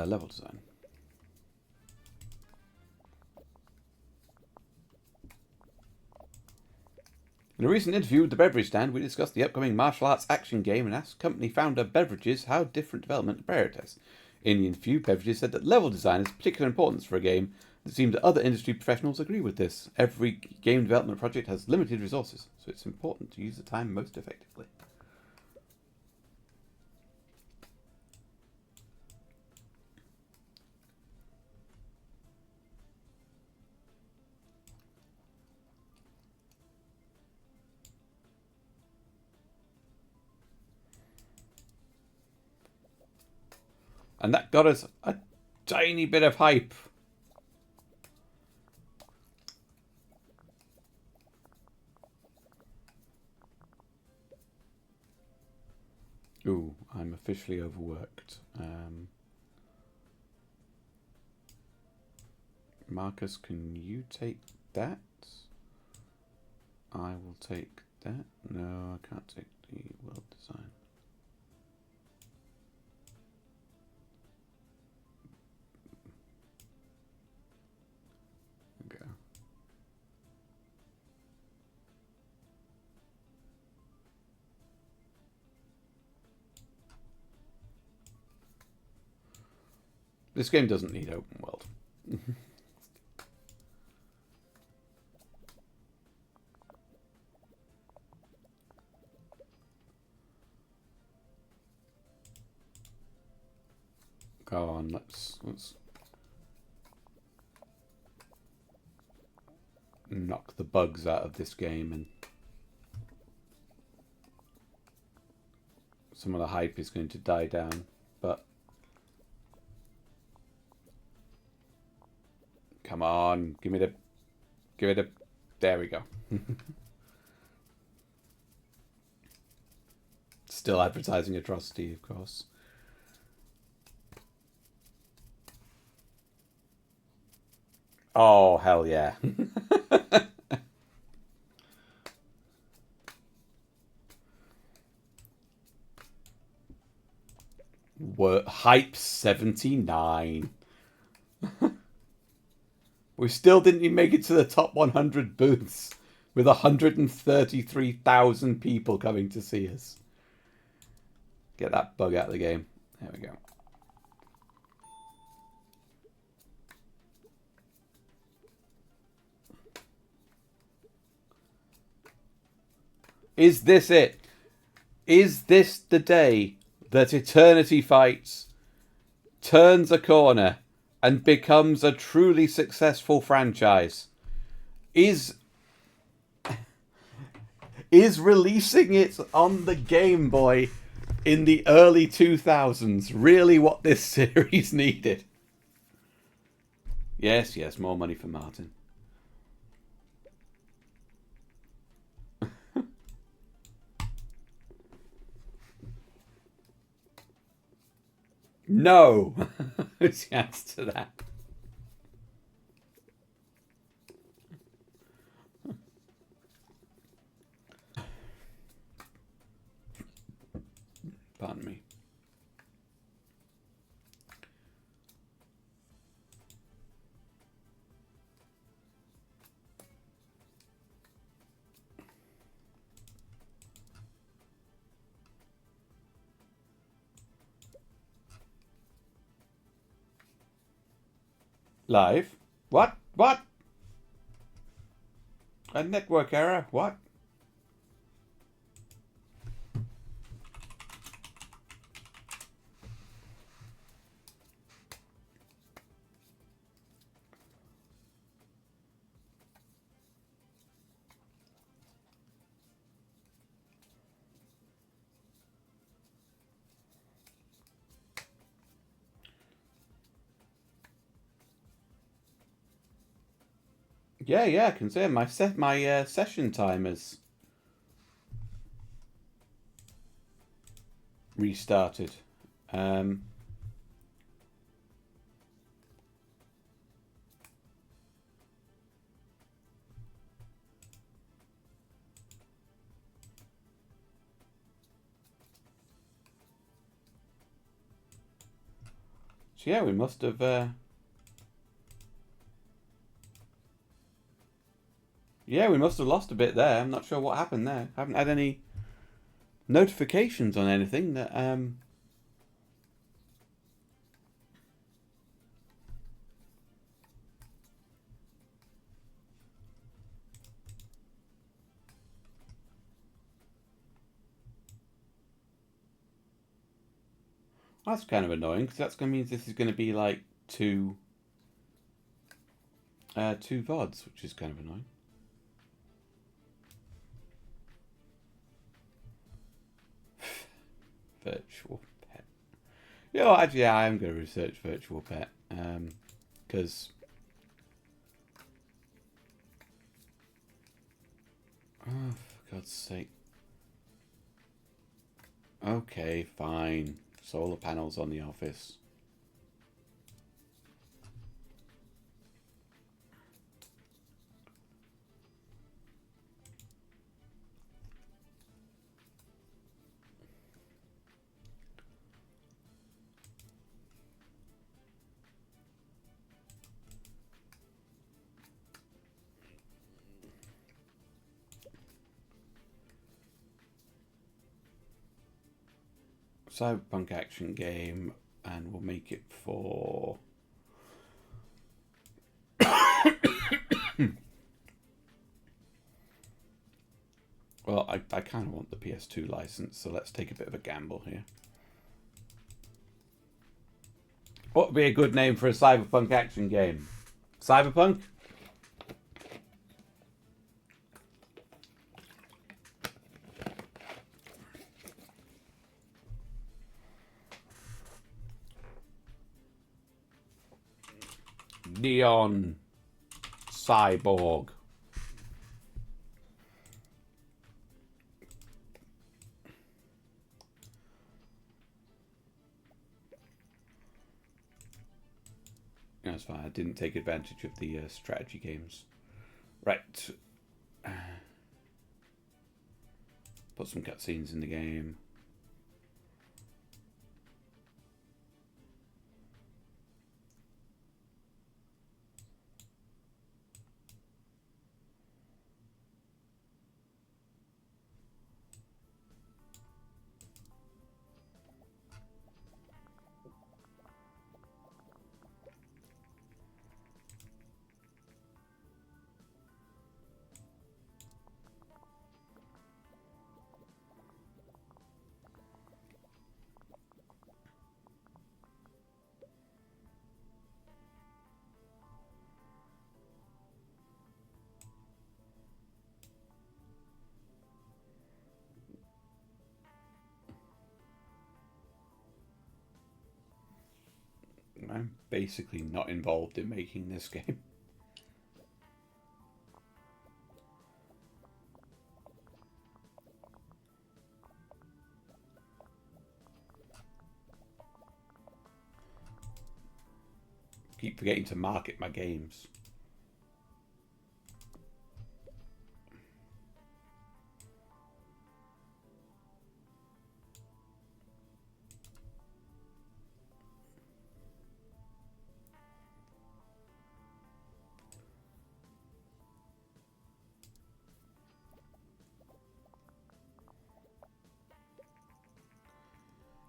S1: Level design. In a recent interview with the Beverage Stand, we discussed the upcoming martial arts action game and asked company founder Beverages how different development prioritize. In the interview, Beverages said that level design is of particular importance for a game. It seems that other industry professionals agree with this. Every game development project has limited resources, so it's important to use the time most effectively. And that got us a tiny bit of hype. Ooh, I'm officially overworked. Marcus, can you take that? I will take that. No, I can't take the world design. Okay. This game doesn't need open world. Go on, let's knock the bugs out of this game, and some of the hype is going to die down, but come on, give it a, there we go. Still advertising atrocity, of course. Oh, hell yeah. Hype 79. We still didn't even make it to the top 100 booths with 133,000 people coming to see us. Get that bug out of the game. There we go. Is this it? Is this the day that EternityFight turns a corner and becomes a truly successful franchise? Is releasing it on the Game Boy in the early 2000s really what this series needed? Yes, yes, more money for Martin. No! Who's the answer to that? Pardon me. Live? What? What? A network error? What? Yeah, I can see my session timers restarted. So yeah, we must have Yeah, we must have lost a bit there. I'm not sure what happened there. Haven't had any notifications on anything that that's kind of annoying because that's going to mean this is going to be like two VODs, which is kind of annoying. Virtual pet. Yeah, actually, yeah, I am going to research virtual pet because oh, for God's sake. Okay, fine. Solar panels on the office. Cyberpunk action game, and we'll make it for well, I kind of want the PS2 license, so let's take a bit of a gamble here. What would be a good name for a cyberpunk action game? Cyberpunk? Neon Cyborg. That's fine. I didn't take advantage of the strategy games. Right. Put some cutscenes in the game. I'm basically not involved in making this game. Keep forgetting to market my games.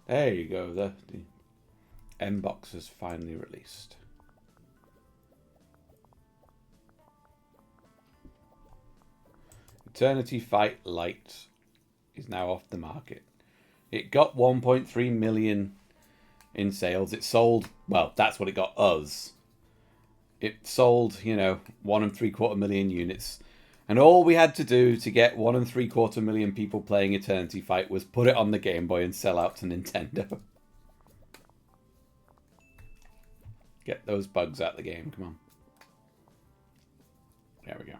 S1: There you go. The M-Box is finally released. EternityFight Lite is now off the market. It got 1.3 million in sales. It sold, well, that's what it got us. It sold, 1.75 million units. And all we had to do to get 1.75 million people playing EternityFight was put it on the Game Boy and sell out to Nintendo. Get those bugs out of the game, come on. There we go.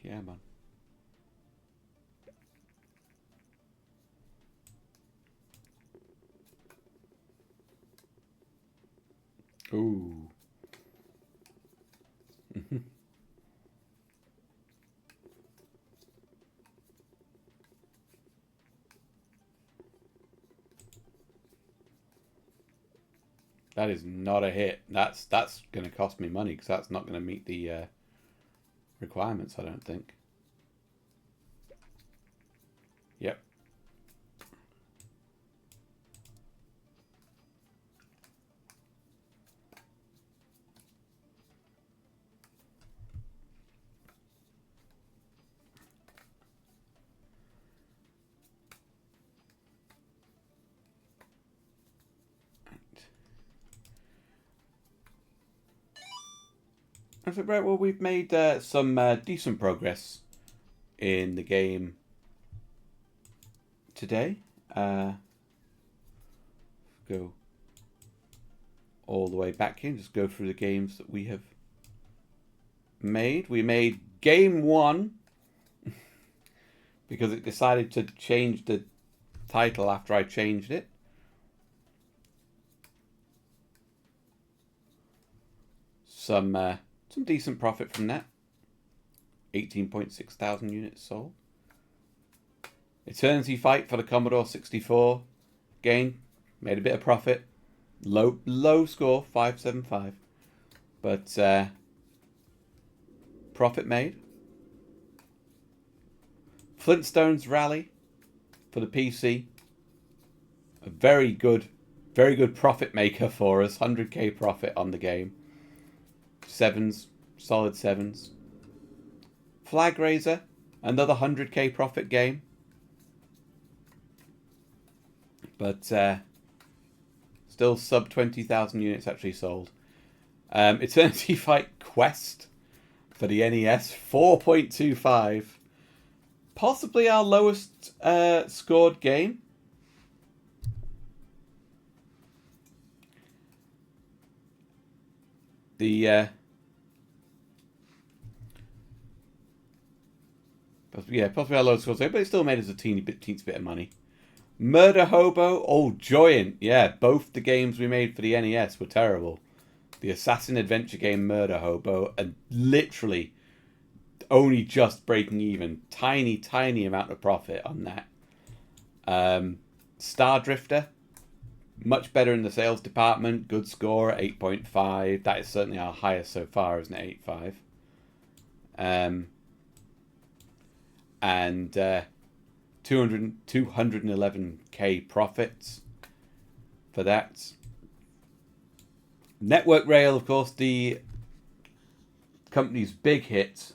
S1: Yeah, man. Ooh. That is not a hit. That's going to cost me money because that's not going to meet the requirements, I don't think. Yep. I said, right, well, we've made some decent progress in the game today. Go all the way back here and just go through the games that we have made. We made game 1 because it decided to change the title after I changed it. Some decent profit from that. 18.6 thousand units sold. EternityFight for the Commodore 64. Again, made a bit of profit. Low score, 575. But profit made. Flintstones Rally for the PC. A very good profit maker for us. 100k profit on the game. 7s, solid 7s. Flag Raiser, another 100k profit game. But still sub 20,000 units actually sold. EternityFight Quest for the NES, 4.25. Possibly our lowest scored game. The possibly our lowest scored game, but it still made us a teeny bit of money. Murder Hobo, oh Joyant, yeah, both the games we made for the NES were terrible. The assassin adventure game Murder Hobo, and literally only just breaking even, tiny amount of profit on that. Star Drifter, much better in the sales department, good score at 8.5. That is certainly our highest so far, isn't it? 8.5. And 211k profits for that. Network Rail, of course, the company's big hit.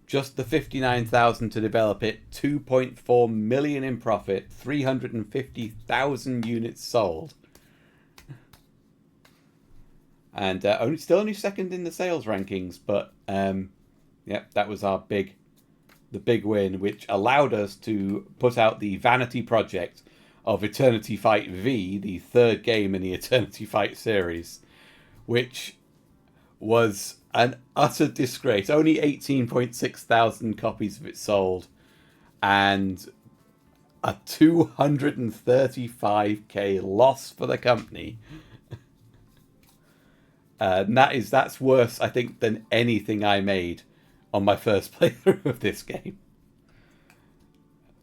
S1: Just the 59,000 to develop it, 2.4 million in profit, 350,000 units sold, and only second in the sales rankings. But that was our big win, which allowed us to put out the vanity project of EternityFight V, the third game in the EternityFight series, which was an utter disgrace. Only 18.6 thousand copies of it sold, and a 235k loss for the company. And that's worse, I think, than anything I made on my first playthrough of this game.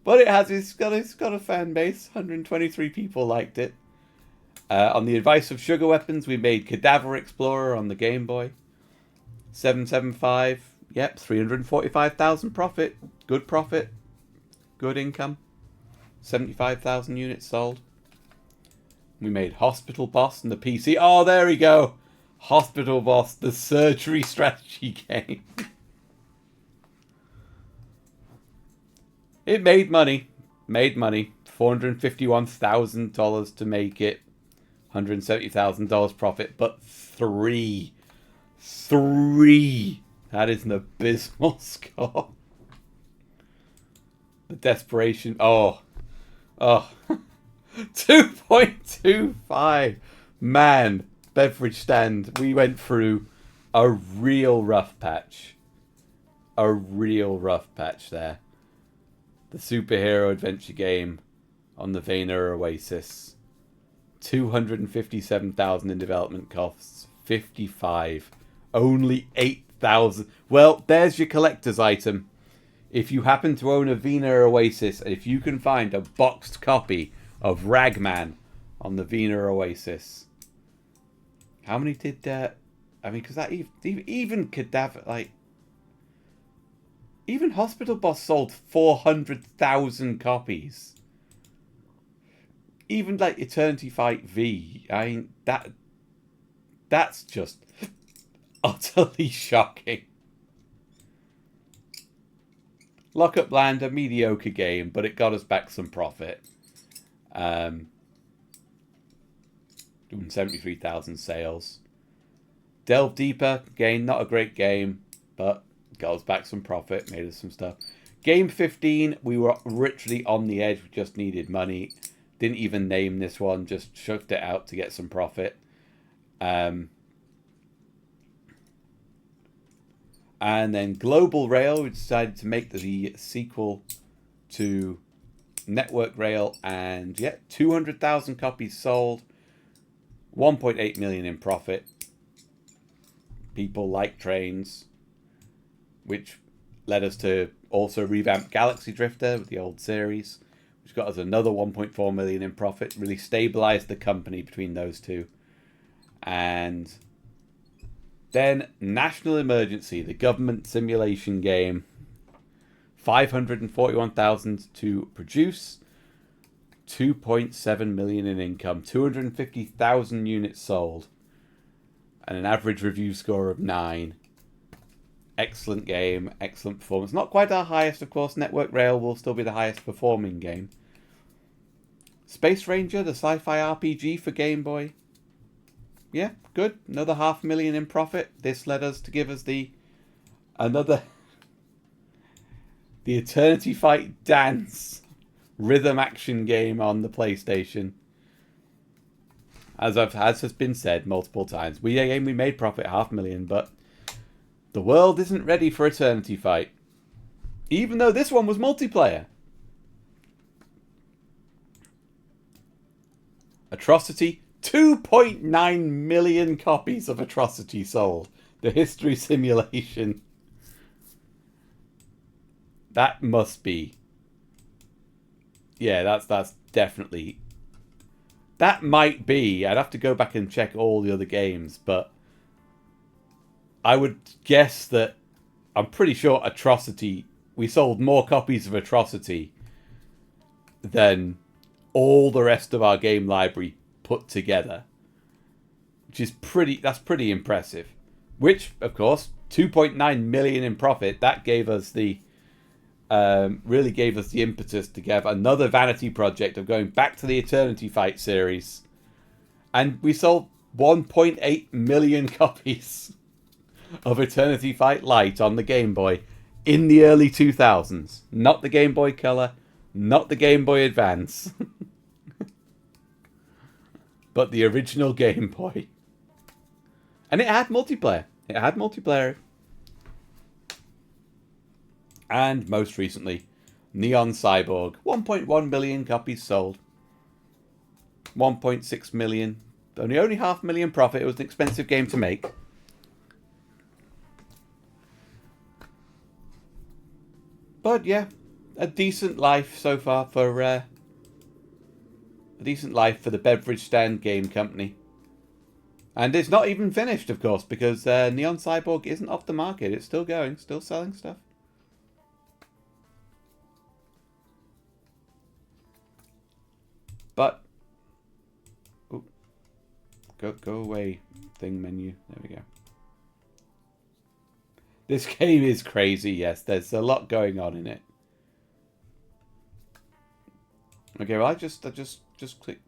S1: But it's got a fan base. 123 people liked it. On the advice of Sugar Weapons, we made Cadaver Explorer on the Game Boy. 775. Yep, 345,000 profit. Good profit. Good income. 75,000 units sold. We made Hospital Boss on the PC. Oh, there we go. Hospital Boss, the surgery strategy game. It made money. $451,000 to make it. $170,000 profit, but three. That is an abysmal score. The desperation. Oh. 2.25. Man, beverage stand. We went through a real rough patch. a real rough patch there. The superhero adventure game on the Vayner Oasis. 257,000 in development costs. 55. Only 8,000. Well, there's your collector's item. If you happen to own a Vayner Oasis, if you can find a boxed copy of Ragman on the Vayner Oasis. How many did that? I mean, because that even Cadaver, like, even Hospital Boss sold 400,000 copies. Even like EternityFight V, I mean, that's just utterly shocking. Lockup Land, a mediocre game, but it got us back some profit. Doing 73,000 sales. Delve Deeper, again, not a great game, but got us back some profit, made us some stuff. Game 15, we were literally on the edge, we just needed money. Didn't even name this one, just shoved it out to get some profit. And then Global Rail, we decided to make the sequel to Network Rail, and yeah, 200,000 copies sold, 1.8 million in profit. People like trains, which led us to also revamp Galaxy Drifter with the old series, which got us another 1.4 million in profit. Really stabilized the company between those two. And then National Emergency, the government simulation game. 541,000 to produce. 2.7 million in income. 250,000 units sold. And an average review score of 9. Excellent game, excellent performance. Not quite our highest, of course. Network Rail will still be the highest performing game. Space Ranger, the sci-fi RPG for Game Boy. Yeah, good. Another 500,000 in profit. This led us to give us the EternityFight Dance rhythm action game on the PlayStation. As has been said multiple times, we made profit 500,000, but the world isn't ready for EternityFight. Even though this one was multiplayer. Atrocity, 2.9 million copies of Atrocity sold. The history simulation. That must be... Yeah, that's definitely... That might be... I'd have to go back and check all the other games, but... I would guess that... I'm pretty sure Atrocity... We sold more copies of Atrocity than all the rest of our game library put together. Which is pretty... That's pretty impressive. Which, of course, 2.9 million in profit. That gave us the... really gave us the impetus to have another vanity project of going back to the EternityFight series. And we sold 1.8 million copies of EternityFight Lite on the Game Boy in the early 2000s. Not the Game Boy Color, not the Game Boy Advance, but the original Game Boy. And it had multiplayer. It had multiplayer. And most recently, Neon Cyborg. 1.1 million copies sold. 1.6 million. Only 500,000 profit. It was an expensive game to make. But yeah, a decent life so far for a decent life for the Beverage Stand Game Company. And it's not even finished, of course, because Neon Cyborg isn't off the market. It's still going, still selling stuff. But go away, thing menu. There we go. This game is crazy. Yes, there's a lot going on in it. Okay, well I just click.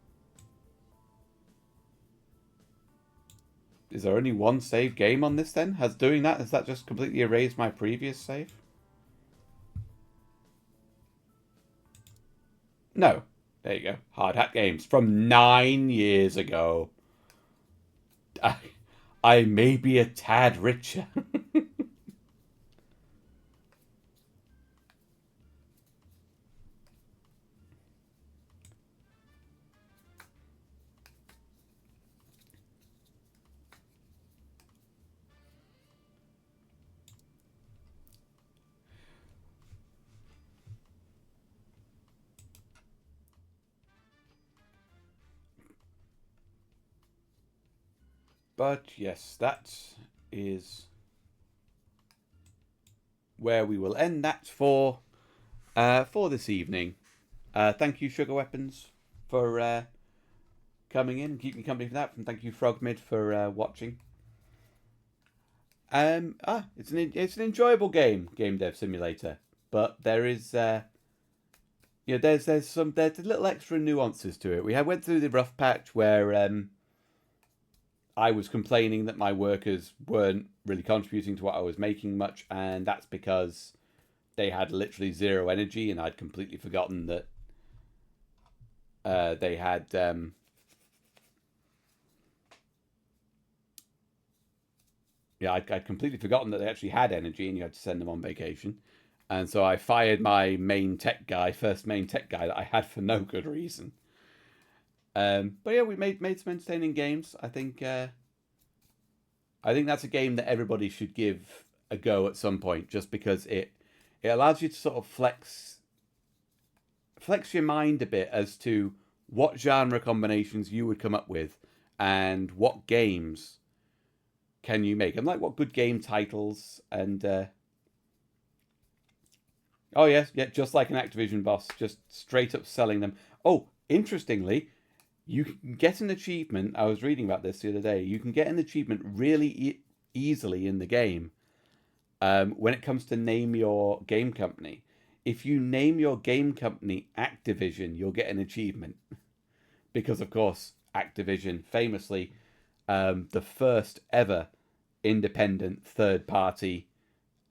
S1: Is there only one save game on this then? Has that just completely erased my previous save? No. There you go. Hard Hat Games from 9 years ago. I may be a tad richer. But yes, that is where we will end that for this evening. Thank you, Sugar Weapons, for coming in and keeping me company for that. And thank you, Frogmid, for watching. It's an enjoyable game, Game Dev Simulator, but there is there's little extra nuances to it. We went through the rough patch where I was complaining that my workers weren't really contributing to what I was making much, and that's because they had literally zero energy, and I'd completely forgotten that they had I'd completely forgotten that they actually had energy, and you had to send them on vacation. And so I fired my first main tech guy that I had for no good reason. But yeah, we made some entertaining games. I think that's a game that everybody should give a go at some point, just because it allows you to sort of flex your mind a bit as to what genre combinations you would come up with and what games can you make, and like what good game titles. And oh yes, yeah, just like an Activision boss, just straight up selling them. Oh, interestingly, you can get an achievement. I was reading about this the other day. You can get an achievement really easily in the game when it comes to name your game company. If you name your game company Activision, you'll get an achievement. Because, of course, Activision, famously, the first ever independent third-party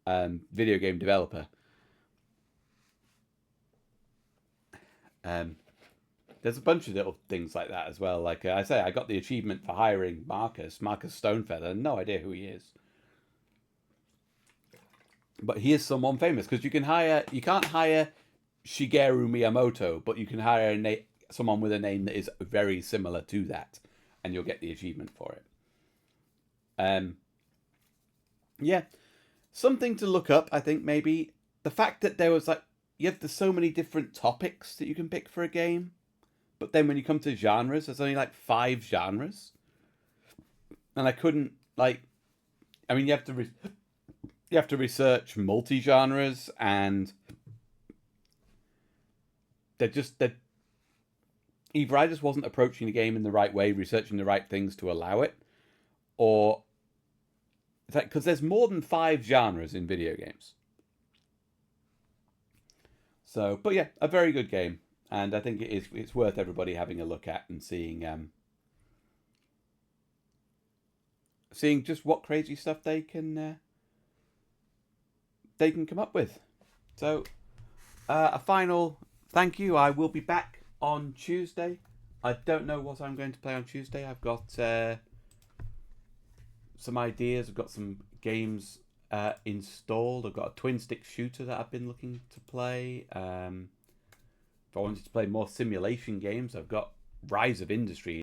S1: video game developer. There's a bunch of little things like that as well. Like I say, I got the achievement for hiring Marcus Stonefeather. No idea who he is, but he is someone famous, because you can't hire Shigeru Miyamoto, but you can hire someone with a name that is very similar to that, and you'll get the achievement for it. Yeah, something to look up. I think maybe the fact that there was there's so many different topics that you can pick for a game, but then when you come to genres, there's only 5 genres, and I couldn't you have to research multi-genres, and either I just wasn't approaching the game in the right way, researching the right things to allow it, or because there's more than 5 genres in video games. So, but yeah, a very good game, and I think it's worth everybody having a look at and seeing just what crazy stuff they can come up with. So, a final thank you. I will be back on Tuesday. I don't know what I'm going to play on Tuesday. I've got some ideas. I've got some games installed. I've got a twin stick shooter that I've been looking to play. If I wanted to play more simulation games, I've got Rise of Industry